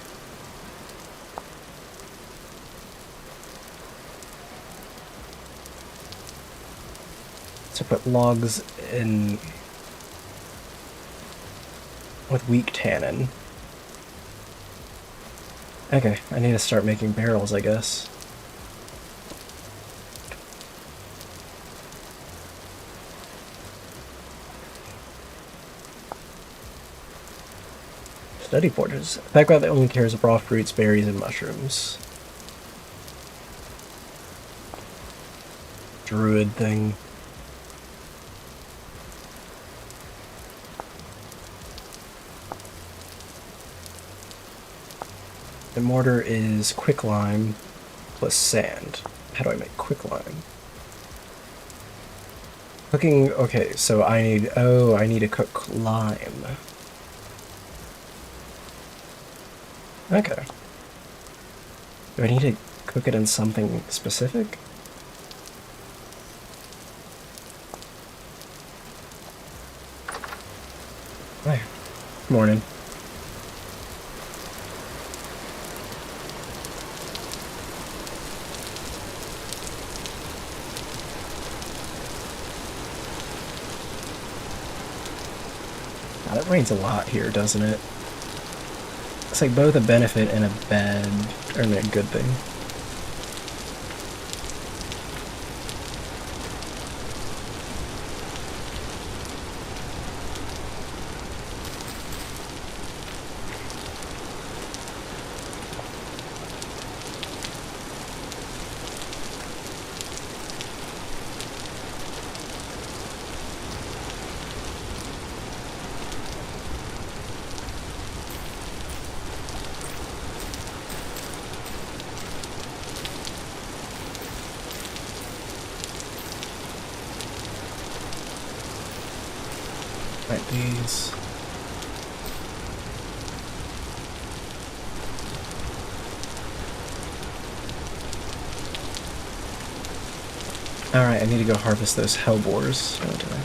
So put logs in with weak tannin. Okay, I need to start making barrels, I guess. Study forges. Background that only cares raw fruits, berries, and mushrooms. Druid thing. The mortar is quicklime plus sand. How do I make quicklime? Cooking, okay, so I need to cook lime. Okay. Do I need to cook it in something specific? Hey, morning. Wow, that rains a lot here, doesn't it? It's like both a benefit and a bad, or a good thing. Plant these. Alright, I need to go harvest those hellbores, don't I?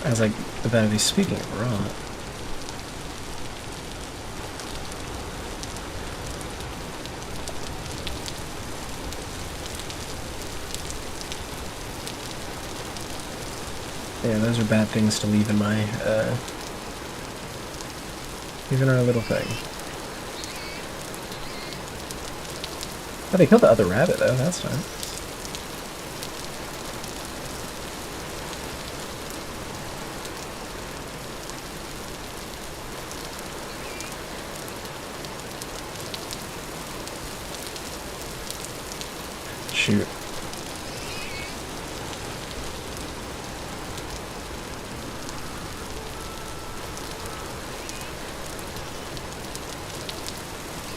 I was like, about to be speaking of rot. Yeah, those are bad things to leave in my, even our little thing. Oh, they killed the other rabbit, though. That's nice. Shoot.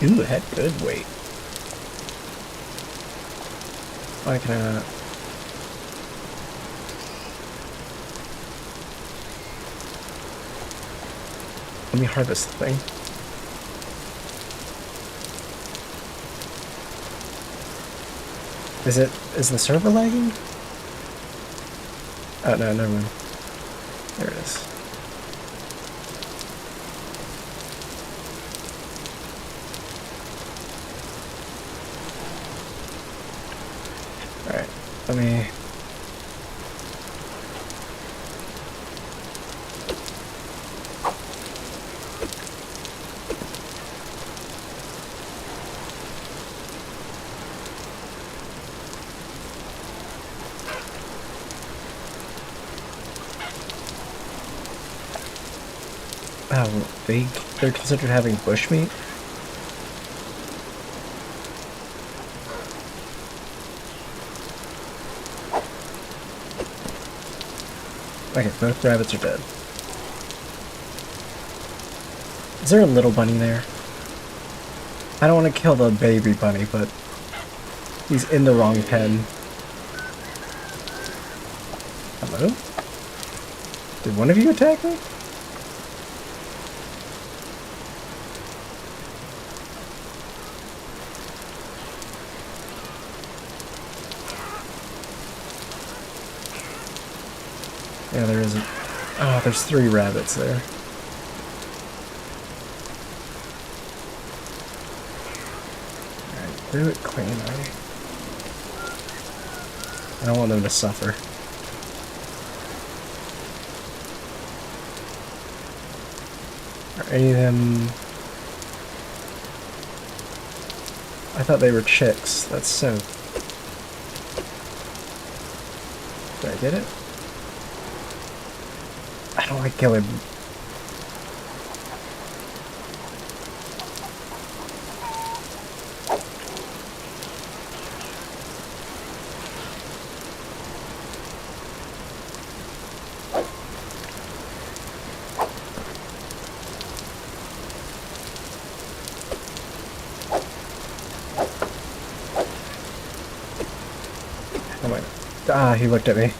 Ooh, it had good weight. Why can I not? Let me harvest the thing. Is the server lagging? Oh no, never mind. There it is. Alright, let me... Oh, they're considered having bushmeat? Okay, both rabbits are dead. Is there a little bunny there? I don't want to kill the baby bunny, but he's in the wrong pen. Hello? Did one of you attack me? Yeah, there isn't. Oh, there's 3 rabbits there. Alright, do it cleanly. I don't want them to suffer. Are any of them... I thought they were chicks. That's so... Did I get it? I don't like killing. Oh my... Ah, he looked at me.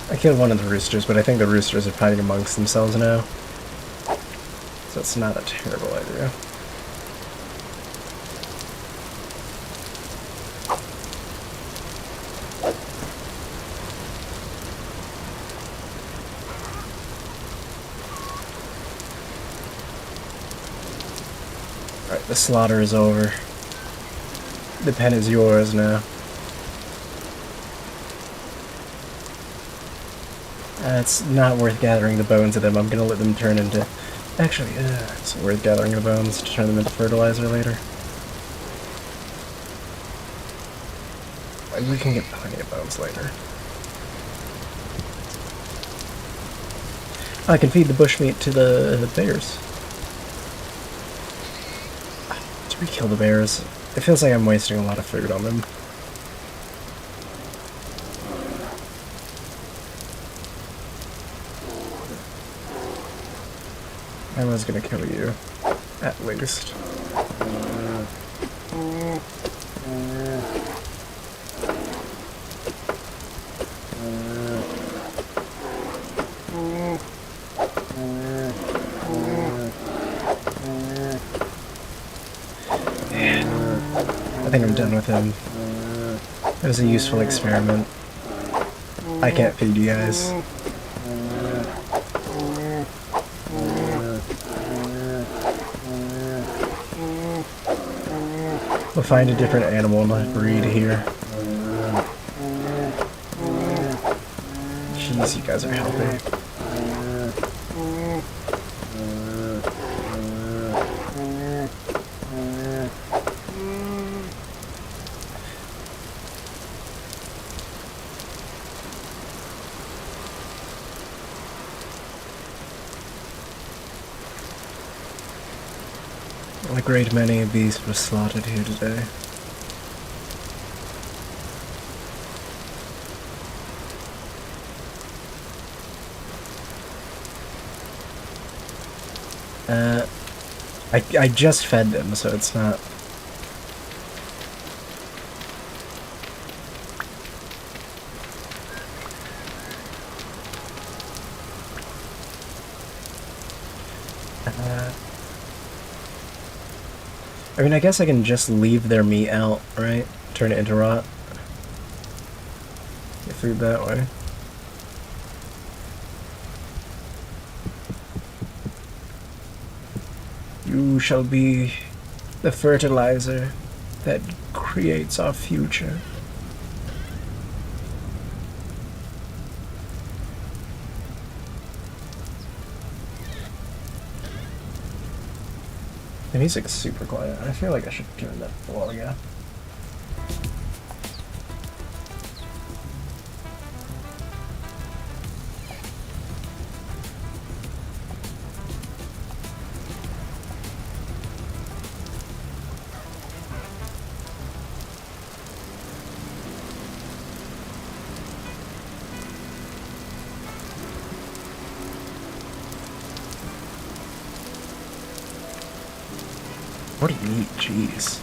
I killed one of the roosters, but I think the roosters are fighting amongst themselves now. So it's not a terrible idea. Alright, the slaughter is over. The pen is yours now. It's not worth gathering the bones of them. I'm gonna let them turn into... Actually, it's worth gathering the bones to turn them into fertilizer later. We can get plenty of bones later. I can feed the bushmeat to the bears. Let's re-kill the bears. It feels like I'm wasting a lot of food on them. I was gonna kill you, at least. I think I'm done with him. It was a useful experiment. I can't feed you guys. We'll find a different animal to breed here. Jeez, you guys are helping. A great many of these were slaughtered here today. I just fed them, so it's not... I mean, I guess I can just leave their meat out, right? Turn it into rot. Get food that way. You shall be the fertilizer that creates our future. The music's super quiet. I feel like I should turn that a while ago. What do you eat? Jeez.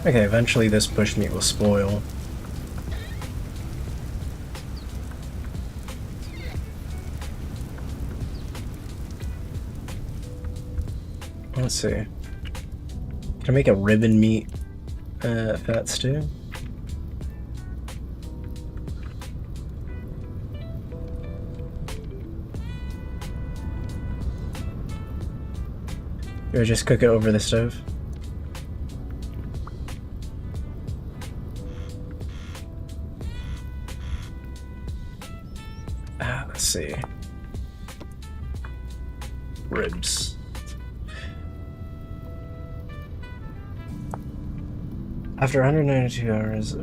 Okay, eventually this bushmeat will spoil. Let's see. Can I make a ribbon meat fat stew? Or just cook it over the stove? Let's see. Ribs. After 192 hours,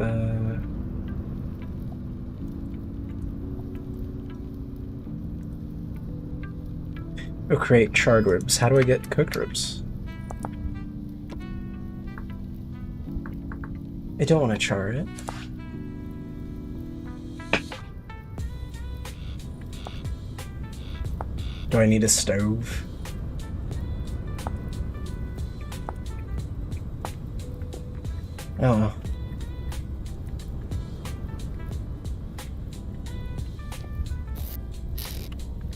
we'll create charred ribs. How do I get cooked ribs? I don't want to char it. Do I need a stove? Oh.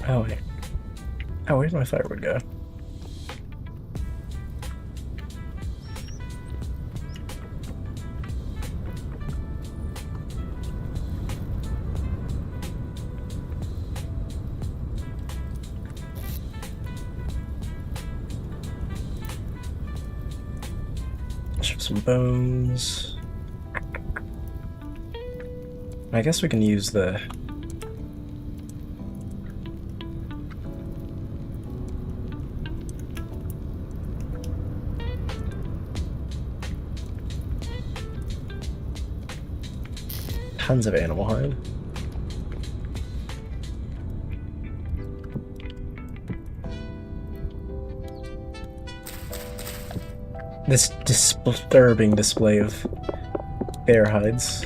Oh, wait. Oh, where'd my firewood go? Some bones. I guess we can use the... tons of animal hide. This disturbing display of bear hides.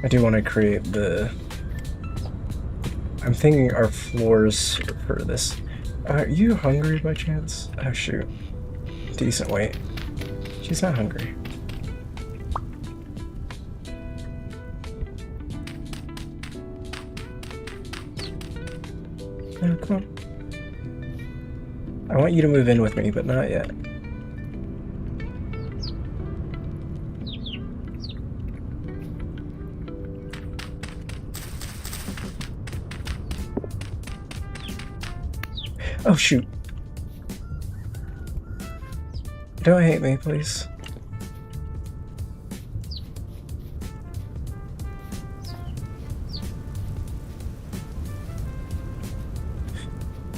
I do want to create the... I'm thinking our floors for this. Are you hungry by chance? Oh shoot. Decent weight. She's not hungry. Oh, come on. I want you to move in with me, but not yet. Oh shoot. Don't hate me, please.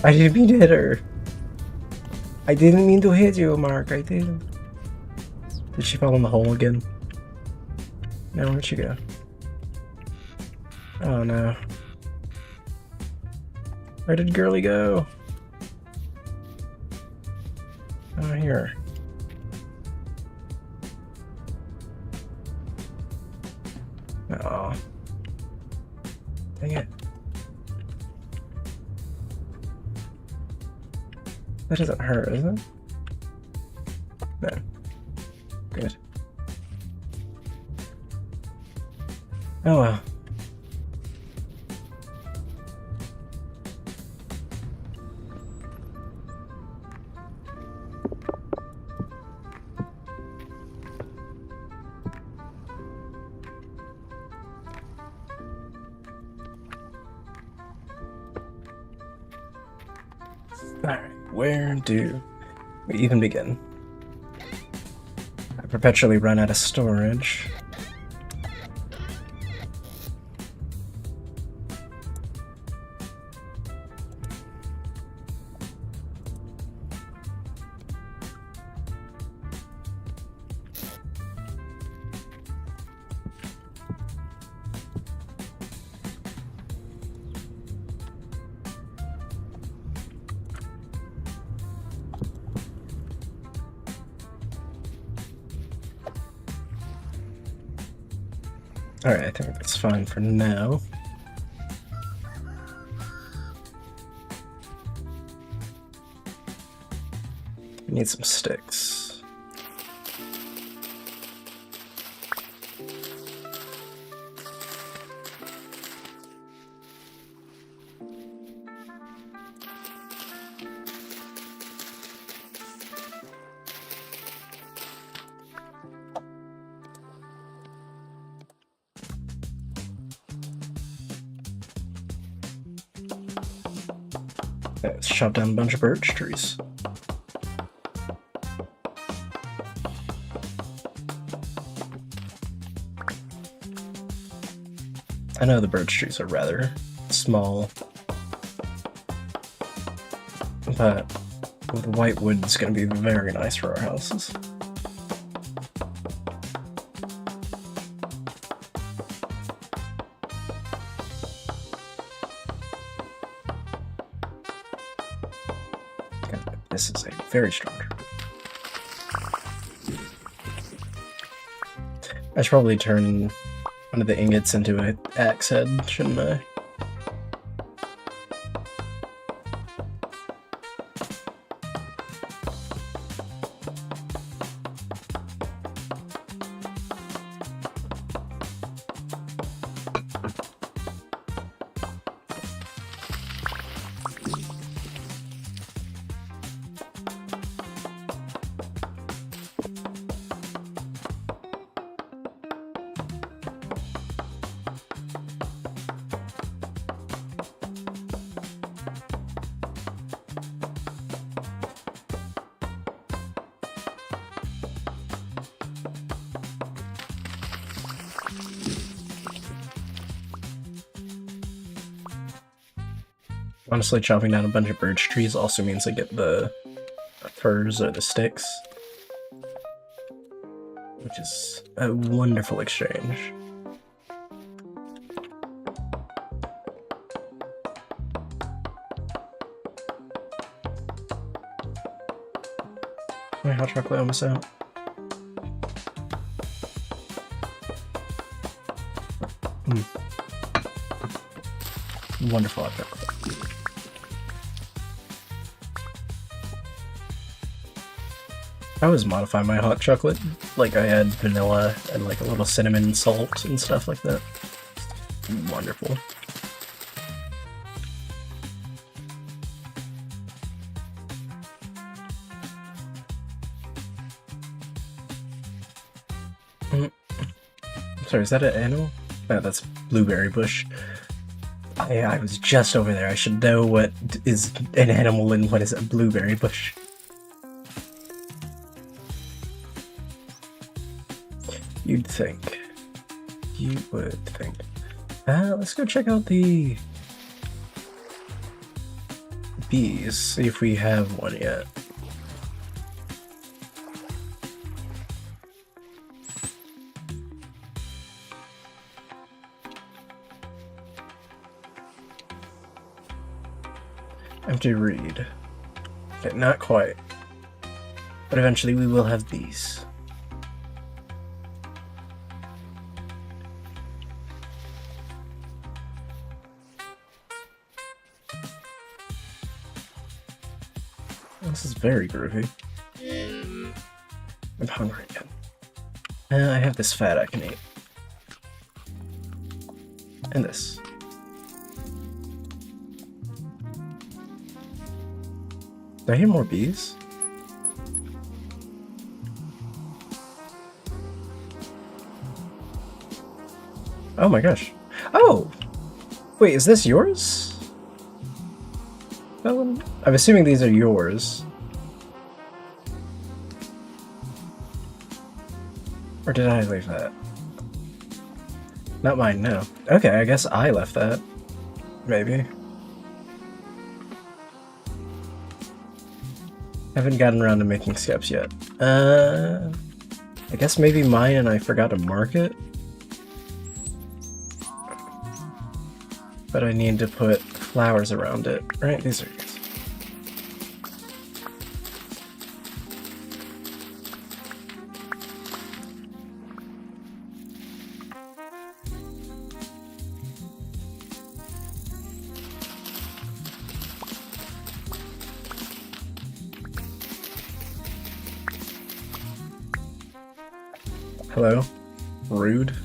I didn't mean to hit her. I didn't mean to hit you, Mark. I didn't. Did she fall in the hole again? No, where'd she go? Oh no. Where did girly go? Oh, here. Oh. Dang it. That doesn't hurt, is it? No. Good. Oh well. Alright, where do we even begin? I perpetually run out of storage. Alright, I think that's fine for now. We need some sticks. Let's chop down a bunch of birch trees. I know the birch trees are rather small, but with white wood it's going to be very nice for our houses. This is a very strong tree. I should probably turn one of the ingots into an axe head, shouldn't I? Honestly, chopping down a bunch of birch trees also means I get the furs or the sticks, which is a wonderful exchange. My hot chocolate almost out. Wonderful hot chocolate. I always modify my hot chocolate. Like I add vanilla and like a little cinnamon salt and stuff like that. Wonderful. Sorry, is that an animal? No, that's blueberry bush. I was just over there. I should know what is an animal and what is a blueberry bush. You'd think. You would think. Let's go check out the bees, see if we have one yet. Empty reed. Okay, not quite. But eventually we will have bees. This is very groovy. I'm hungry again. I have this fat I can eat. And this. Do I hear more bees? Oh my gosh. Oh! Wait, is this yours? I'm assuming these are yours. Or did I leave that? Not mine, no. Okay, I guess I left that. Maybe. Haven't gotten around to making steps yet. I guess maybe mine and I forgot to mark it. But I need to put flowers around it, right? These are yours. Hello? Rude.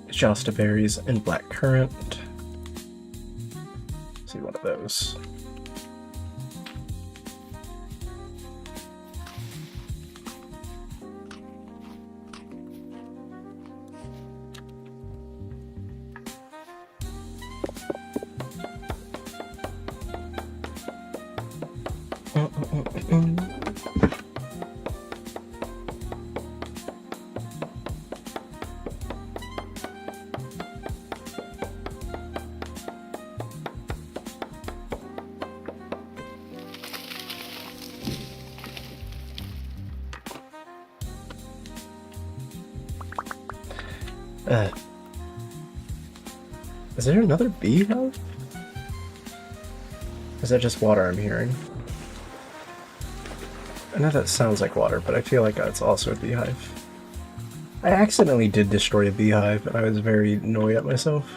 Shasta berries and black currant. Let's see one of those. Is there another beehive? Is that just water I'm hearing? I know that sounds like water, but I feel like it's also a beehive. I accidentally did destroy a beehive, and I was very annoyed at myself.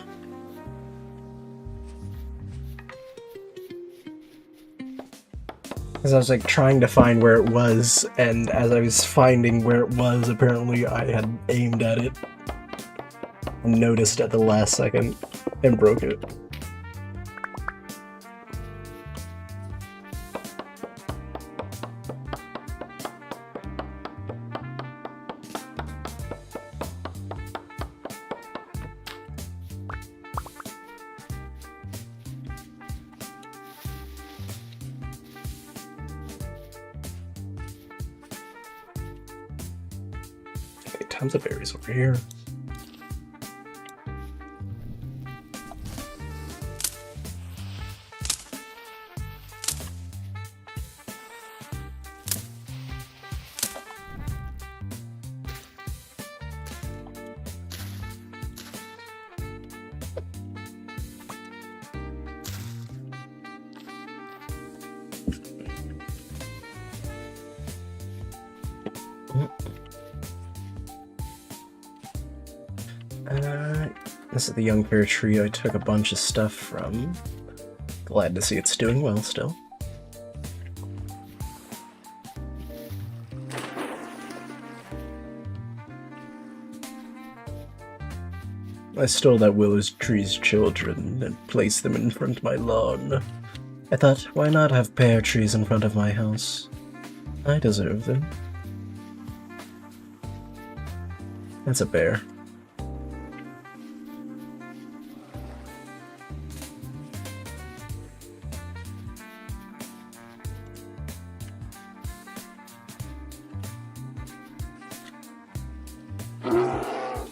Because I was like trying to find where it was, and as I was finding where it was, apparently I had aimed at it and noticed at the last second and broke it. Tons of berries over here. This is the young pear tree I took a bunch of stuff from. Glad to see it's doing well still. I stole that willow tree's children and placed them in front of my lawn. I thought, why not have pear trees in front of my house? I deserve them. That's a bear.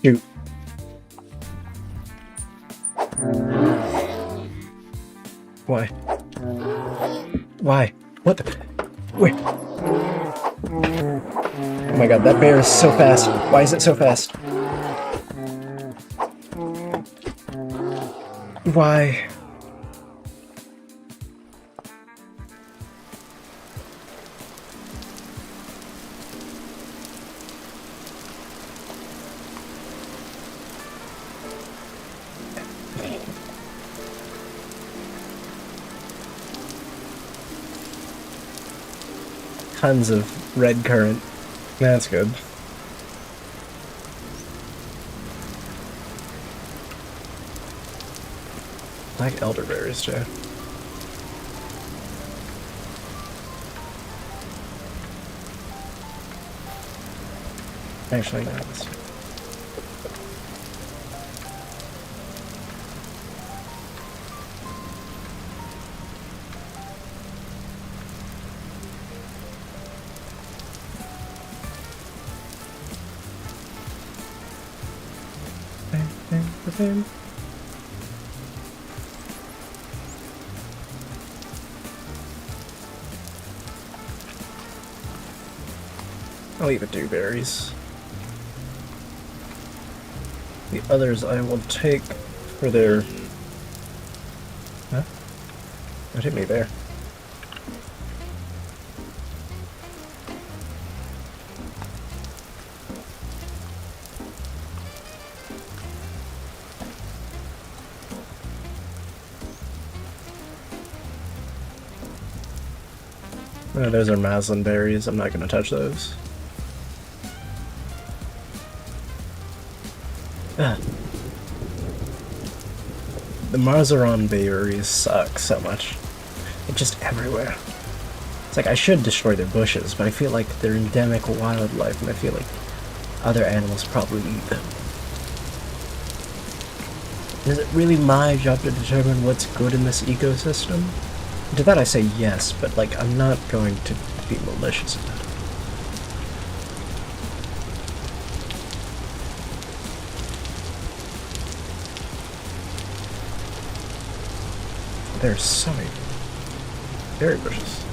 Shoot. Why? Why? What the? Wait. Oh my god, that bear is so fast. Why is it so fast? Why? Tons of red currant. That's good. I like elderberries too. Actually, no. I'll even do berries. The others I will take for their... Huh? What hit me there? Oh, those are maslin berries. I'm not going to touch those. Ah. The Marzaron berries suck so much. They're just everywhere. It's like I should destroy their bushes, but I feel like they're endemic wildlife, and I feel like other animals probably eat them. Is it really my job to determine what's good in this ecosystem? To that I say yes, but like I'm not going to be malicious about it. There's so many berry bushes.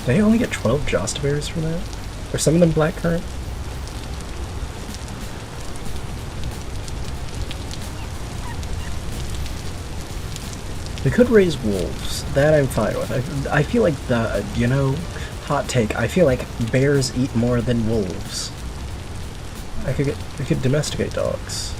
Did I only get 12 jost berries for that? Are some of them blackcurrant? We could raise wolves. That I'm fine with. I feel like hot take, I feel like bears eat more than wolves. We could domesticate dogs.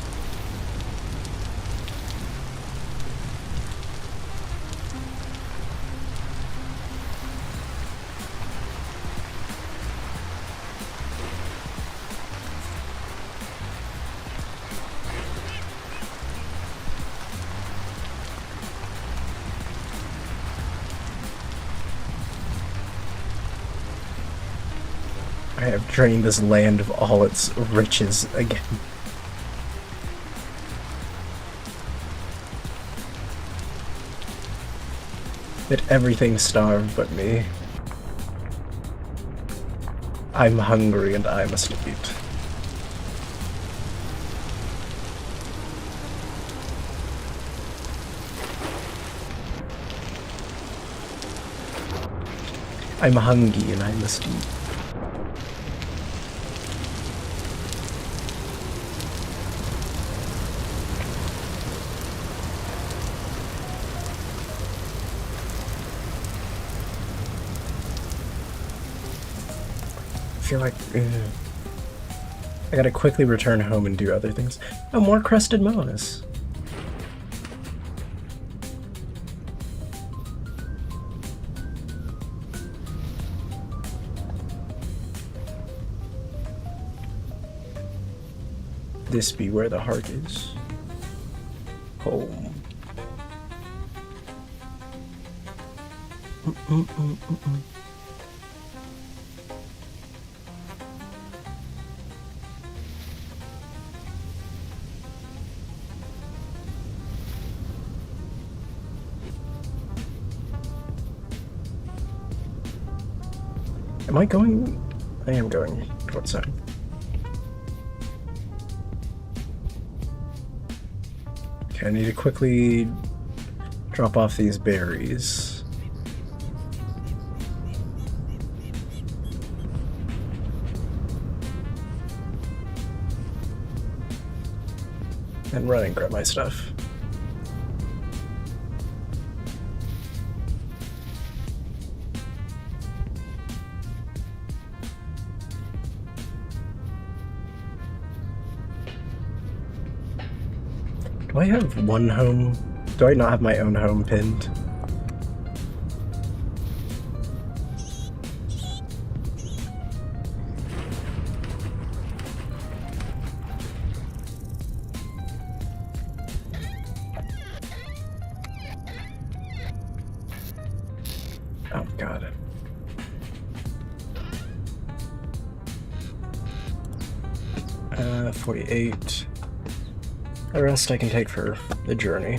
I have drained this land of all its riches again. That everything starved but me. I'm hungry and I must eat. I'm hungry and I must eat. I feel like I gotta quickly return home and do other things. Oh, more crested moas. This be where the heart is. Home. Am I going? I am going towards that. Okay, I need to quickly drop off these berries. And run and grab my stuff. Do I have one home? Do I not have my own home pinned? Oh, God. 48. The rest I can take for the journey.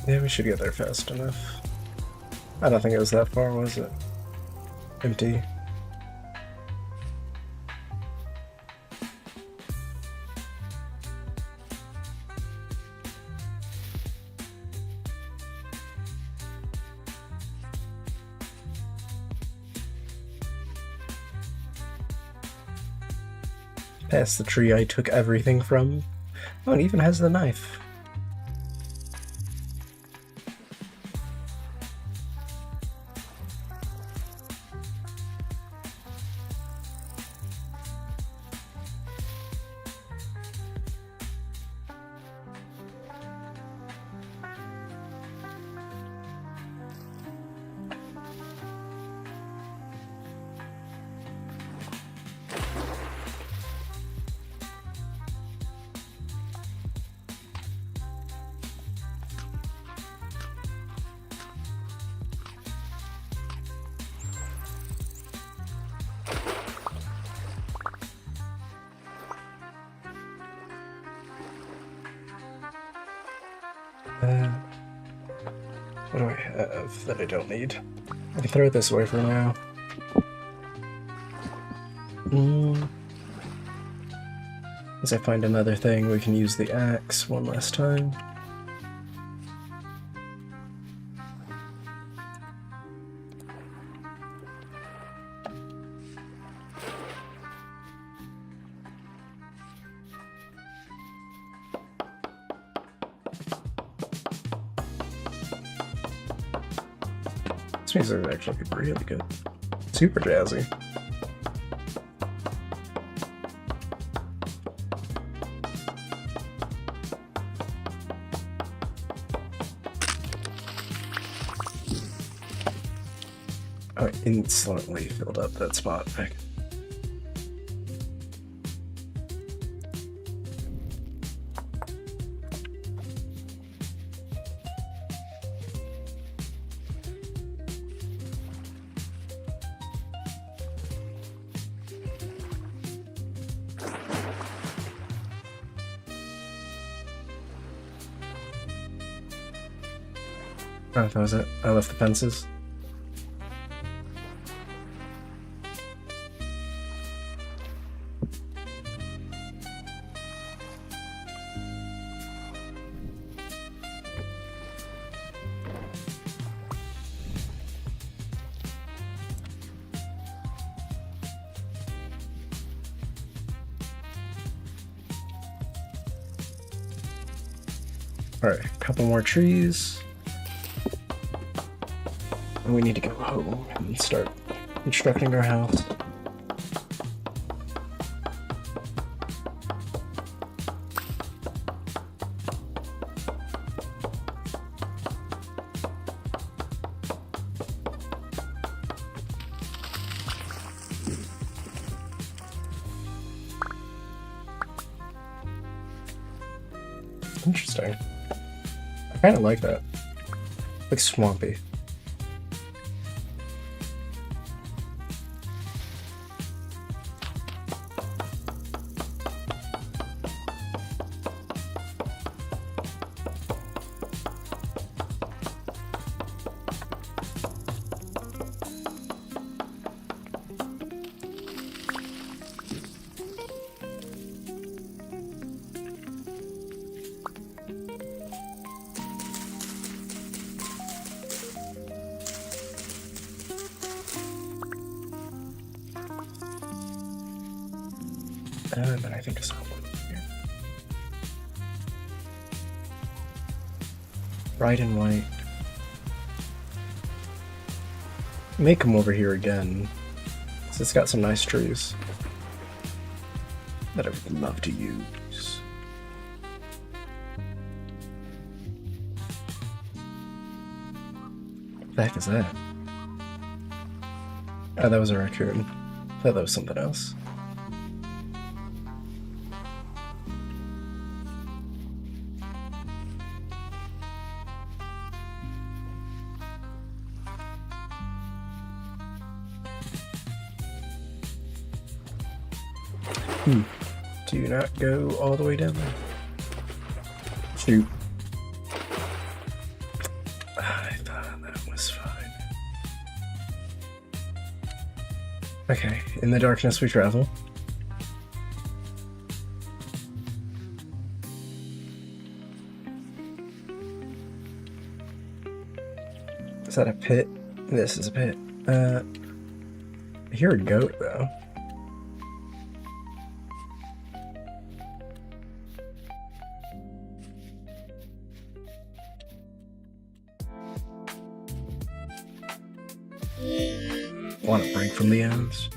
Yeah, we should get there fast enough. I don't think it was that far, was it? Empty. Past the tree I took everything from. Oh, it even has the knife. What do I have that I don't need? I can throw it this way for now. As I find another thing, we can use the axe one last time. This music is actually really good. Super jazzy. Oh, I instantly filled up that spot. Back. Oh, that was it. I left the fences. Alright, a couple more trees. And we need to go home and start constructing our house. Interesting. I kind of like that. Like swampy. And then I think I saw one here. Bright and white. May come over here again. So it's got some nice trees that I would love to use. What the heck is that? Oh, that was a raccoon. I thought that was something else. Do not go all the way down there. Shoot. I thought that was fine. Okay, in the darkness we travel. Is that a pit? This is a pit. I hear a goat though. Want to break from the ends?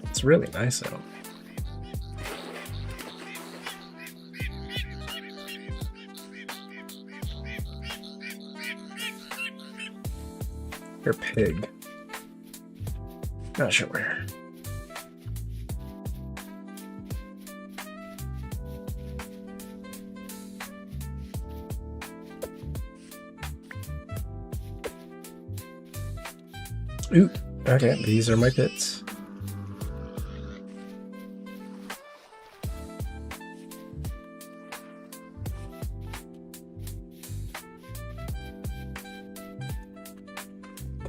It's really nice out. or pig. Not sure where. Ooh, okay, these are my pits.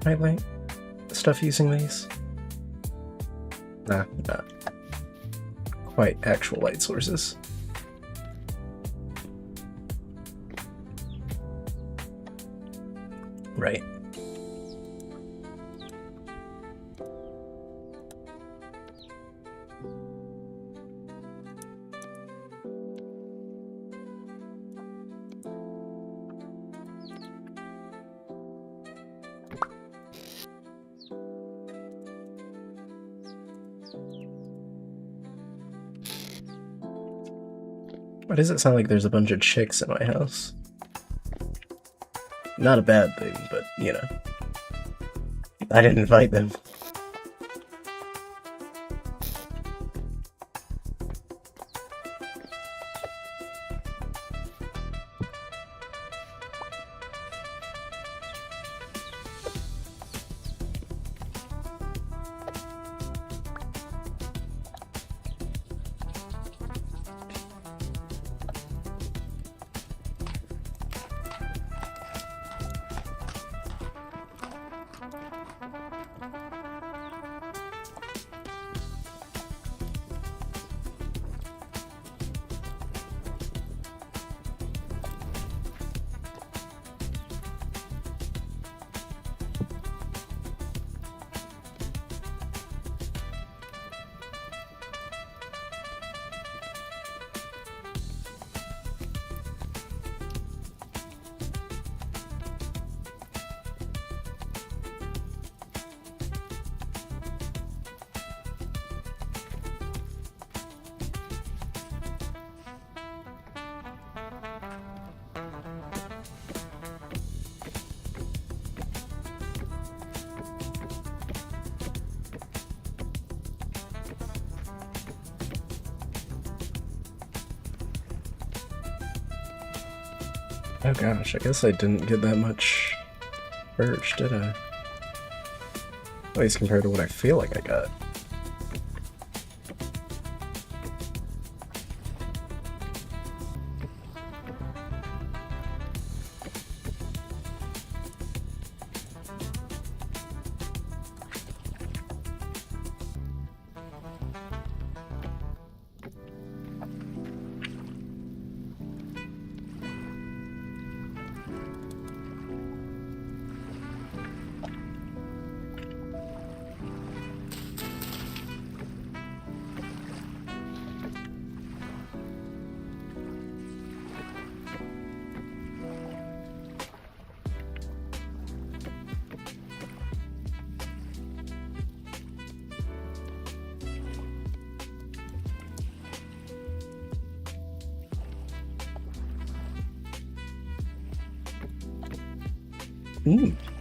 Can I light stuff using these? Nah, not quite actual light sources. Right. Why does it sound like there's a bunch of chicks in my house? Not a bad thing, but, you know. I didn't invite them. Oh gosh, I guess I didn't get that much birch, did I? At least compared to what I feel like I got.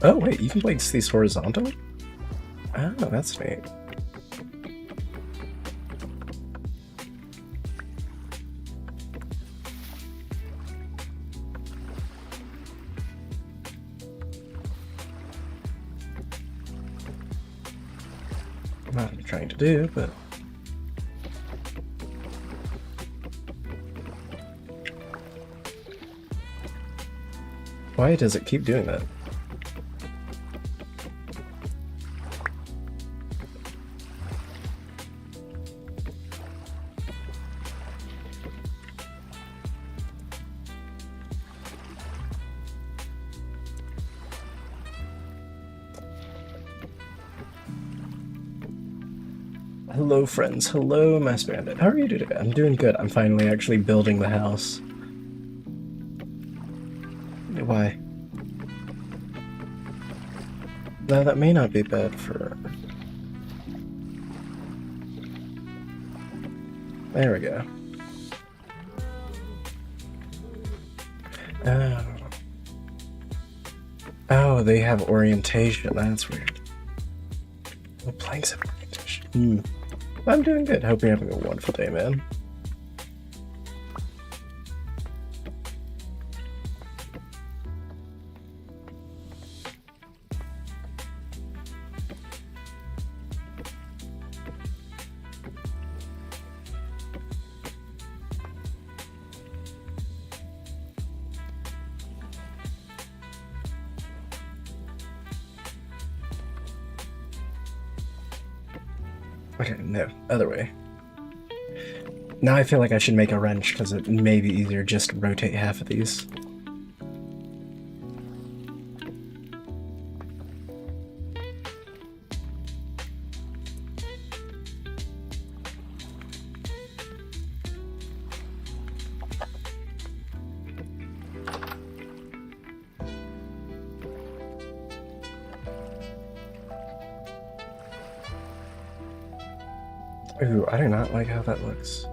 Oh wait, you can place these horizontally? Oh, that's neat. I'm not trying to do, but... Why does it keep doing that? Hello friends, hello Mass Bandit. How are you doing? I'm doing good. I'm finally actually building the house. Why? No, that may not be bad for... There we go. Oh. Oh, Oh, they have orientation. That's weird. The planks have orientation. I'm doing good. Hope you're having a wonderful day, man. Okay, no, other way. Now I feel like I should make a wrench because it may be easier just to rotate half of these. Ooh, I do not like how that looks.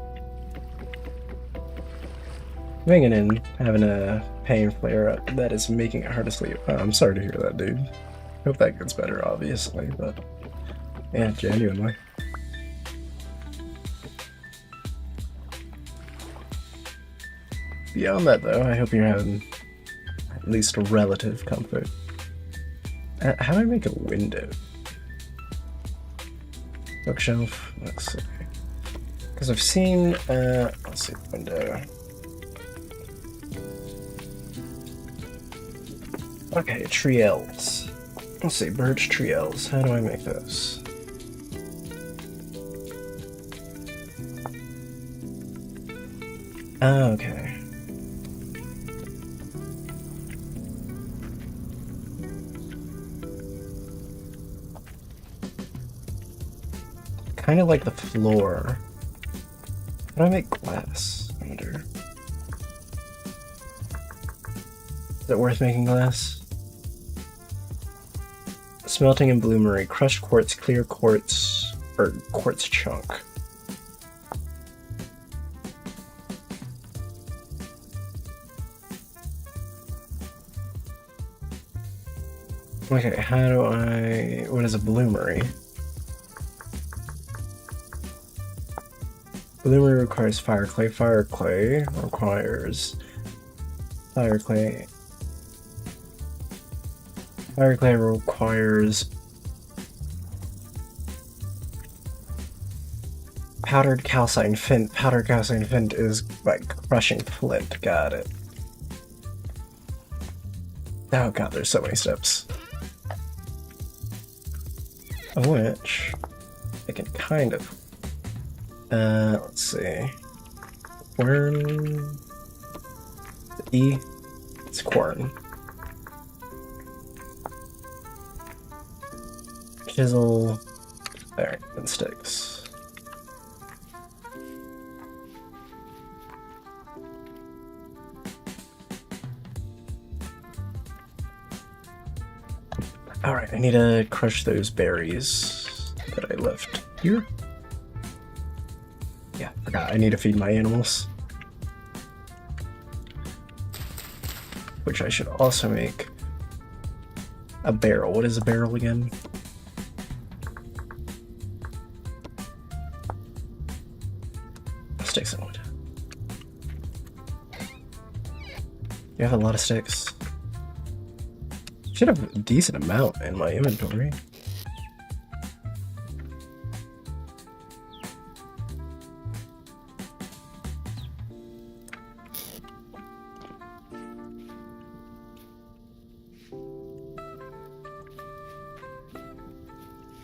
Banging in, having a pain flare up, that is making it hard to sleep. Oh, I'm sorry to hear that, dude. Hope that gets better, obviously, but yeah, genuinely. Beyond that, though, I hope you're having at least a relative comfort. How do I make a window? Bookshelf, let's see. Because I've seen, let's see, window. Okay, triels. Let's see, birch triels. How do I make those? Okay. Kind of like the floor. How do I make glass? I wonder. Is it worth making glass? Smelting and bloomery. Crushed quartz, clear quartz, or quartz chunk. Okay, how do I... What is a bloomery? Bloomery requires fire clay. Fire clay requires fire clay. Fire clay requires powdered calcine flint. Powdered calcine flint is like crushing flint. Got it. Oh god, there's so many steps. Of which I can kind of. Let's see. Quern. E. It's quern. Chisel. There, and sticks. Alright, I need to crush those berries that I left here. Yeah, forgot. I need to feed my animals. Which I should also make a barrel. What is a barrel again? Sticks and wood. You have a lot of sticks. Should have a decent amount in my inventory.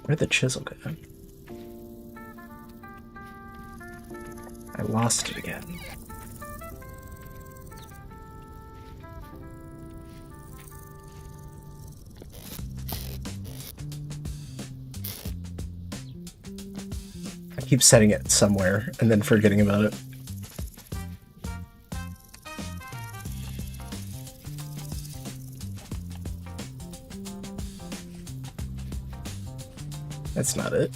Where'd the chisel go? I lost it again. I keep setting it somewhere and then forgetting about it. That's not it.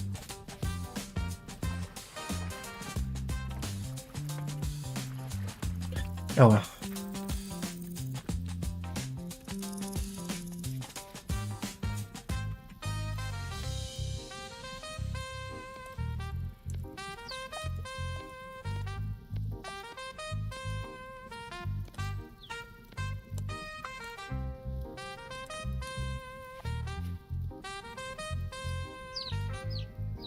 Oh well.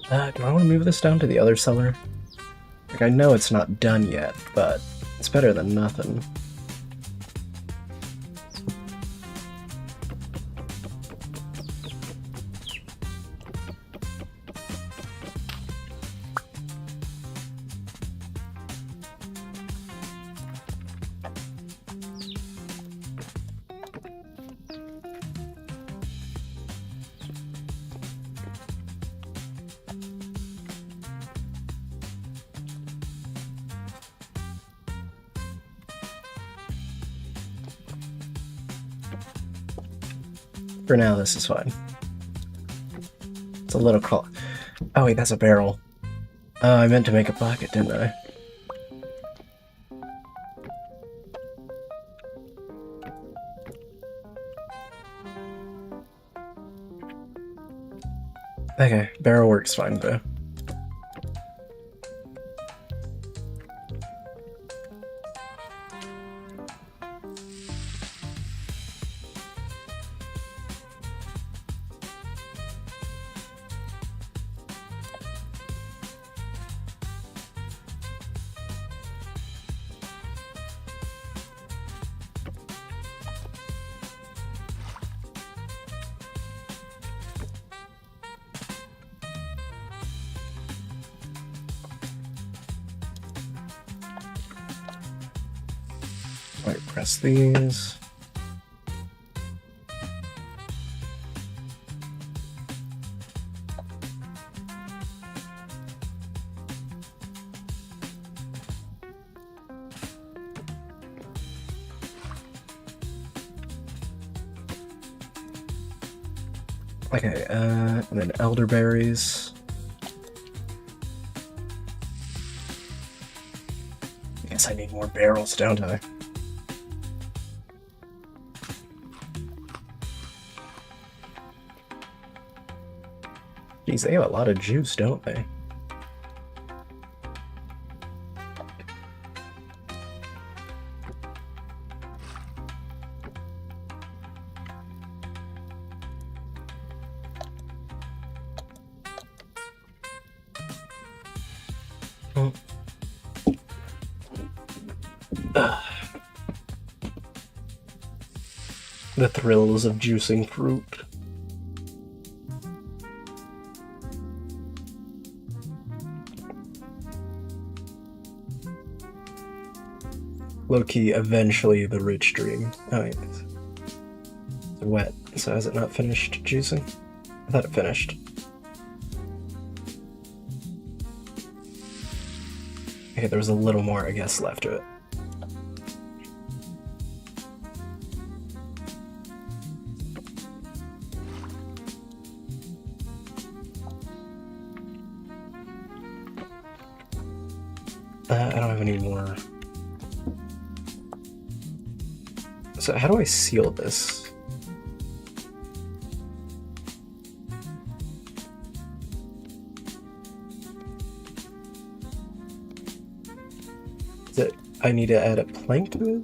Do I want to move this down to the other cellar? Like, I know it's not done yet, but it's better than nothing. For now, this is fine. It's a little call. Oh wait, that's a barrel. Oh, I meant to make a bucket, didn't I? Okay, barrel works fine though. Right, press these. Okay, and then elderberries. I guess I need more barrels, don't I? Geez, they have a lot of juice, don't they? The thrills of juicing fruit. Low-key, eventually the rich dream. Oh, yeah. It's wet, so has it not finished juicing? I thought it finished. Okay, there was a little more, I guess, left of it. I don't have any more. So how do I seal this? Is it, I need to add a plank to it?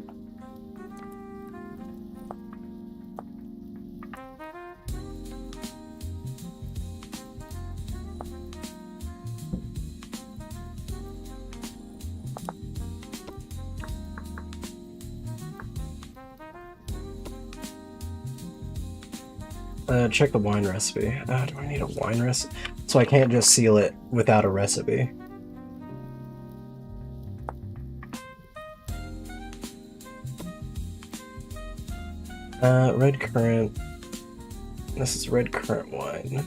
Check the wine recipe. Do I need a wine recipe? So I can't just seal it without a recipe. Red currant. This is red currant wine.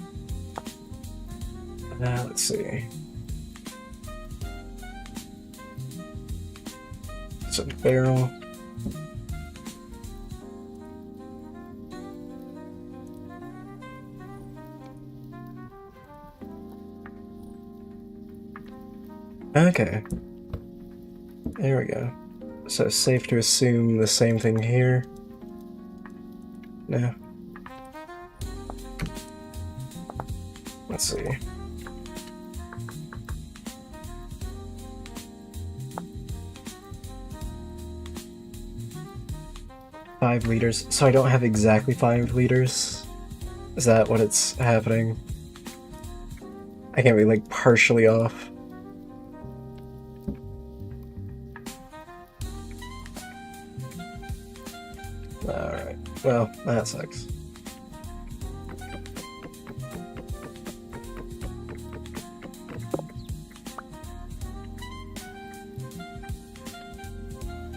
Let's see. It's a barrel. Okay. There we go. So it's safe to assume the same thing here. No. Let's see. $5 liters. So I don't have exactly 5 liters? Is that what it's happening? I can't be like partially off. Alright, well, that sucks.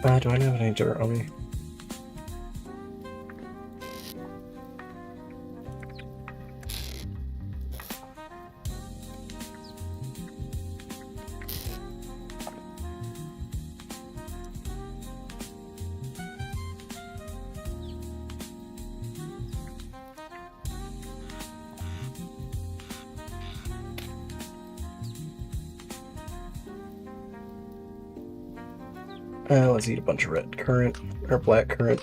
Do I have any dirt on me? Let's eat a bunch of red currant, or black currant.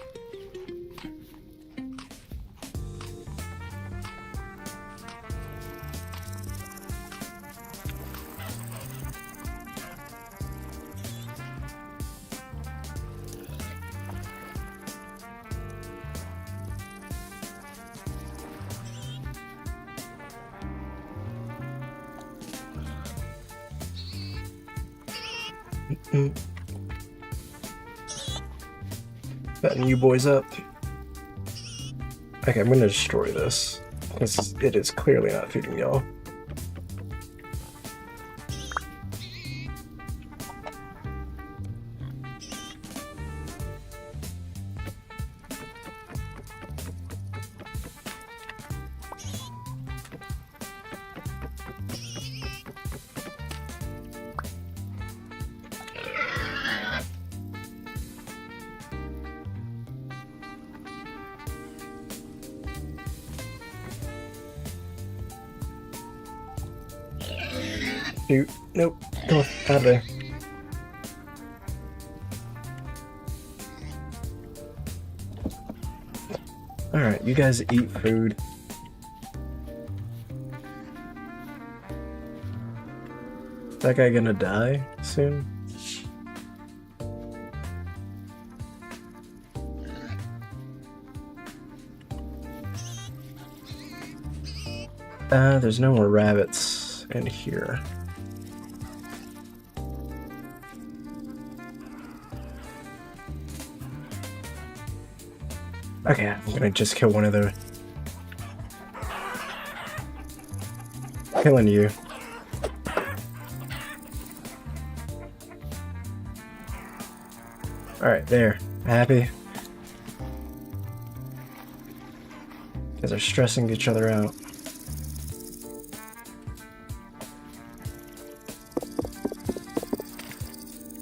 Fatten you boys up. Okay, I'm gonna destroy this, because it is clearly not feeding y'all. Shoot. Nope. Come on, out of there. Alright, you guys eat food. Is that guy gonna die soon? There's no more rabbits in here. Okay, I'm gonna just kill one of the... Killing you. Alright, there. Happy? Because they're stressing each other out.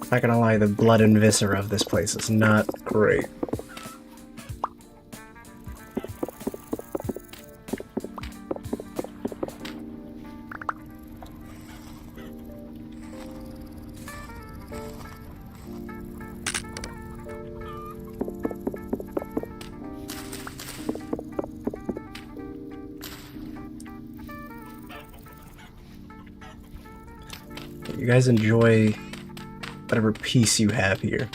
Not gonna lie, the blood and viscera of this place is not great. You guys enjoy whatever piece you have here.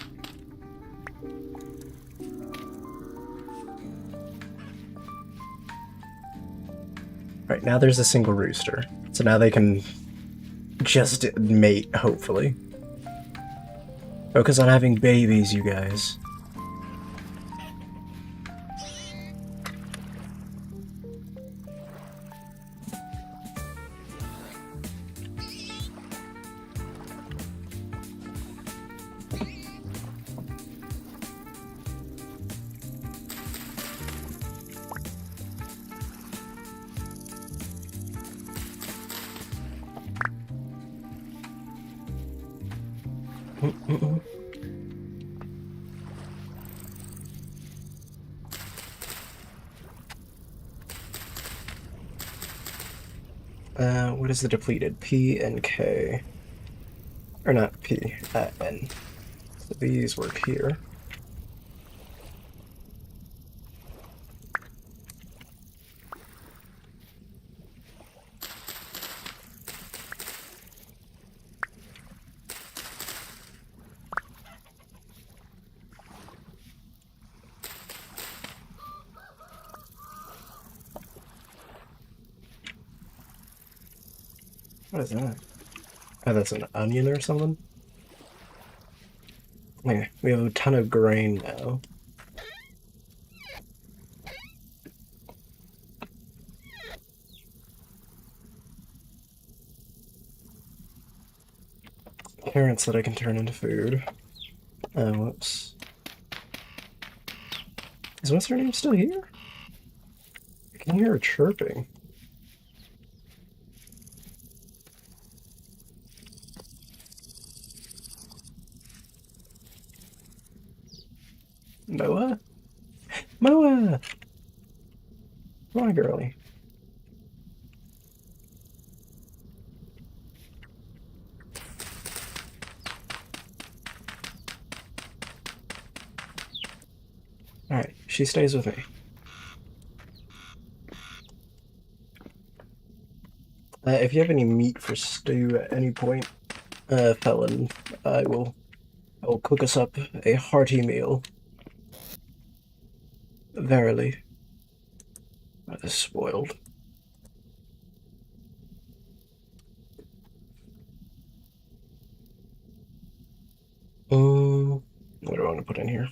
Right, now there's a single rooster. So now they can just mate, hopefully. Focus on having babies, you guys. What is the depleted? P and K. Or not P, N. So these work here. What is that? Oh, that's an onion or something? Yeah, we have a ton of grain now. Carrots that I can turn into food. Oh, whoops. Is what's her name still here? I can hear her chirping. Moa? Moa! Come on, girlie. Alright, she stays with me. If you have any meat for stew at any point, Felon, I will cook us up a hearty meal. Verily. That is spoiled. What do I want to put in here?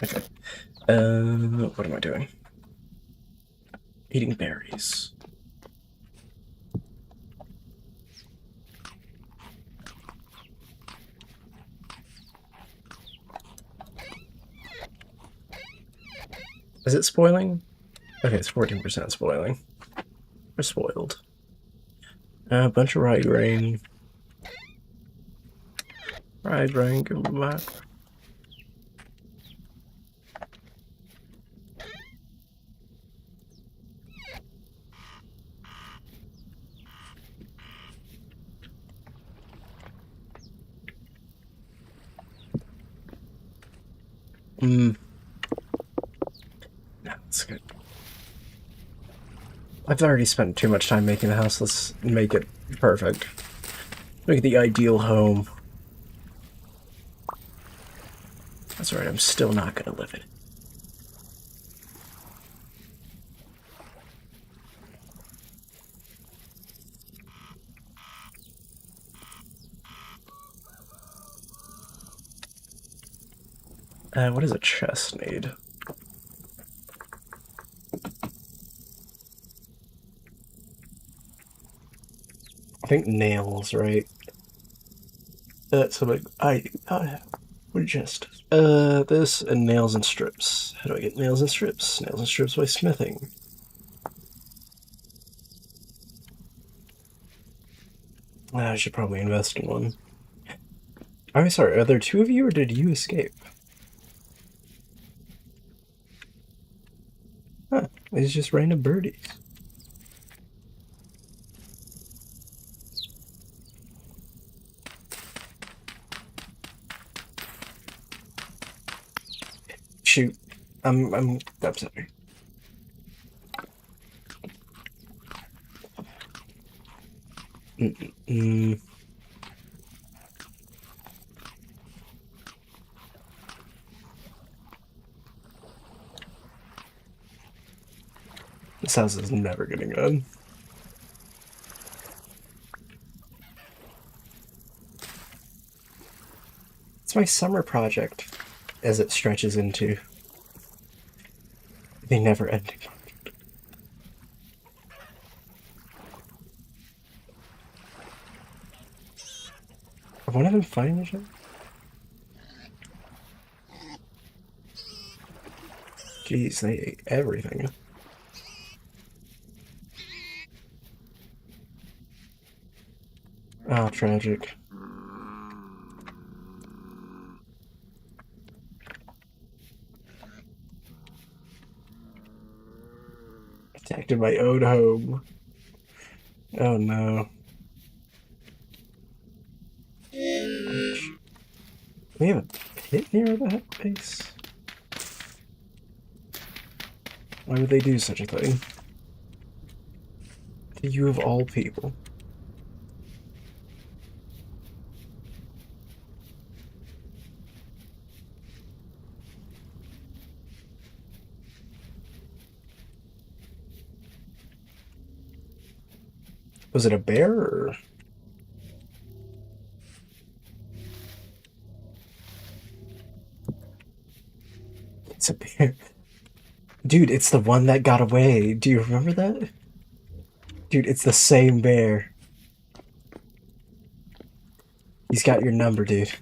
Okay. What am I doing? Eating berries. Is it spoiling? Okay, it's 14% spoiling. We're spoiled. A bunch of rye grain. Rye grain, give me back. No, that's good. I've already spent too much time making the house. Let's make it perfect. Make it the ideal home. That's right, I'm still not gonna live in it. What does a chest need? I think nails, right? So like, what a chest. This and nails and strips. How do I get nails and strips? Nails and strips by smithing. I should probably invest in one. I'm sorry, are there two of you or did you escape? Huh, it's just random birdies. Shoot. I'm sorry. This house is never getting good. It's my summer project, as it stretches into the never-ending. Are one of them fighting each other? Jeez, they ate everything. Oh, tragic. Attacked in my own home. Oh no. We have a pit near the base? Why would they do such a thing? To you of all people. Was it a bear or? It's a bear. Dude, it's the one that got away. Do you remember that? Dude, it's the same bear. He's got your number, dude.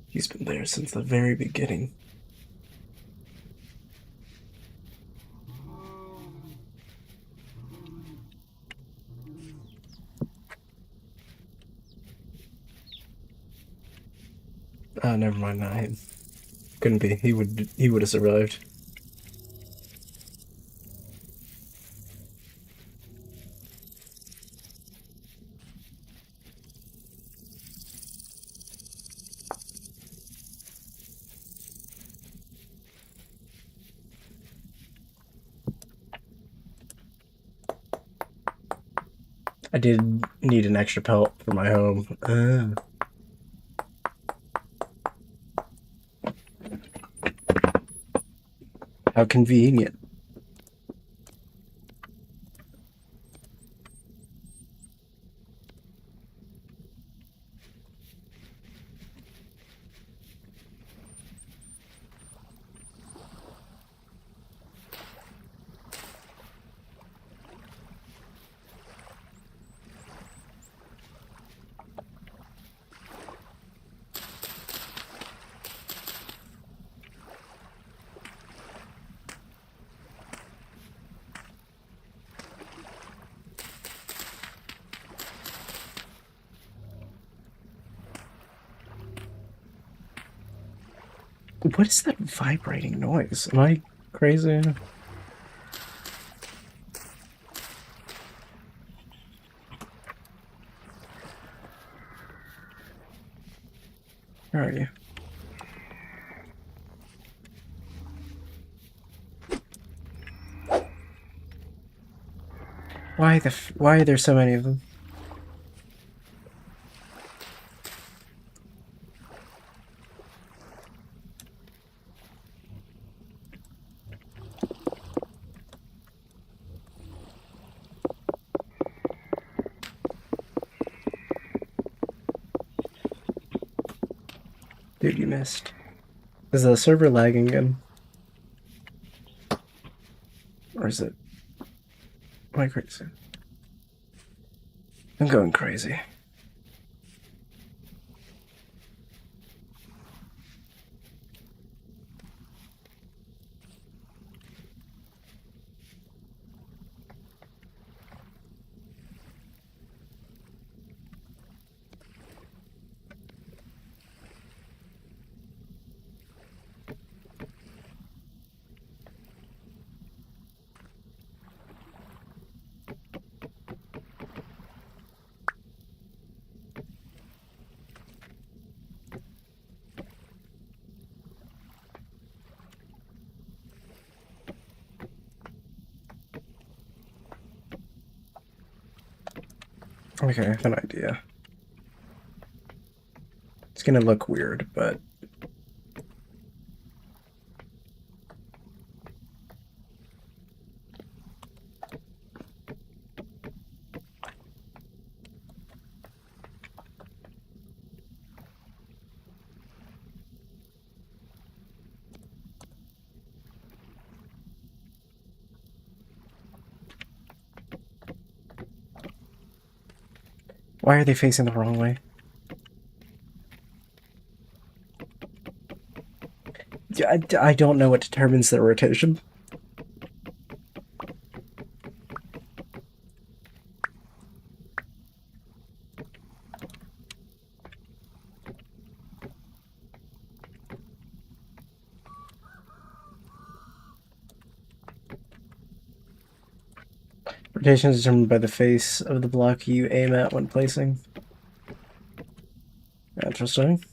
He's been there since the very beginning. Oh, never mind, not him. Couldn't be. He would have survived. I did need an extra pellet for my home. How convenient. What is that vibrating noise? Am I crazy? Where are you? Why are there so many of them? Dude, you missed. Is the server lagging again? Or is it... Am I crazy? I'm going crazy. Okay, I have an idea. It's gonna look weird, but... Why are they facing the wrong way? Yeah, I don't know what determines their rotation. Rotation is determined by the face of the block you aim at when placing. Interesting.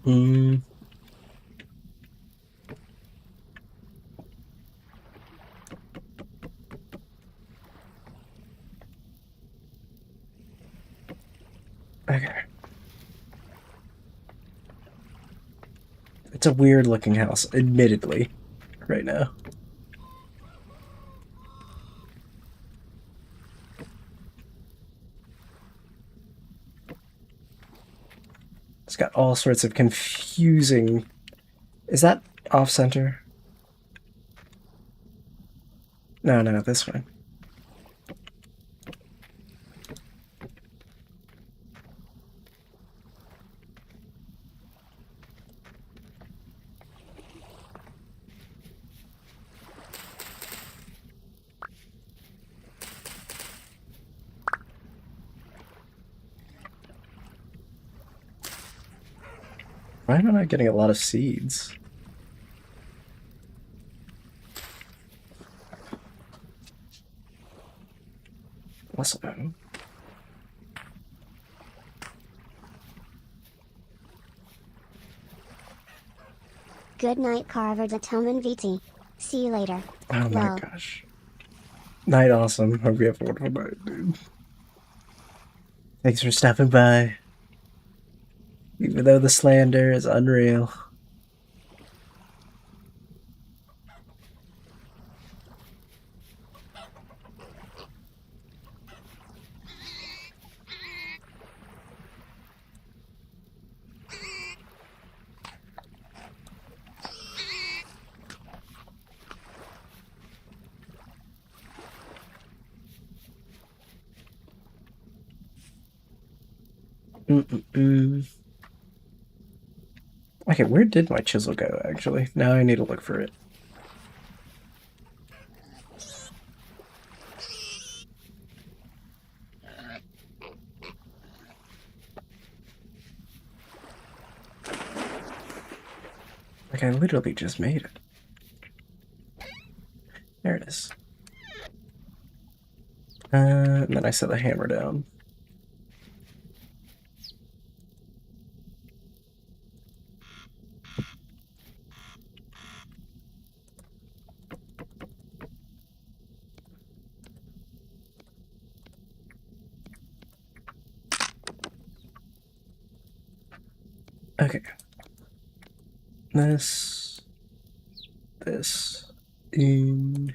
Hmm. Okay. It's a weird looking house, admittedly, right now. It's got all sorts of confusing... Is that off-center? No, this one. Why am I not getting a lot of seeds? Also, Good night, Carver Gentleman VT. See you later. oh my Well. gosh. Night awesome. Hope you have a wonderful night, dude. Thanks for stopping by. Even though the slander is unreal. Okay, where did my chisel go, actually? Now I need to look for it. Like, I literally just made it. There it is. And then I set the hammer down. Okay. This, and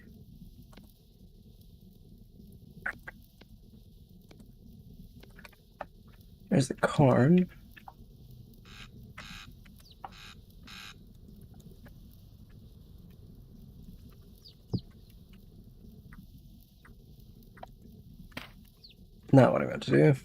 there's the corn. Not what I meant to do.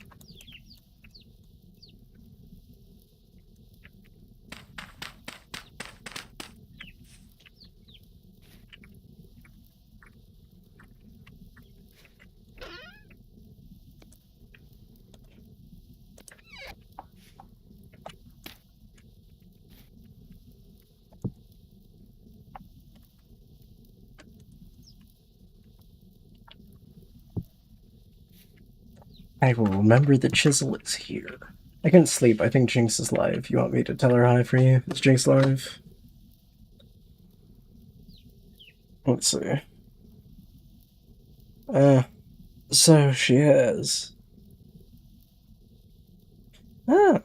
I will remember the chisel is here. I couldn't sleep. I think Jinx is live. You want me to tell her hi for you? Is Jinx live? Let's see. So she has. Ah,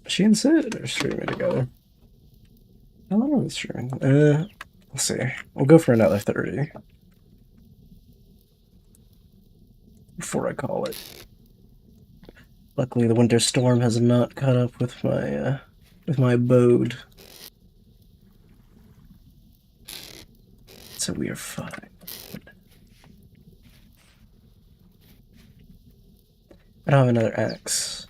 she and Sid are streaming together. How long are we streaming? Let's see. We'll go for another 30. Before I call it. Luckily, the winter storm has not caught up with my with my abode. So we are fine. I don't have another axe.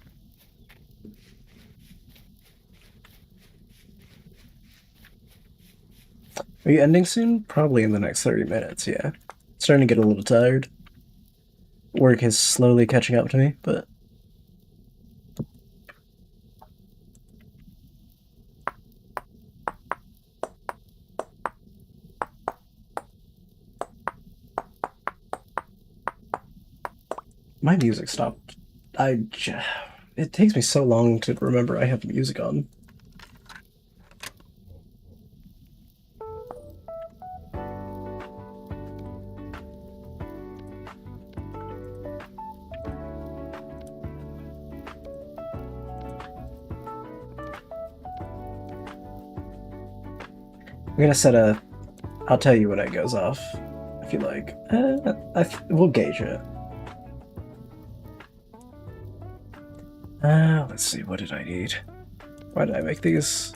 Are you ending soon? Probably in the next 30 minutes, yeah. Starting to get a little tired. Work is slowly catching up to me, but... My music stopped. It takes me so long to remember I have music on. I'm gonna set a... I'll tell you when it goes off, if you like. We'll gauge it. Let's see, what did I need? Why did I make these?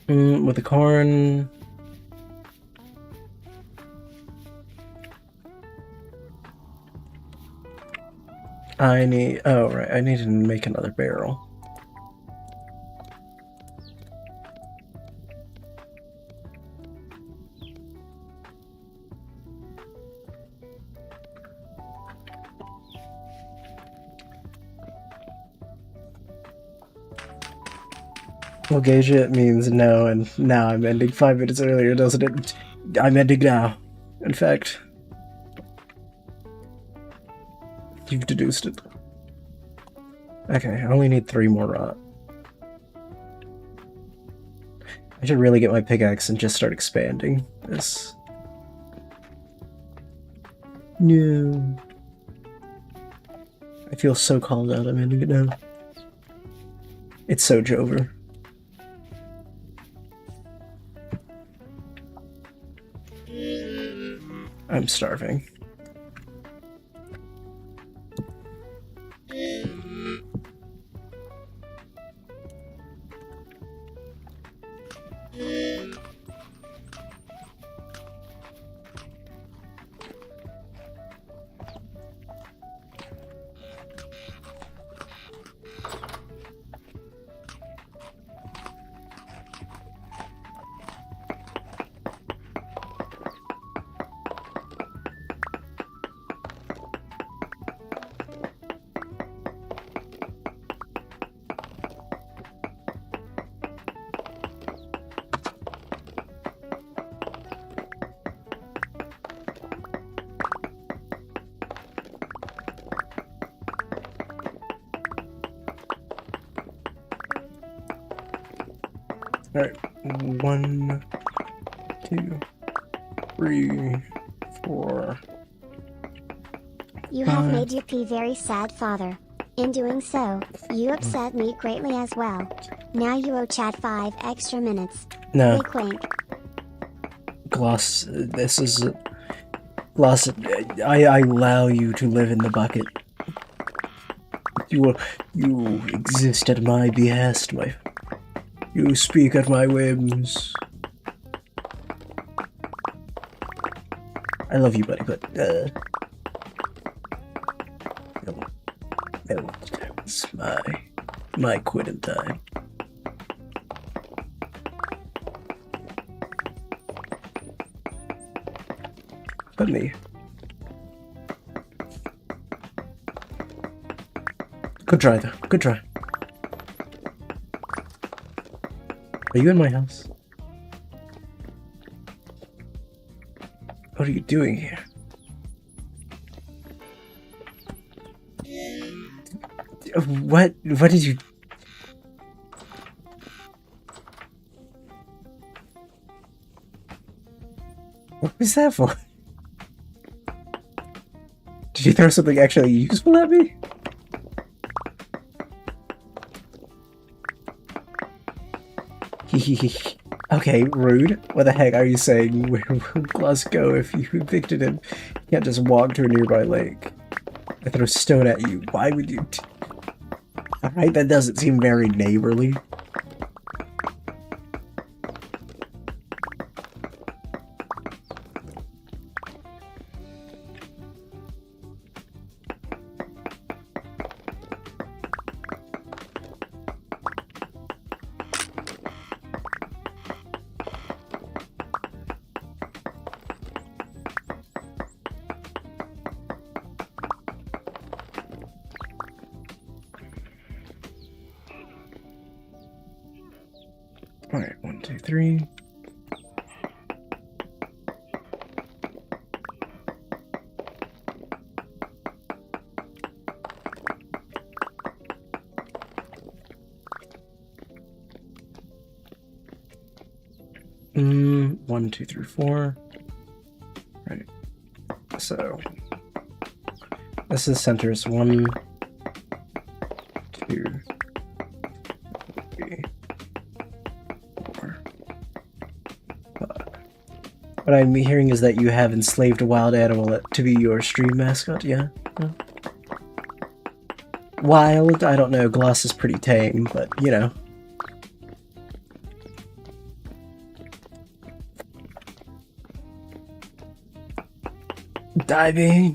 With the corn... I need... Oh, right, I need to make another barrel. Well, gauge it means no, and now I'm ending 5 minutes earlier, doesn't it? I'm ending now. In fact, you've deduced it. Okay, I only need 3 more rot. I should really get my pickaxe and just start expanding this. No. I feel so called out, I'm ending it now. It's so Jover. I'm starving. Alright, 1, 2, 3, 4. You have made Yuppie very sad, father. In doing so, you upset me greatly as well. Now you owe Chad 5 extra minutes. No. Wink wink. Gloss, this is... Gloss, I allow you to live in the bucket. You exist at my behest, you speak at my whims. I love you, buddy, but, no, it's my quitting time. But me. Good try, though. Good try. Are you in my house? What are you doing here? What did you... What was that for? Did you throw something actually useful at me? Okay, rude. What the heck are you saying? Where will Gloss go if you evicted him? He can't just walk to a nearby lake. I throw stone at you. Why would you? Alright, that doesn't seem very neighborly. Alright, 1, 2, 3. One, two, three, 4. Right. So this is centers 1, 2, 3, 4, 5. What I'm hearing is that you have enslaved a wild animal to be your stream mascot, yeah? Huh? Wild? I don't know, Gloss is pretty tame, but you know. Diving.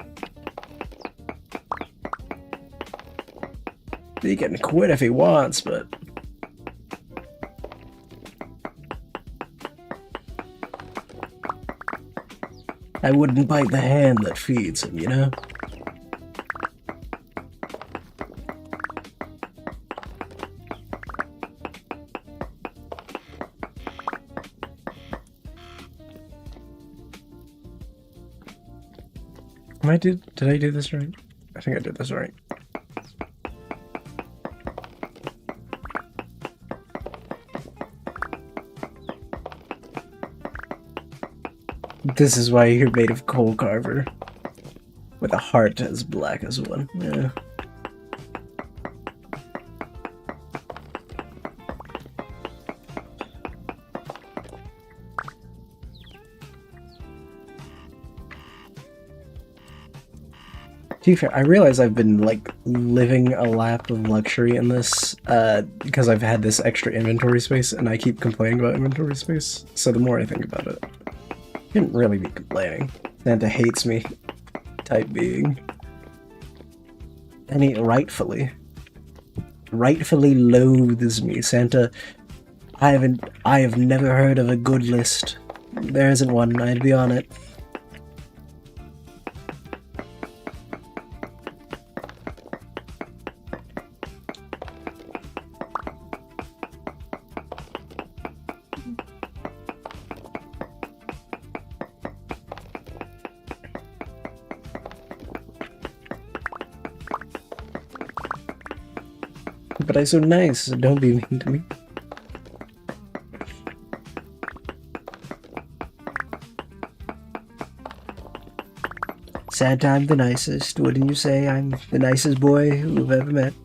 He can quit if he wants, but I wouldn't bite the hand that feeds him, you know? Did I do this right? I think I did this right. This is why you're made of coal, Carver. With a heart as black as one. Yeah. To be fair, I realize I've been, like, living a lap of luxury in this, because I've had this extra inventory space, and I keep complaining about inventory space, so the more I think about it, I shouldn't really be complaining. Santa hates me, type being. And he rightfully loathes me. Santa, I have never heard of a good list. There isn't one, I'd be on it. But I'm so nice, so don't be mean to me. Santa, I'm the nicest. Wouldn't you say I'm the nicest boy you've ever met?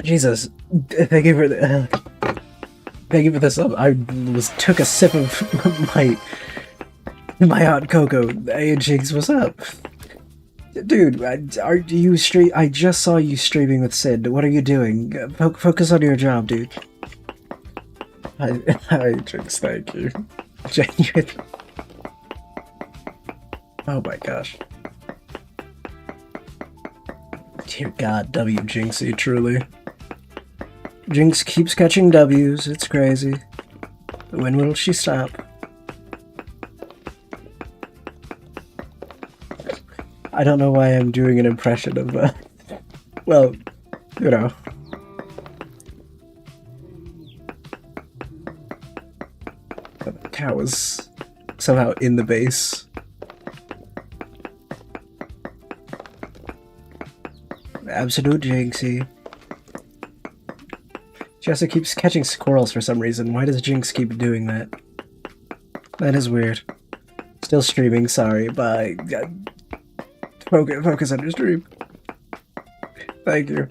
Jesus, thank you for this. I took a sip of my hot cocoa. Hey, Jinx, what's up, dude? Are you I just saw you streaming with Sid. What are you doing? Focus on your job, dude. Hi, Jinx. Thank you. Genuine. Oh my gosh. Dear God, W Jinxie, truly. Jinx keeps catching W's, it's crazy. When will she stop? I don't know why I'm doing an impression of, well, you know. The cow is somehow in the base. Absolute Jinxie. She also keeps catching squirrels for some reason. Why does Jinx keep doing that? That is weird. Still streaming, sorry, but focus on your stream. Thank you.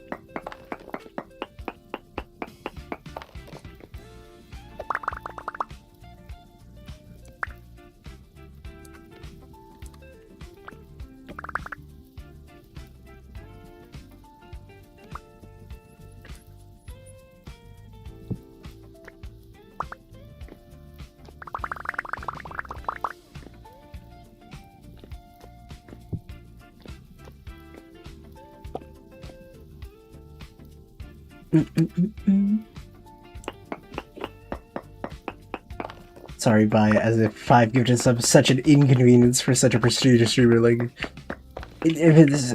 Sorry, bye. As if 5 gifted subs such an inconvenience for such a prestigious streamer. Like, if it's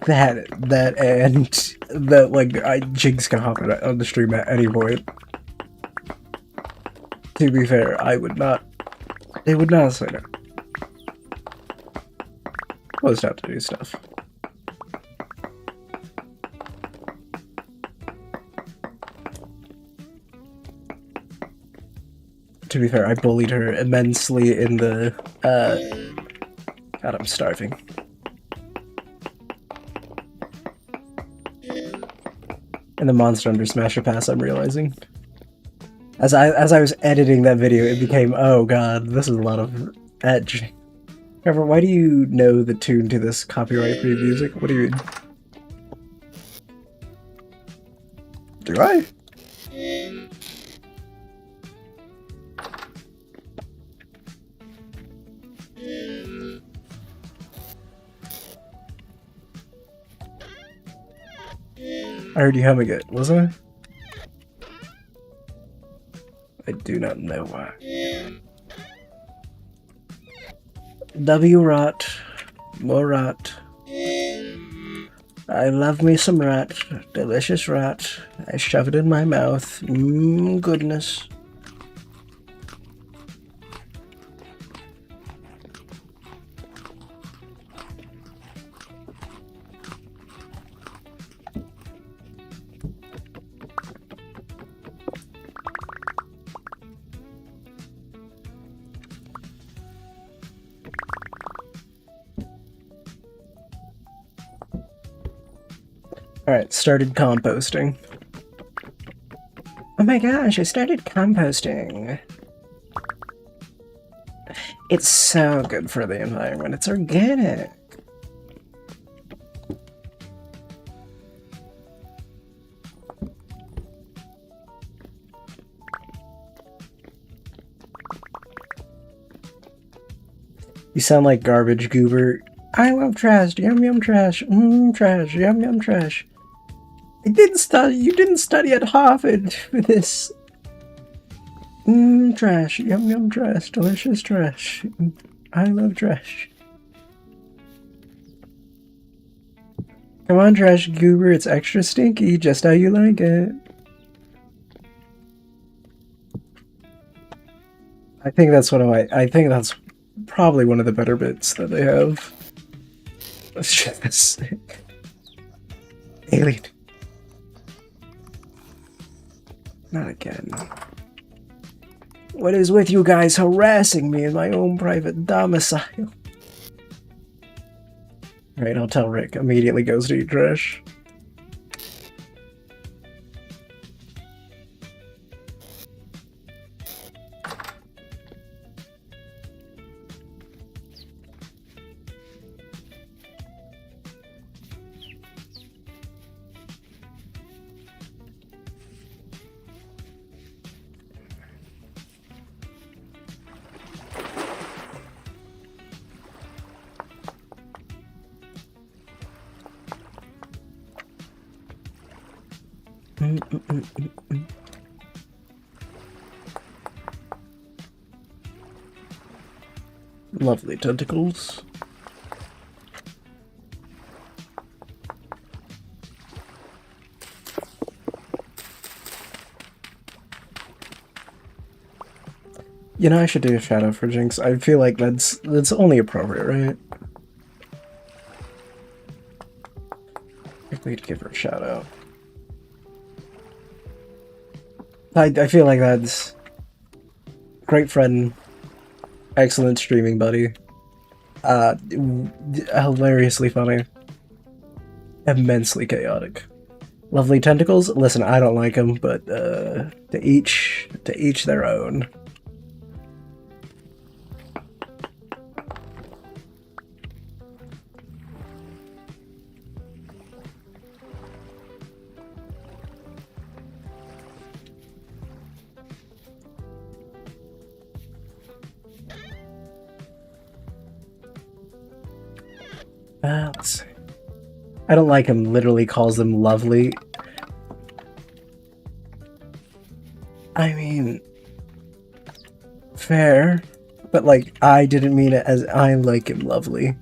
that and that, like, Jinx can hop on the stream at any point. To be fair, I would not. They would not say no. Closed out to do stuff. To be fair, I bullied her immensely in the, God, I'm starving. In the Monster Hunter Smasher Pass, I'm realizing. As I was editing that video, it became, oh god, this is a lot of edge. Trevor, why do you know the tune to this copyright-free music? What do you mean? Do I? I heard you humming it, wasn't I? I do not know why. W rot, more rot. I love me some rat, delicious rat. I shove it in my mouth. Goodness. Alright, started composting. Oh my gosh, I started composting. It's so good for the environment. It's organic. You sound like garbage goober. I love trash. Yum yum trash. Trash. Yum yum trash. I didn't study. You didn't study at Harvard for this. Trash. Yum yum trash. Delicious trash. I love trash. Come on, trash goober. It's extra stinky, just how you like it. I think that's one of my. I think that's probably one of the better bits that they have. Let's check this. Alien. Not again. What is with you guys harassing me in my own private domicile? Alright, I'll tell Rick. Immediately goes to eat trash. Lovely tentacles. You know, I should do a shadow for Jinx. I feel like that's only appropriate, right? If we'd give her a shout out. I feel like that's... great friend, excellent streaming buddy, hilariously funny, immensely chaotic. Lovely tentacles. Listen, I don't like them, but to each their own. Let's see. I don't like him. Literally calls them lovely. I mean, fair, but like I didn't mean it as I like him lovely.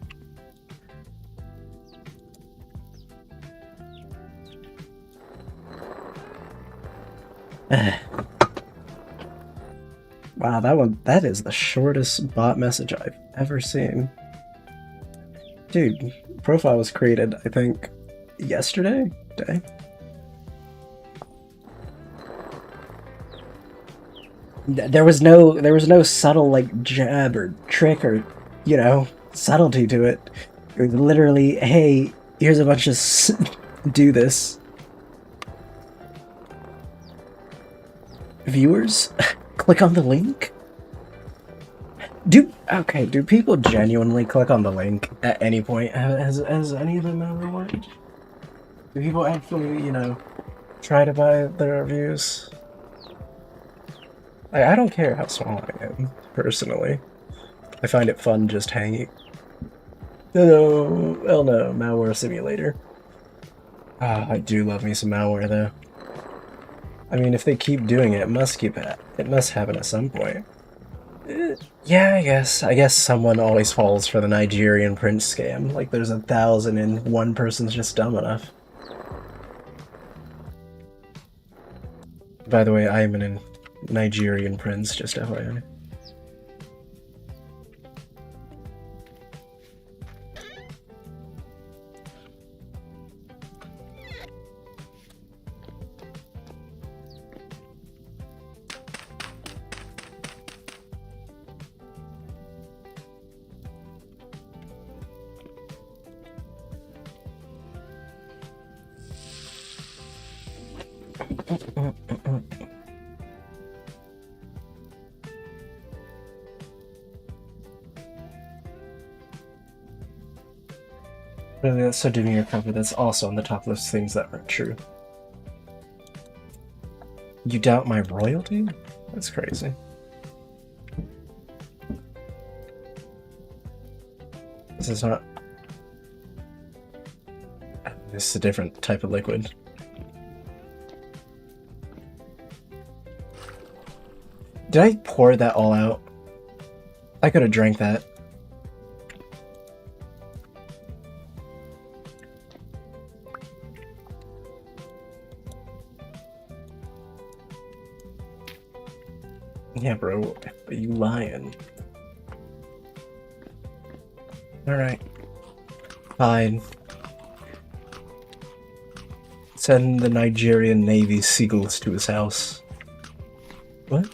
Wow, that is the shortest bot message I've ever seen. Dude, profile was created, I think, yesterday? Day? There was no subtle, like, jab or trick or, you know, subtlety to it. It was literally, hey, here's a bunch of do this. Viewers, click on the link? Do people genuinely click on the link at any point? Has any of them ever worked? Do people actually, you know, try to buy their reviews? I don't care how small I am, personally. I find it fun just hanging. No, well no, malware simulator. I do love me some malware though. I mean, if they keep doing it, it must happen at some point. Yeah, I guess someone always falls for the Nigerian prince scam. Like there's 1,000 and one person's just dumb enough. By the way, I am an Nigerian prince, just FYI. Really, that's so doing your cover. That's also on the top list of things that aren't true. You doubt my royalty? That's crazy. This is not... This is a different type of liquid. Did I pour that all out? I could have drank that. Yeah, bro, but you lying. Alright. Fine. Send the Nigerian Navy seagulls to his house. What?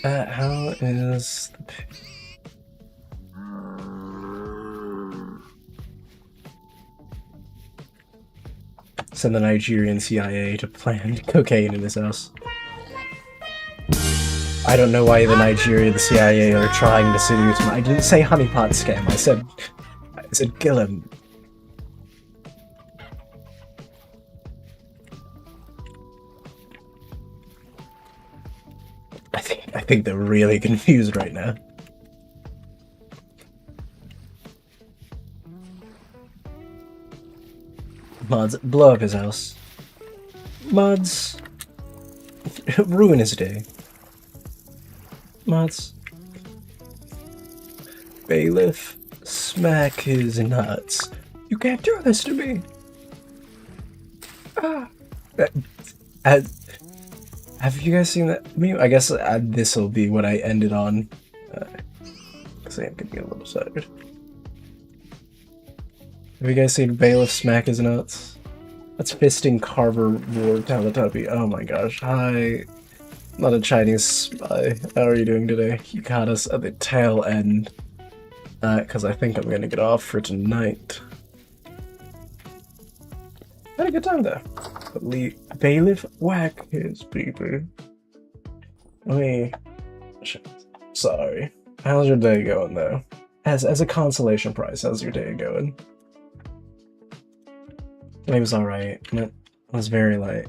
How is the... Send the Nigerian CIA to plant cocaine in his house. I don't know why the CIA are trying to seduce me. I didn't say honeypot scam, I said kill him. I think they're really confused right now. Mods, blow up his house. Mods, ruin his day. Mods, bailiff, smack his nuts. You can't do this to me. Have you guys seen that? I mean, I guess this will be what I ended on. Because I am getting a little tired. Have you guys seen Bailiff Smack His Nuts? That's Fisting Carver War Teletubby. Oh my gosh. Hi. Not a Chinese spy. How are you doing today? You caught us at the tail end. Because I think I'm gonna get off for tonight. Had a good time though. Bailiff whack his people. Sorry. How's your day going though? As a consolation prize, how's your day going? It was alright. It was very light.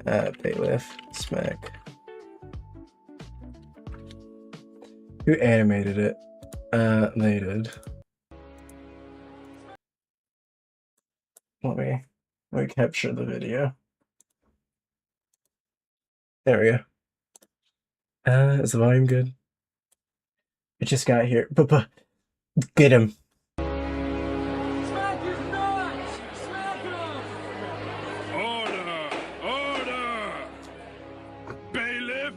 Bailiff Smack. Who animated it? They did. Let me capture the video. There we go. Is the volume good? It just got here. Get him. Smack his nuts! Smack him! Order! Bailiff,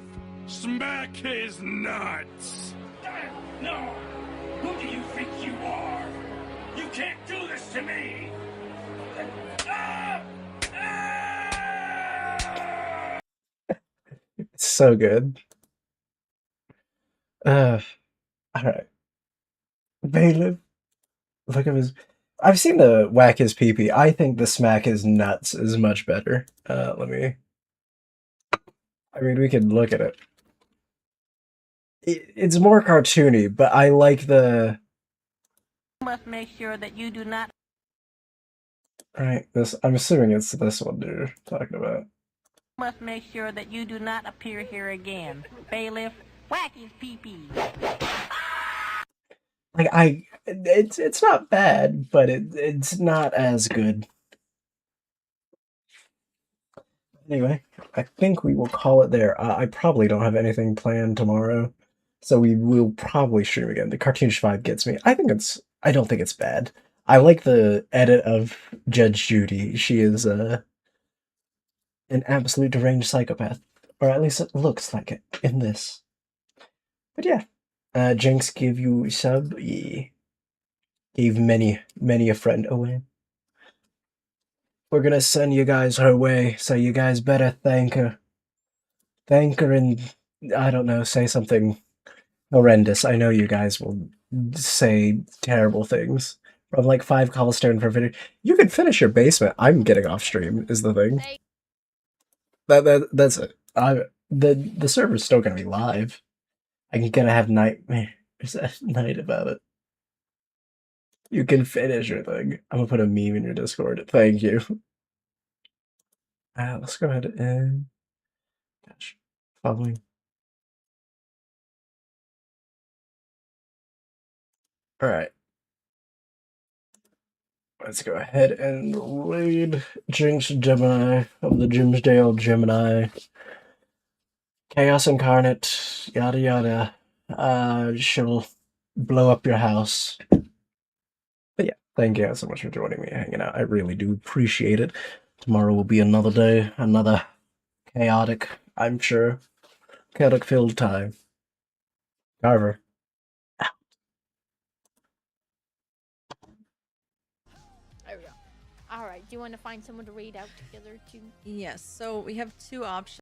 smack his nuts! No! Who do you think you are? You can't do this to me! It's so good. Alright. Bailiff. Look at his. I've seen the whack his pee-pee. I think the smack his nuts is much better. Let me. I mean, we could look at it. It's more cartoony, but I like the. You must make sure that you do not. Alright, this. I'm assuming it's this one you're talking about. Must make sure that you do not appear here again. Bailiff, whack his pee-pee. Like it's not bad, but it's not as good. Anyway, I think we will call it there. I probably don't have anything planned tomorrow, so we will probably stream again. The cartoonish vibe gets me. I don't think it's bad. I like the edit of Judge Judy. She is an absolute deranged psychopath, or at least it looks like it in this. But yeah. Jinx give you sub. Yeah. Gave many a friend away. We're gonna send you guys her way, so you guys better thank her. Thank her and, I don't know, say something horrendous. I know you guys will say terrible things. From like 5 cobblestone for video. You could finish your basement. I'm getting off stream, is the thing. That's it. The server's still gonna be live. I'm gonna have nightmares at night about it. You can finish your thing. I'm gonna put a meme in your Discord. Thank you. Let's go ahead and. Gosh. Following. Alright. Let's go ahead and raid Jinx Gemini of the Jimsdale Gemini. Chaos Incarnate, yada yada. She'll blow up your house. But yeah, thank you guys so much for joining me, hanging out. I really do appreciate it. Tomorrow will be another day, another chaotic, I'm sure, chaotic-filled time. Carver. There we go. Alright, do you want to find someone to raid out together too? Yes, so we have two options.